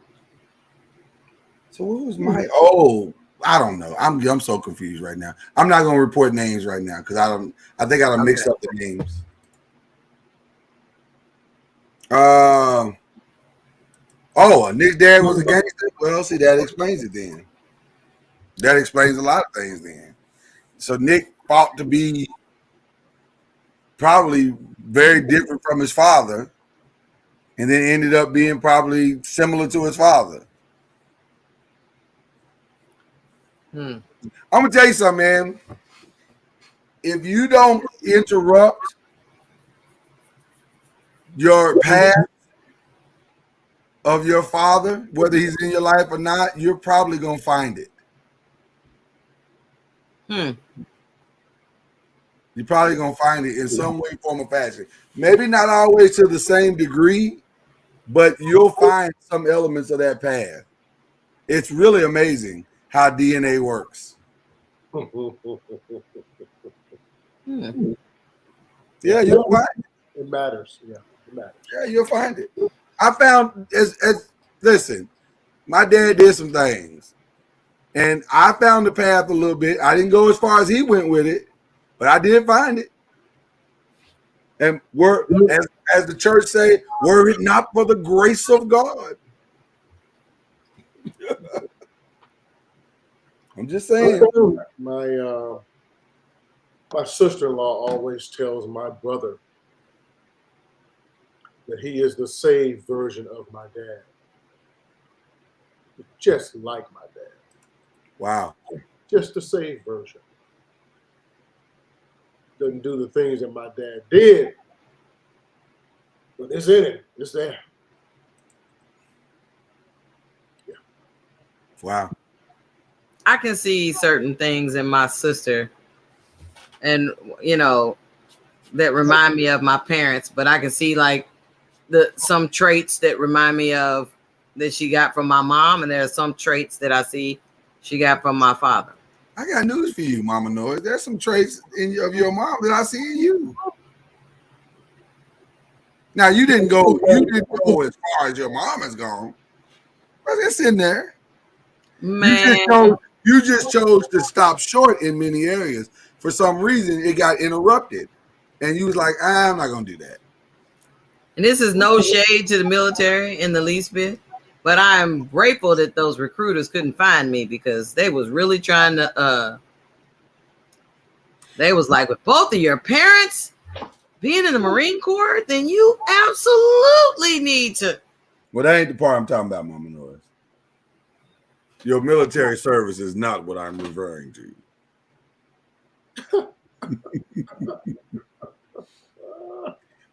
So what was my? Oh, I don't know. I'm so confused right now. I'm not gonna report names right now because I think I done mixed up the names. Nick's dad was a gangster. Well, see, that explains it then. That explains a lot of things then. So Nick fought to be probably very different from his father, and then ended up being probably similar to his father. I'm gonna tell you something, man. If you don't interrupt your path of your father, whether he's in your life or not, you're probably gonna find it. You're probably gonna find it in some way, form, or fashion. Maybe not always to the same degree, but you'll find some elements of that path. It's really amazing how DNA works. Yeah, you'll find it. It matters. Yeah, it matters. Yeah, you'll find it. I found listen, my dad did some things, and I found the path a little bit. I didn't go as far as he went with it, but I did find it. And as the church say, were it not for the grace of God. I'm just saying. My sister-in-law always tells my brother that he is the saved version of my dad. Just like my dad. Wow. Just the saved version. Doesn't do the things that my dad did. But it's in it. It's there. Yeah. Wow. I can see certain things in my sister, and that remind me of my parents, but I can see like some traits that remind me of that she got from my mom, and there are some traits that I see she got from my father. I got news for you, Mama Noise. There's some traits of your mom that I see in you. Now you didn't go as far as your mom has gone, but it's in there. Man, you just chose to stop short in many areas. For some reason, it got interrupted, and you was like, "I'm not gonna do that." And this is no shade to the military in the least bit, but I'm grateful that those recruiters couldn't find me, because they was really trying to. They was like, with both of your parents being in the Marine Corps, then you absolutely need to. Well, that ain't the part I'm talking about, Mama Noise. Your military service is not what I'm referring to.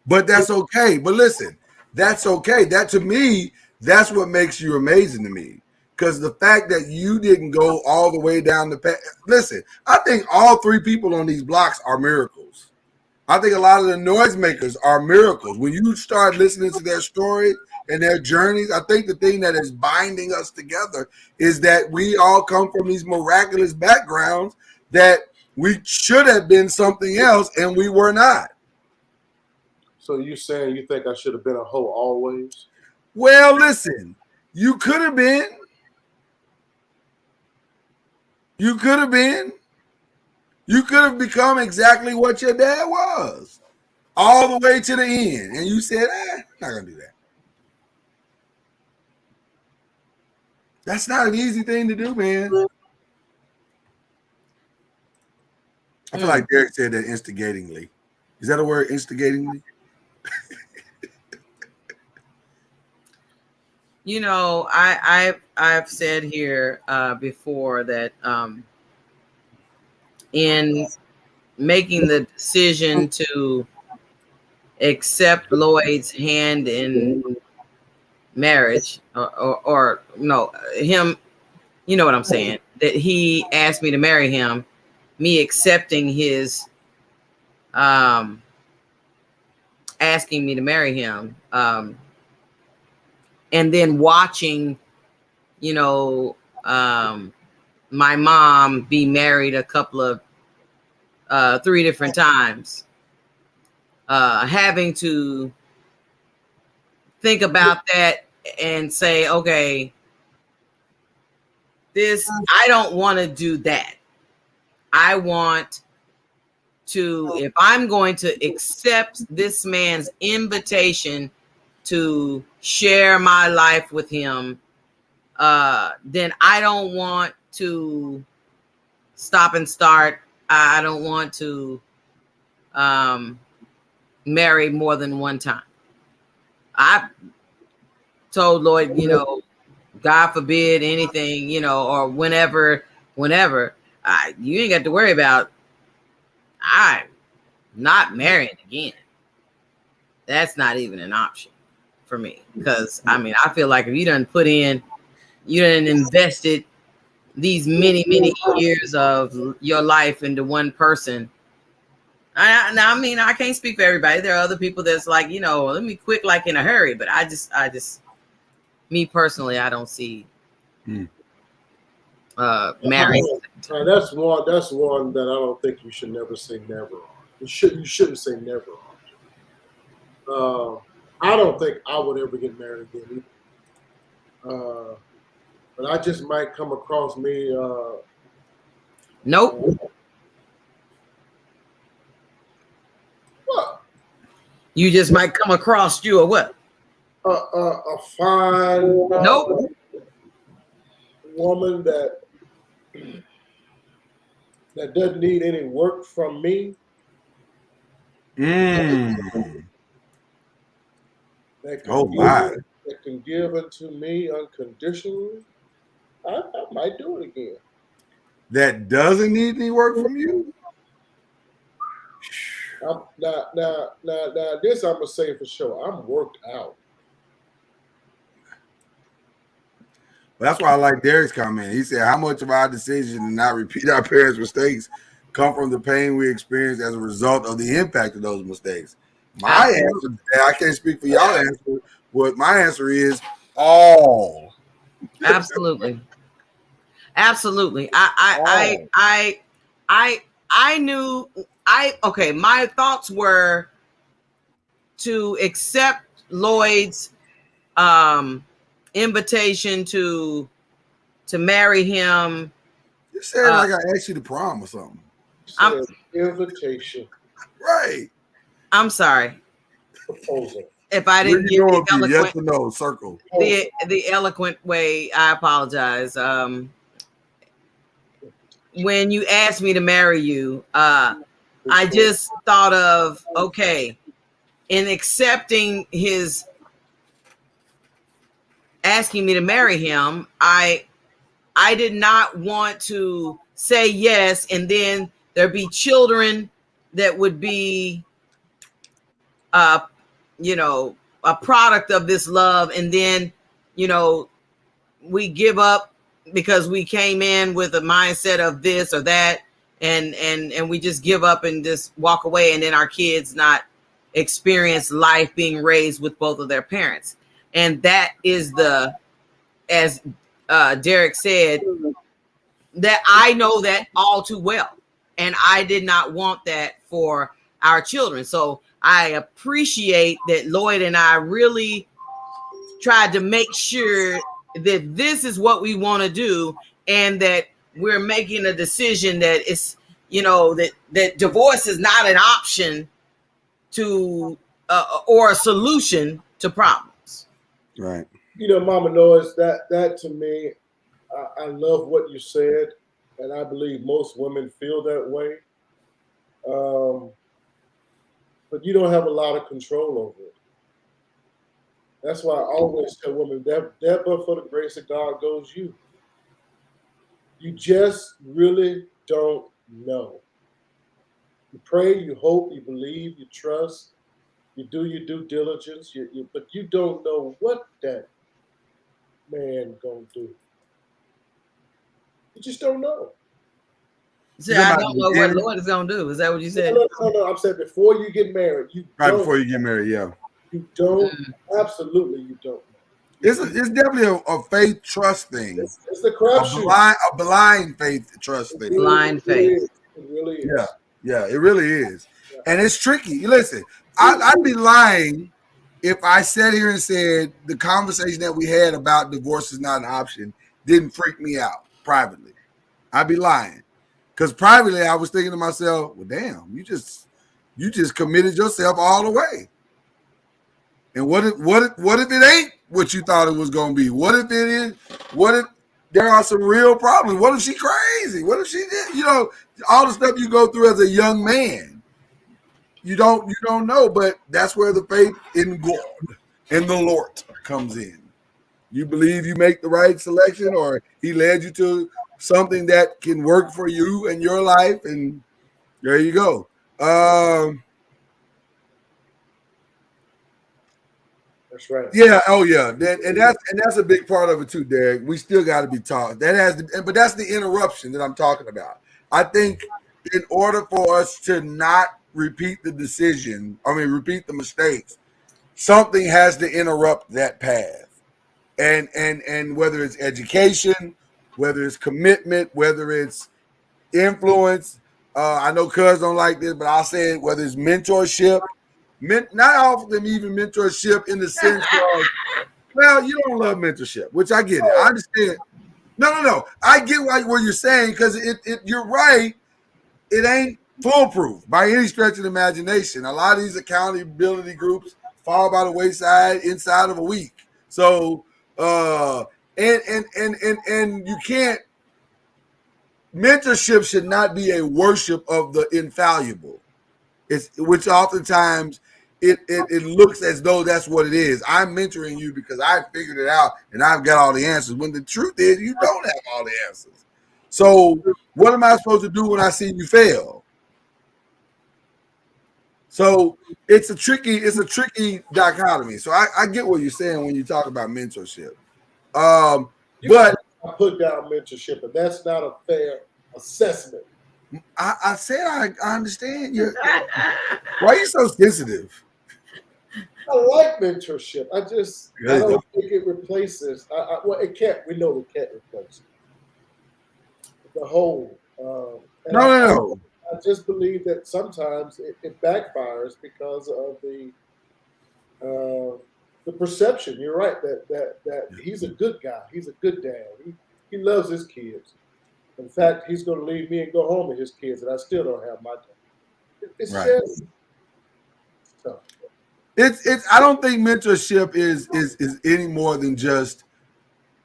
But that's okay. But listen, that's okay. That, to me, that's what makes you amazing to me. Because the fact that you didn't go all the way down the path. Listen, I think all three people on these blocks are miracles. I think a lot of the noisemakers are miracles. When you start listening to their story and their journeys, I think the thing that is binding us together is that we all come from these miraculous backgrounds that we should have been something else and we were not. So you saying you think I should have been a hoe always? Well, listen, you could have been. You could have been. You could have become exactly what your dad was, all the way to the end. And you said, I'm not going to do that. That's not an easy thing to do, man. I feel like Derek said that instigatingly. Is that a word, instigatingly? I've said here before that in making the decision to accept Lloyd's hand in marriage, or no, him, you know what I'm saying, that he asked me to marry him, me accepting his asking me to marry him, and then watching, you know, my mom be married a couple of 3 different times, having to think about that and say, okay, I don't want to do that. I want to, if I'm going to accept this man's invitation to share my life with him, then I don't want to stop and start. I don't want to marry more than one time. I told Lloyd, you know, God forbid anything, you know, or whenever, you ain't got to worry about, I'm not marrying again. That's not even an option for me. Because, I mean, I feel like if you done invested these many, many years of your life into one person. I mean, I can't speak for everybody. There are other people that's like, you know, let me quit like in a hurry. But I just, me personally, I don't see marrying. That's one that I don't think you should never say never. You shouldn't say never. I don't think I would ever get married again either. But I just might come across me. Nope. What? You just might come across you or what? A fine nope. Woman that doesn't need any work from me. That can give unto me unconditionally. I might do it again. That doesn't need any work from you? Now, this I'm gonna say for sure. I'm worked out. That's why I like Derek's comment. He said, how much of our decision to not repeat our parents' mistakes come from the pain we experience as a result of the impact of those mistakes? My answer, I can't speak for y'all answer, but my answer is all. Absolutely. Absolutely. I knew okay, my thoughts were to accept Lloyd's invitation to marry him. You said like I asked you to prom or something. Invitation. Right. I'm sorry. Proposal. If I didn't give the eloquent, yes or no circle. The eloquent way, I apologize. When you asked me to marry you, I just thought of, okay, in accepting his asking me to marry him, I did not want to say yes and then there'd be children that would be you know, a product of this love, and then, you know, we give up because we came in with a mindset of this or that, and we just give up and just walk away, and then our kids not experience life being raised with both of their parents. And that is as Derek said, that I know that all too well, and I did not want that for our children. So I appreciate that Lloyd and I really tried to make sure that this is what we want to do, and that we're making a decision that it's, you know, that divorce is not an option to or a solution to problems. Right. You know, Mama Noise, that to me, I love what you said, and I believe most women feel that way. But you don't have a lot of control over it. That's why I always tell women that but for the grace of God goes you. You just really don't know. You pray, you hope, you believe, you trust, you do your due diligence, but you don't know what that man gonna do. You just don't know. See, I don't know what Lord is gonna do. Is that what you said? No. I'm saying before you get married, before you get married, yeah. You don't. Absolutely, you don't. It's definitely a faith trust thing. It's the crapshoot. A blind faith trust thing. Blind faith. It really is. Yeah, it really is. Yeah. And it's tricky. Listen, I'd be lying if I sat here and said the conversation that we had about divorce is not an option didn't freak me out privately. I'd be lying. Because privately I was thinking to myself, well, damn, you just committed yourself all the way. And what if it ain't what you thought it was gonna be? What if it is? What if there are some real problems? What if she crazy? What if she did? You know, all the stuff you go through as a young man. You don't know, but that's where the faith in God and the Lord comes in. You believe you make the right selection, or He led you to something that can work for you and your life, and there you go. That's right. Yeah. Oh, yeah. That's a big part of it too, Derek. We still got to be taught. But that's the interruption that I'm talking about. I think in order for us to not repeat the mistakes, something has to interrupt that path. And whether it's education, whether it's commitment, whether it's influence. I know cuz don't like this, but I'll say it, whether it's mentorship. Not all of them even mentorship in the sense of, well, you don't love mentorship, which I get it. I understand. No. I get what you're saying, because you're right. It ain't foolproof by any stretch of the imagination. A lot of these accountability groups fall by the wayside inside of a week. So and you can't. Mentorship should not be a worship of the infallible. Which oftentimes it looks as though that's what it is. I'm mentoring you because I figured it out and I've got all the answers. When the truth is, you don't have all the answers. So what am I supposed to do when I see you fail? So it's a tricky dichotomy. So I get what you're saying when you talk about mentorship. But I put down mentorship, and that's not a fair assessment. I said I understand you. Why are you so sensitive? I like mentorship. I don't think it replaces. Well, it can't. We know it can't replace the whole. No. I just believe that sometimes it backfires because of the perception. You're right that he's a good guy. He's a good dad. He loves his kids. In fact, he's going to leave me and go home with his kids, and I still don't have my time. It's right. just tough. It's. I don't think mentorship is any more than just,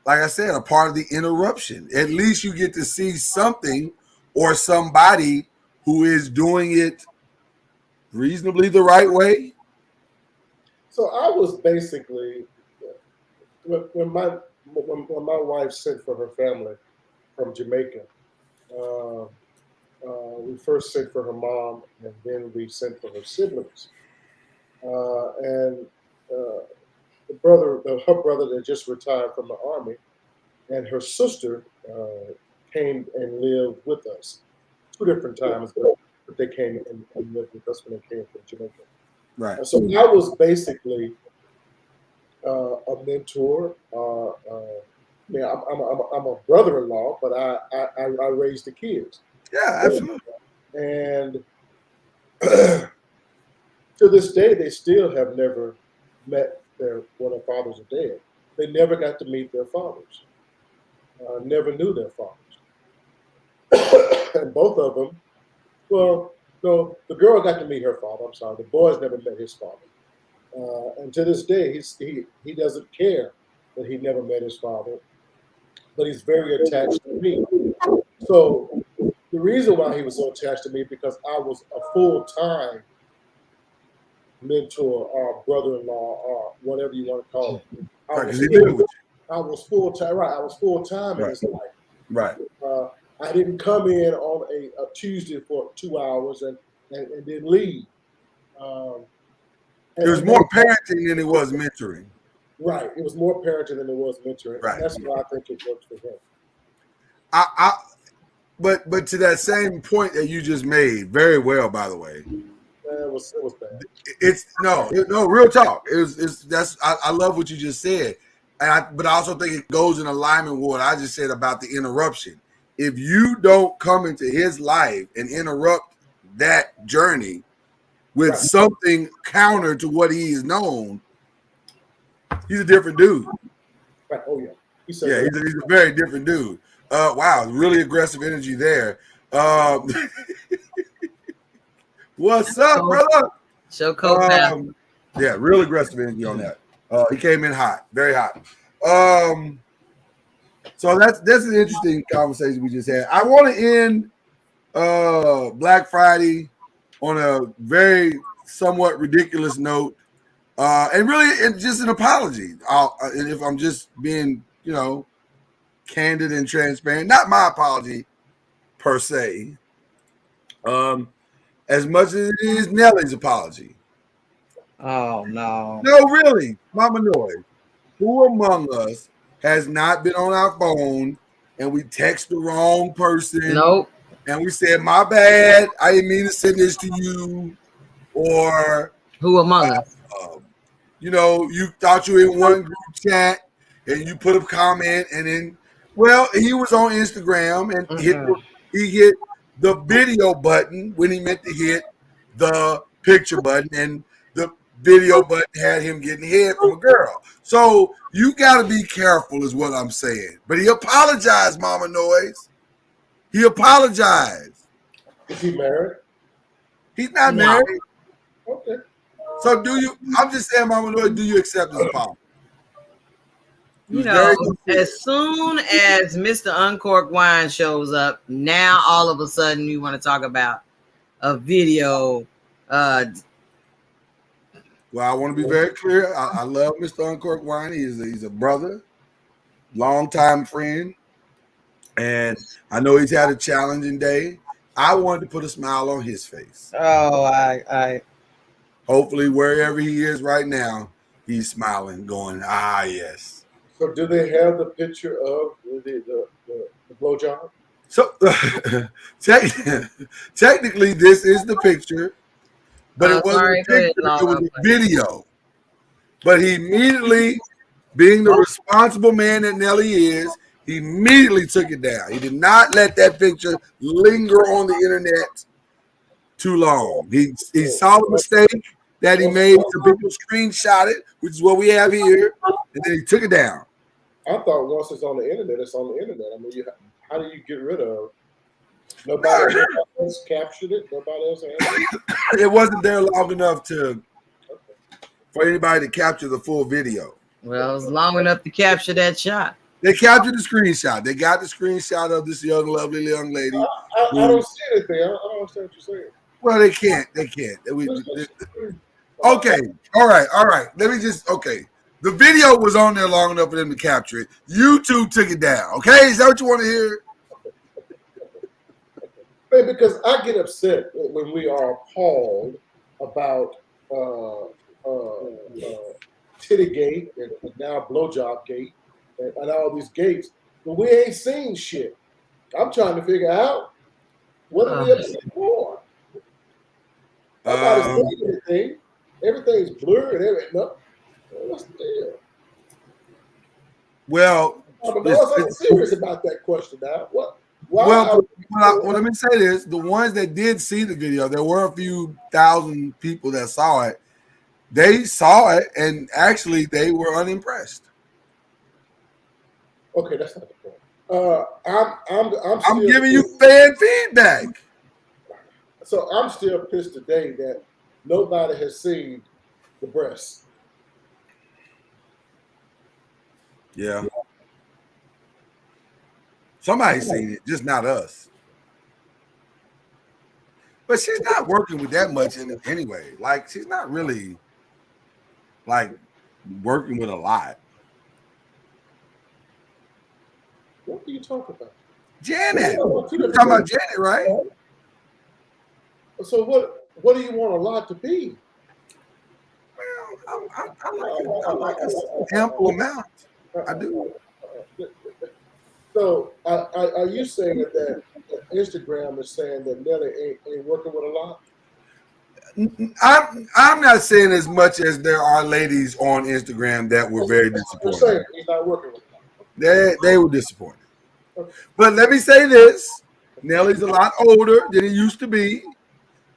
like I said, a part of the interruption. At least you get to see something or somebody who is doing it reasonably the right way. So I was basically when my wife sent for her family from Jamaica. We first sent for her mom, and then we sent for her siblings. And her brother that just retired from the Army, and her sister came and lived with us 2 different times, but they came and lived with us when they came from Jamaica. Right. So I was basically a mentor. I'm a brother-in-law, but I raised the kids. Yeah, absolutely. And to this day, they still have never met when their fathers are dead. They never got to meet their fathers. Never knew their fathers. And both of them, well, no, the girl got to meet her father. I'm sorry, the boys never met his father. And to this day, he doesn't care that he never met his father, but he's very attached to me. So the reason why he was so attached to me because I was a full-time mentor or brother-in-law or whatever you want to call it. I was full-time, right? I was full-time in his life. Right. I didn't come in on a Tuesday for 2 hours and then leave. It was more parenting than it was mentoring. Right. It was more parenting than it was mentoring. Right. That's why I think it works for him. but to that same point that you just made, very well, by the way. It was bad. It's no, real talk. I love what you just said, but I also think it goes in alignment with what I just said about the interruption. If you don't come into his life and interrupt that journey with something counter to what he is known, he's a different dude. Right. Oh yeah. He's a very different dude. Wow, really aggressive energy there. What's up, brother? Show co-path. Yeah, real aggressive energy on that. He came in hot, very hot. So that's an interesting conversation we just had. I want to end Black Friday on a very somewhat ridiculous note, and really it's just an apology. And if I'm just being, candid and transparent, not my apology per se, as much as it is Nellie's apology. Oh no! No, really, Mama Noise. Who among us has not been on our phone and we text the wrong person? Nope. And we said, "My bad, I didn't mean to send this to you." Or who among us? You thought you were in one group chat and you put a comment, and then, he was on Instagram and he hit the video button when he meant to hit the picture button, and the video button had him getting head from a girl. So you got to be careful, is what I'm saying. But he apologized, Mama Noise. He apologized. Is he married? He's not married. Okay. So I'm just saying, Mama Noise, do you accept his apology? As soon as Mr. Uncorked Wine shows up, now all of a sudden you want to talk about a video. Well, I want to be very clear. I love Mr. Uncorked Wine. He's a brother, longtime friend, and I know he's had a challenging day. I wanted to put a smile on his face. Oh, I hopefully wherever he is right now, he's smiling, going, yes. So do they have the picture of the blowjob? So technically, this is the picture, but it wasn't a picture, it was a video. But he immediately, being the responsible man that Nelly is, he immediately took it down. He did not let that picture linger on the internet too long. He saw the mistake that he made, so people screenshot it, which is what we have here, and then he took it down. I thought once it's on the internet, it's on the internet. I mean, how do you get rid of? Nobody else captured it. Nobody else had it. It wasn't there long enough for anybody to capture the full video. Well, it was long enough to capture that shot. They captured the screenshot. They got the screenshot of this lovely young lady. I don't see anything. I don't understand what you're saying. Well, they can't. Okay. All right. Let me the video was on there long enough for them to capture it. YouTube took it down. Okay, is that what you want to hear? Because I get upset when we are appalled about Tittygate and now Blowjob Gate and all these gates, but we ain't seen shit. I'm trying to figure out what are we upset for? Nobody's saying anything. Everything's blurred. What's the deal? Well, I'm serious about that question now. What? Let me say this: the ones that did see the video, there were a few thousand people that saw it. They saw it, and actually, they were unimpressed. Okay, that's not the point. I'm giving you fan feedback. So I'm still pissed today that nobody has seen the breasts. Yeah. Somebody's seen it, just not us. But she's not working with that much in it anyway. Like, she's not really working with a lot. What are you talking about? Janet. You're talking about Janet, right? So what do you want a lot to be? Well, I like a ample amount. I do. So are you saying that Instagram is saying that Nelly ain't working with a lot. I'm not saying as much as there are ladies on Instagram that were very You're disappointed. saying he's not working with a lot. They were disappointed. But let me say this: Nelly's a lot older than he used to be.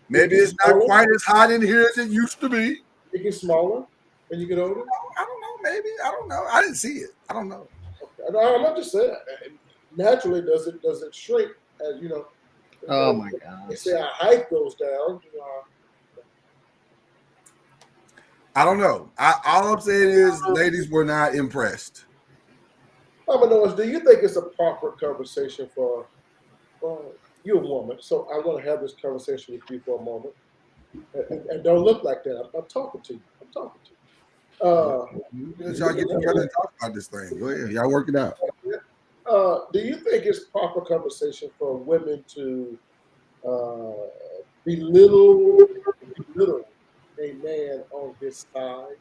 Maybe it's not quite as hot in here as it used to be. It gets smaller when you get older. I don't know. Maybe I don't know. I didn't see it. I don't know. Okay. I'm not just saying. Naturally, does it shrink as you know? Oh my God! They say our height goes down. I don't know. All I'm saying is, ladies were not impressed. Mama Noise, do you think it's a proper conversation for you're a woman, so I want to have this conversation with you for a moment. And don't look like that. I'm talking to you. I'm talking to you. Y'all get together and talk about this thing. Go ahead. Y'all work it out. Do you think it's proper conversation for women to belittle a man on his side?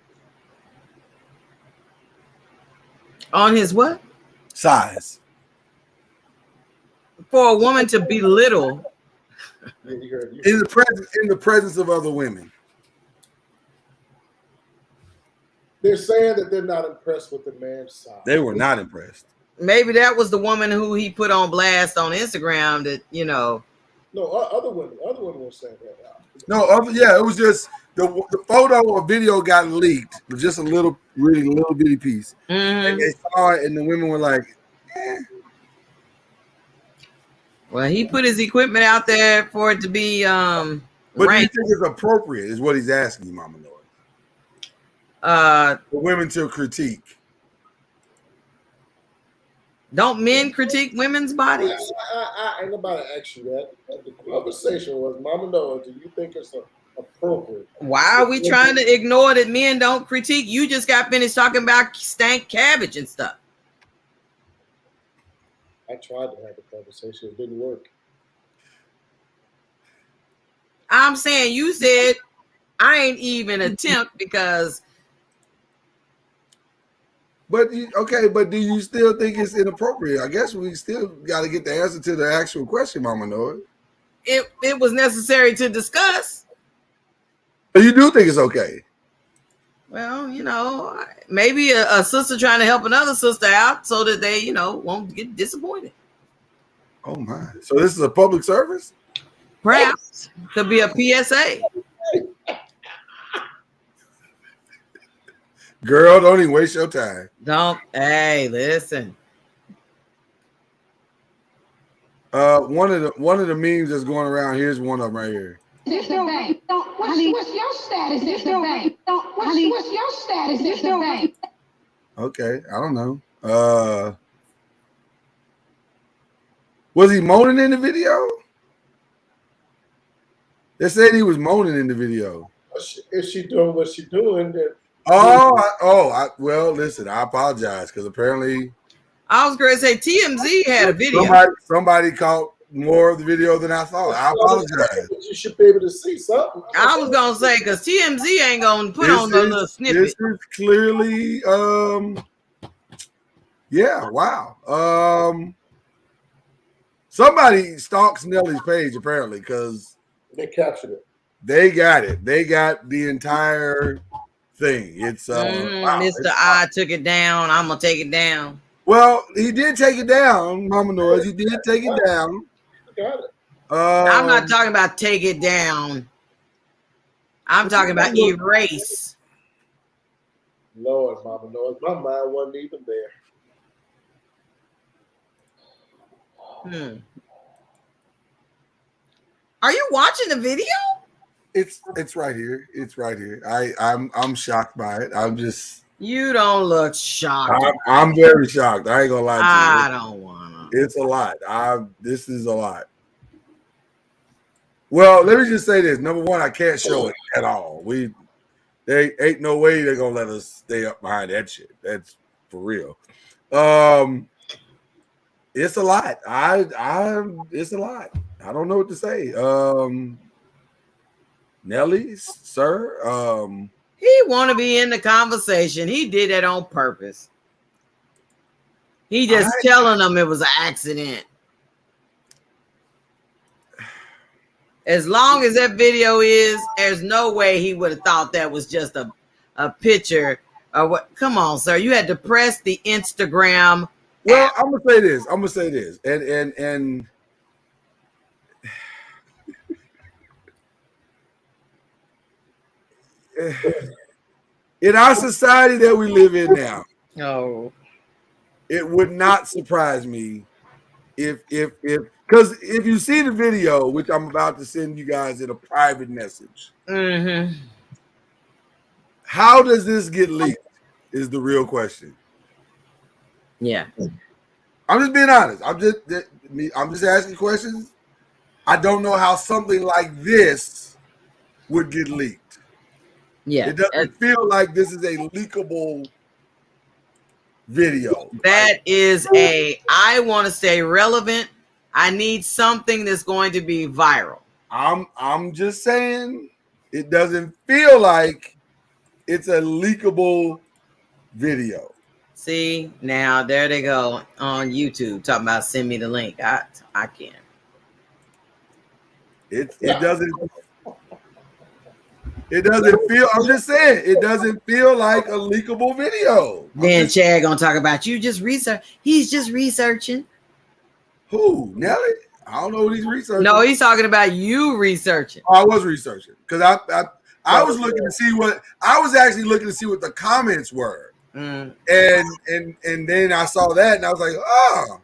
On his what? Size. For a woman to belittle. In the presence of other women. They're saying that they're not impressed with the man's size. They were not impressed. Maybe that was the woman who he put on blast on Instagram that, you know. No, other women were saying that. No, it was just the photo or video got leaked. It was just a little bitty piece. And they saw it, and the women were like, eh. Well, he put his equipment out there for it to be but do you think it's appropriate, is what he's asking you, Mama Noise. For women to critique. Don't men critique women's bodies? I ain't nobody asked you that. The conversation was, Mama Noise, do you think it's appropriate? Why are we trying to ignore that men don't critique? You just got finished talking about stank cabbage and stuff. I tried to have a conversation. It didn't work. I'm saying you said I ain't even attempt because. But do you still think it's inappropriate? I guess we still got to get the answer to the actual question, Mama Noise. It was necessary to discuss. But you do think it's okay? Well, you know, maybe a sister trying to help another sister out so that they, you know, won't get disappointed. Oh my! So this is a public service? Perhaps could be a PSA. Girl, don't even waste your time. Don't. Hey, listen. One of the memes that's going around, here's one of them right here. What's your status in the bank? What's your status in the bank? Okay, I don't know. Was he moaning in the video? They said he was moaning in the video. Is she doing what she's doing? Well, listen, I apologize because apparently I was going to say TMZ had a video. Somebody caught more of the video than I thought. I apologize. You should be able to see something. I was going to say because TMZ ain't going to put on no little snippet. This is clearly, yeah, wow. Somebody stalks Nelly's page apparently because they captured it. They got it. They got the entire thing. It's wow, Mr. I took it down. I'm gonna take it down. Well, he did take it down, Mama Noise. He did take it down. Got it. I'm not talking about take it down. I'm talking about erase. Lord, Mama Noise, my mind wasn't even there. Are you watching the video? It's right here. It's right here. I'm shocked by it. I'm just. You don't look shocked. I'm very shocked. I ain't gonna lie to you. I don't wanna. It's a lot. This is a lot. Well, let me just say this. Number one, I can't show it at all. There ain't no way they're gonna let us stay up behind that shit. That's for real. It's a lot. It's a lot. I don't know what to say. Nelly, sir. He want to be in the conversation. He did that on purpose. He just telling them it was an accident. As long as that video is, there's no way he would have thought that was just a picture or what. Come on, sir. You had to press the Instagram. Well, I'm gonna say this, and in our society that we live in now, it would not surprise me if because if you see the video, which I'm about to send you guys in a private message, how does this get leaked? Is the real question. Yeah, I'm just being honest. I'm just asking questions. I don't know how something like this would get leaked. Yeah, it doesn't feel like this is a leakable video. That is I want to stay relevant. I need something that's going to be viral. I'm just saying it doesn't feel like it's a leakable video. See, now there they go on YouTube talking about send me the link. I can't. It doesn't feel, I'm just saying, it doesn't feel like a leakable video. Then Chad gonna talk about you just research. He's just researching. Who? Nelly? I don't know what he's researching. No, he's talking about you researching. Oh, I was researching because I was looking to see what I was actually looking to see what the comments were. And then I saw that and I was like, oh,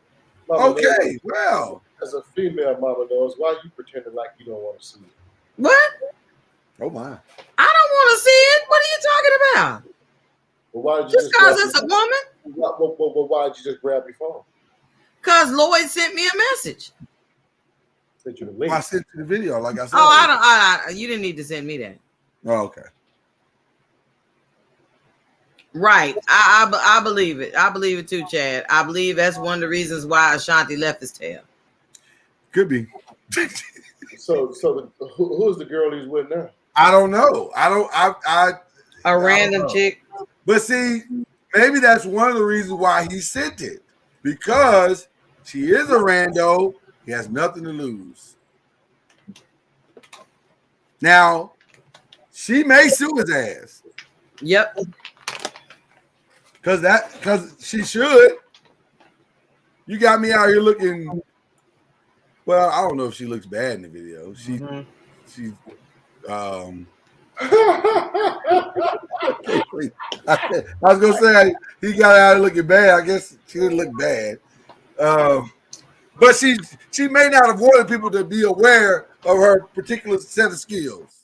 okay, well. As a female Mama Knows, why you pretending like you don't want to see it? What? Oh my. I don't want to see it. What are you talking about? Well, why did you just because it's a woman? Why did you just grab your phone? Because Lloyd sent me a message. Sent you the link. I sent you the video, like I said. Oh, I don't. You didn't need to send me that. Oh, okay. Right. I believe it. I believe it too, Chad. I believe that's one of the reasons why Ashanti left his tail. Could be. So who's the girl he's with now? I don't know. A random chick. But see, maybe that's one of the reasons why he sent it. Because she is a rando. He has nothing to lose. Now, she may sue his ass. Yep. Because she should. You got me out here looking. Well, I don't know if she looks bad in the video. She's I was gonna say he got out here looking bad. I guess she didn't look bad. But she may not have wanted people to be aware of her particular set of skills.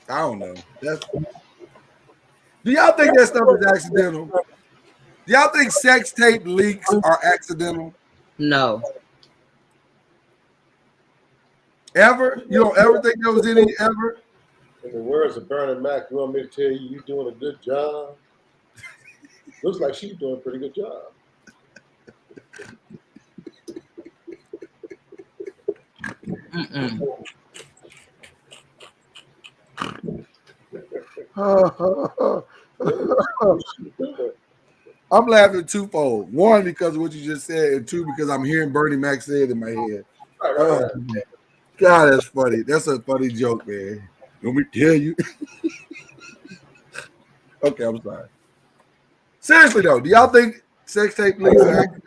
I don't know. Do y'all think that stuff is accidental? Do y'all think sex tape leaks are accidental? No. Ever? You don't ever think there was any ever? In the words of Bernie Mac, you want me to tell you doing a good job? Looks like she's doing a pretty good job. I'm laughing twofold. One, because of what you just said, and two, because I'm hearing Bernie Mac say it in my head. Oh, God, that's funny. That's a funny joke, man. Let me tell you. Okay, I'm sorry. Seriously, though, do y'all think sex tape leaks are accidental?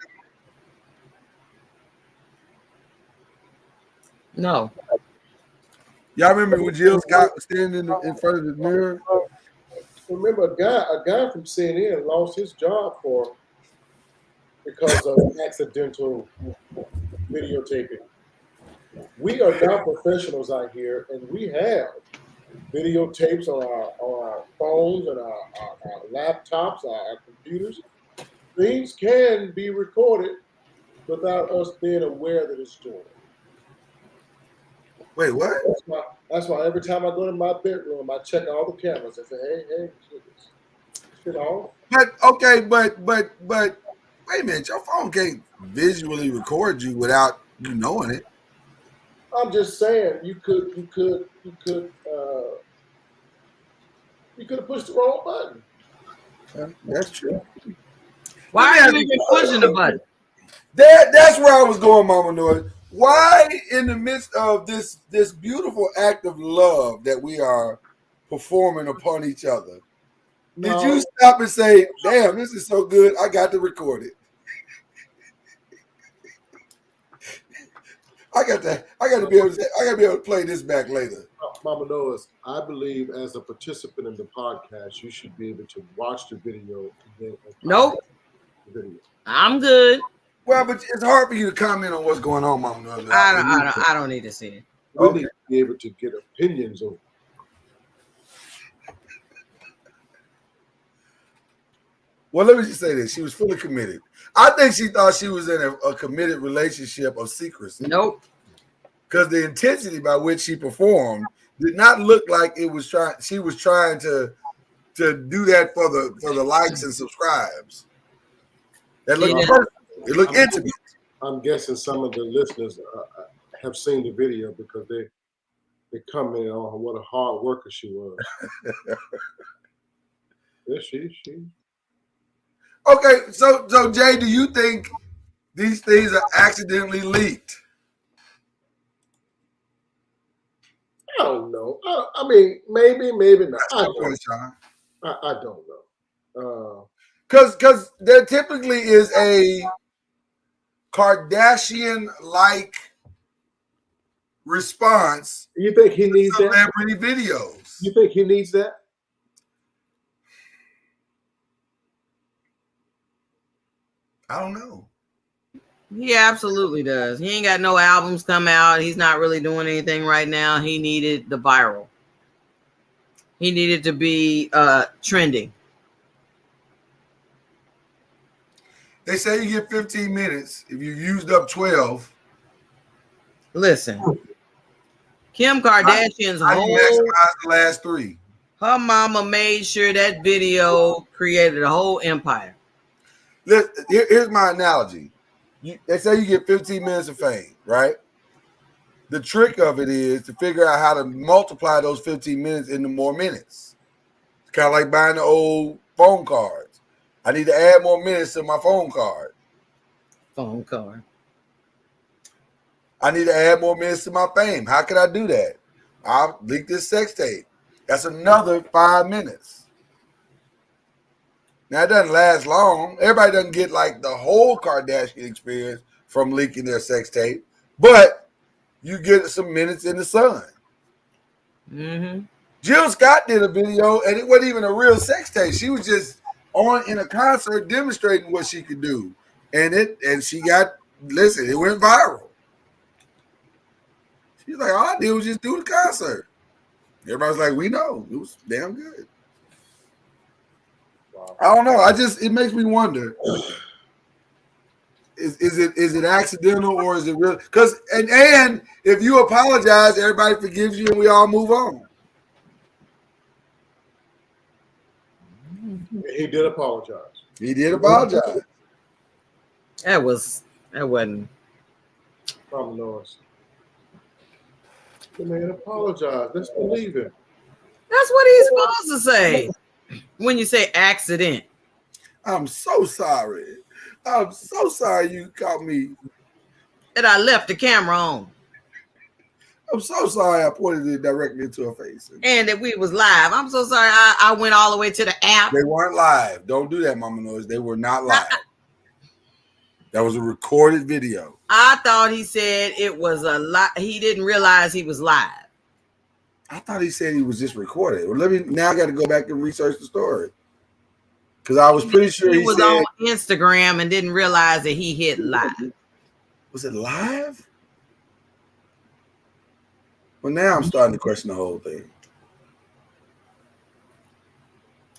No. Y'all remember when Jill Scott was standing in front of the mirror? Remember, a guy from CNN lost his job because of accidental videotaping. We are now professionals out here, and we have videotapes on our phones and our laptops, our computers. Things can be recorded without us being aware that it's doing it. Wait, what? That's why every time I go to my bedroom, I check all the cameras and say, hey, shit off. But okay, but wait a minute, your phone can't visually record you without you knowing it. I'm just saying you could have pushed the wrong button. That's true. Why are you even pushing the button? That's where I was going, Mama Noise. Why, in the midst of this beautiful act of love that we are performing upon each other, did you stop and say, "Damn, this is so good, I got to record it"? I got to be able to play this back later. Mama Noise, I believe as a participant in the podcast, you should be able to watch the video. Nope. I'm good. Well, but it's hard for you to comment on what's going on, Mama Noise. I don't need to see it. We need to be able to get opinions on. Well, let me just say this. She was fully committed. I think she thought she was in a committed relationship of secrecy. Nope. Because the intensity by which she performed did not look like it was trying. She was trying to do that for the likes and subscribes. That looked personal. It looked intimate. I'm guessing some of the listeners have seen the video because they commented on what a hard worker she was. Yeah, she. Okay, so Jay, do you think these things are accidentally leaked? I don't know. I mean, maybe not. I don't know. Because there typically is a Kardashian-like response. You think he needs that? Celebrity videos. You think he needs that? I don't know. He absolutely does. He ain't got no albums come out. He's not really doing anything right now. He needed the viral. He needed to be trending. They say you get 15 minutes. If you used up 12. Listen. Kim Kardashian's I maximize the last 3. Her mama made sure that video created a whole empire. Here's my analogy. They say you get 15 minutes of fame, right? The trick of it is to figure out how to multiply those 15 minutes into more minutes. It's kind of like buying the old phone cards. I need to add more minutes to my phone card. Phone card. I need to add more minutes to my fame. How can I do that? I'll leak this sex tape. That's another 5 minutes. Now, it doesn't last long. Everybody doesn't get like the whole Kardashian experience from leaking their sex tape, but you get some minutes in the sun. Mm-hmm. Jill Scott did a video, and it wasn't even a real sex tape. She was just in a concert demonstrating what she could do. And she got, listen, it went viral. She's like, all I did was just do the concert. Everybody's like, we know. It was damn good. I don't know. It makes me wonder. Is it accidental or is it real? Because and if you apologize, everybody forgives you and we all move on. He did apologize. He did apologize. That wasn't. Mama Noise. The man apologized. Let's believe it. That's what he's supposed to say. When you say accident. I'm so sorry. I'm so sorry you caught me. That I left the camera on. I'm so sorry I pointed it directly into her face. And that we was live. I'm so sorry I went all the way to the app. They weren't live. Don't do that, Mama Noise. They were not live. That was a recorded video. I thought he said it was a lot. He didn't realize he was live. I thought he said he was just recorded. Well, I got to go back and research the story. Because I was pretty sure he was said, on Instagram and didn't realize that he hit live. Was it live? Well, now I'm starting to question the whole thing.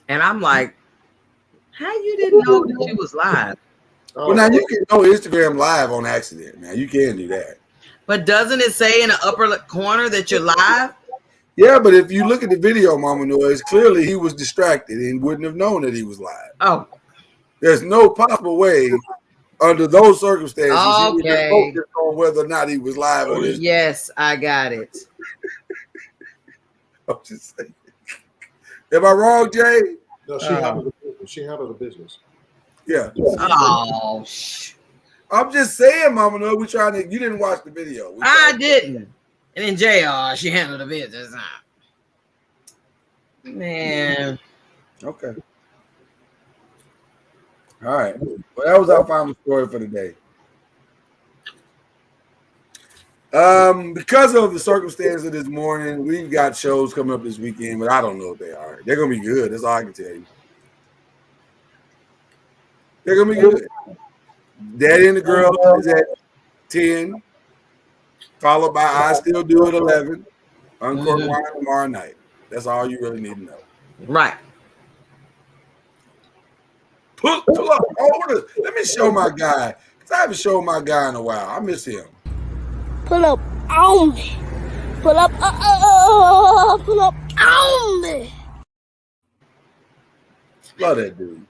And I'm like, how you didn't know that you was live? Well, now you can know Instagram live on accident. Now you can do that. But doesn't it say in the upper corner that you're live? Yeah, but if you look at the video, Mama Noise, clearly he was distracted and wouldn't have known that he was live. Oh. There's no possible way under those circumstances he would have Okay. focused on whether or not he was live on this. Yes, I got it. I'm just saying. Am I wrong, Jay? No, she happened She handled the business. Yeah. Oh, I'm just saying, Mama. No, we trying to. You didn't watch the video. I didn't. And then JR, she handled the business. Man. Okay. All right. Well, that was our final story for the day. Because of the circumstance of this morning, we've got shows coming up this weekend, but I don't know what they are. They're gonna be good. That's all I can tell you. They're gonna be good. Daddy and the Girl is at 10, followed by I Still Do at 11. Uncorked Wine tomorrow night. That's all you really need to know. Right. Pull up. Let me show my guy. Because I haven't shown my guy in a while. I miss him. Pull up on me. Pull up, pull up on me. Love that dude.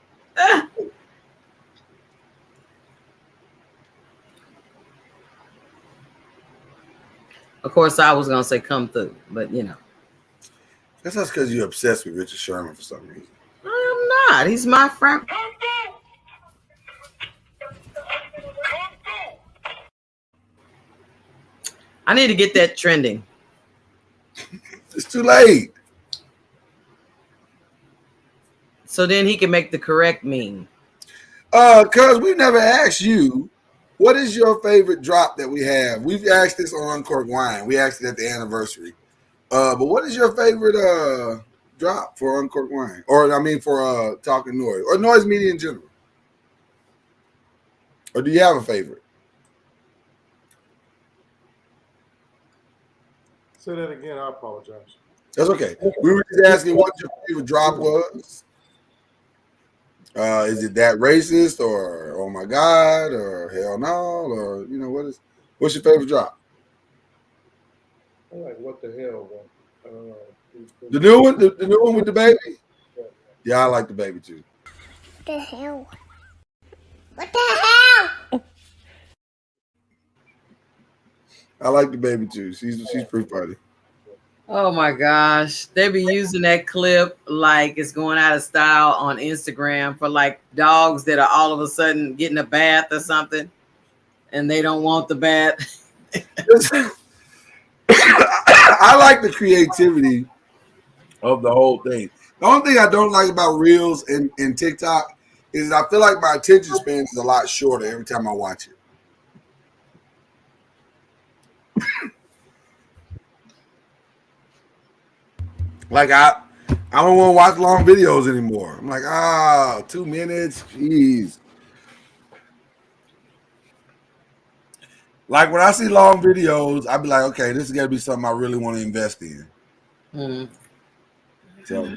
Of course, I was gonna say come through, but you know. That's just because you're obsessed with Richard Sherman for some reason. I'm not. He's my friend. I need to get that trending. It's too late. So then he can make the correct meme. Cuz we never asked you, what is your favorite drop that we have? We've asked this on Uncorked Wine. We asked it at the anniversary. But what is your favorite drop for Uncorked Wine? Or I mean for Talkin Noise or Noise Media in general? Or do you have a favorite? Say that again. I apologize. That's okay. We were just asking what your favorite drop was. Is it that racist or oh my God or hell no or you know what's your favorite drop? I like what the hell one. The new one, the new one with the baby. Yeah, I like the baby too. What the hell? What the hell? I like the baby too. She's pretty funny. Oh my gosh. They be using that clip like it's going out of style on Instagram for like dogs that are all of a sudden getting a bath or something and they don't want the bath. I like the creativity of the whole thing. The only thing I don't like about Reels and TikTok is I feel like my attention span is a lot shorter every time I watch it. Like I don't want to watch long videos anymore. I'm like, 2 minutes, jeez. Like when I see long videos, I be like, okay, this is gonna be something I really want to invest in. Mm-hmm. So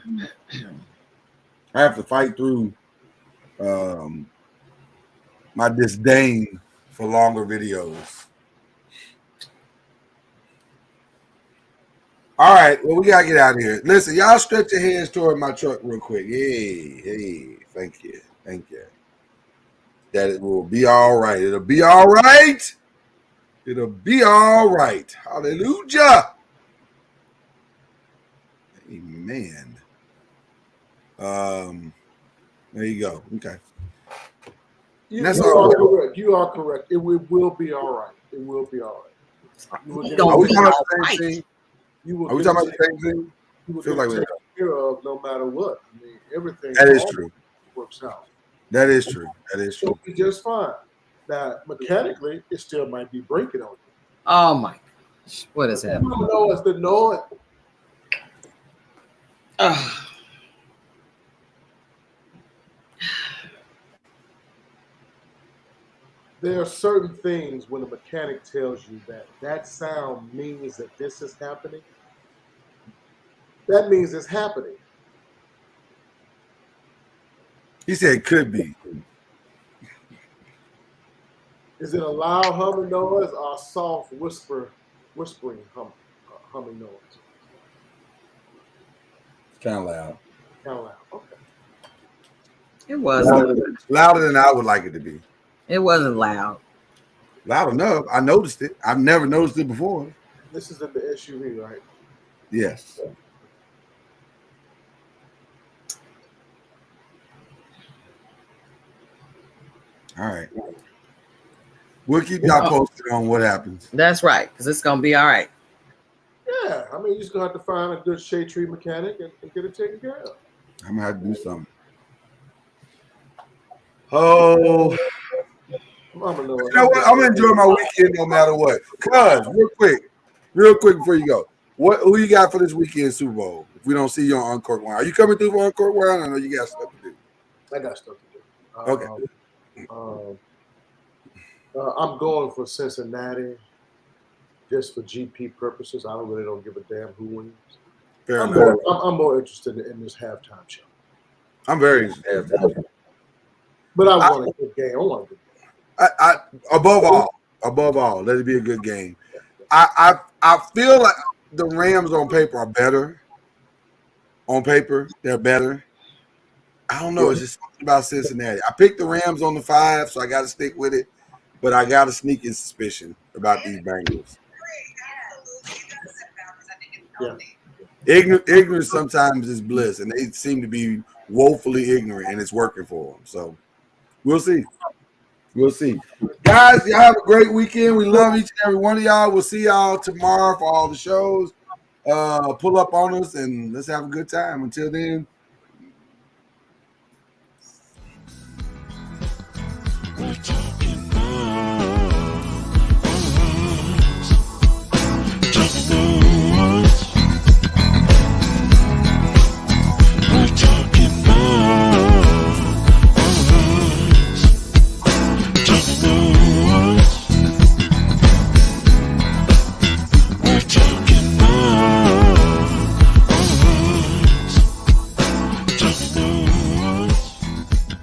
I have to fight through my disdain for longer videos. All right, well, we gotta get out of here. Listen, y'all stretch your hands toward my truck real quick. Hey, thank you. That it will be all right. It'll be all right. It'll be all right. Hallelujah. Amen. There you go. Okay. You are correct. You are correct. It will be all right. It will be all right. Are we talking about the same thing? Are we talking about the same thing? You will Feel get like taken care of no matter what. I mean, everything. That is true. Works out. That is true. That is true. It'll be just fine. Now, mechanically, it still might be breaking on you. Oh my gosh. What is happening? It's the noise. There are certain things when a mechanic tells you that sound means that this is happening. That means it's happening. He said could be. Is it a loud humming noise or a soft whispering humming noise? Kind of loud. Kind of loud. Okay. It was louder than I would like it to be. It wasn't loud. Loud enough. I noticed it. I've never noticed it before. This is in the SUV, right? Yes. All right. We'll keep y'all posted on what happens. That's right, because it's gonna be all right. Yeah, I mean, you just gonna have to find a good shade tree mechanic and get it taken care of. I'm gonna have to do something. Oh, you know what? I'm gonna enjoy my weekend no matter what. Cuz, real quick before you go, who you got for this weekend Super Bowl? If we don't see you on Uncorked Wine, are you coming through for Uncorked Wine? I know you got stuff to do. I got stuff to do. Okay. I'm going for Cincinnati just for GP purposes. I really don't give a damn who wins. Fair enough. I'm more interested in this halftime show. I'm very interested. But I want a good game. I want a good game. Above all, let it be a good game. I feel like the Rams on paper are better. On paper, they're better. I don't know. It's just something about Cincinnati. I picked the Rams on the 5, so I got to stick with it. But I got a sneaking suspicion about these Bengals. Yeah. Ignorance sometimes is bliss, and they seem to be woefully ignorant, and it's working for them. So we'll see. We'll see. Guys, y'all have a great weekend. We love each and every one of y'all. We'll see y'all tomorrow for all the shows. Pull up on us, and let's have a good time. Until then. We're talking.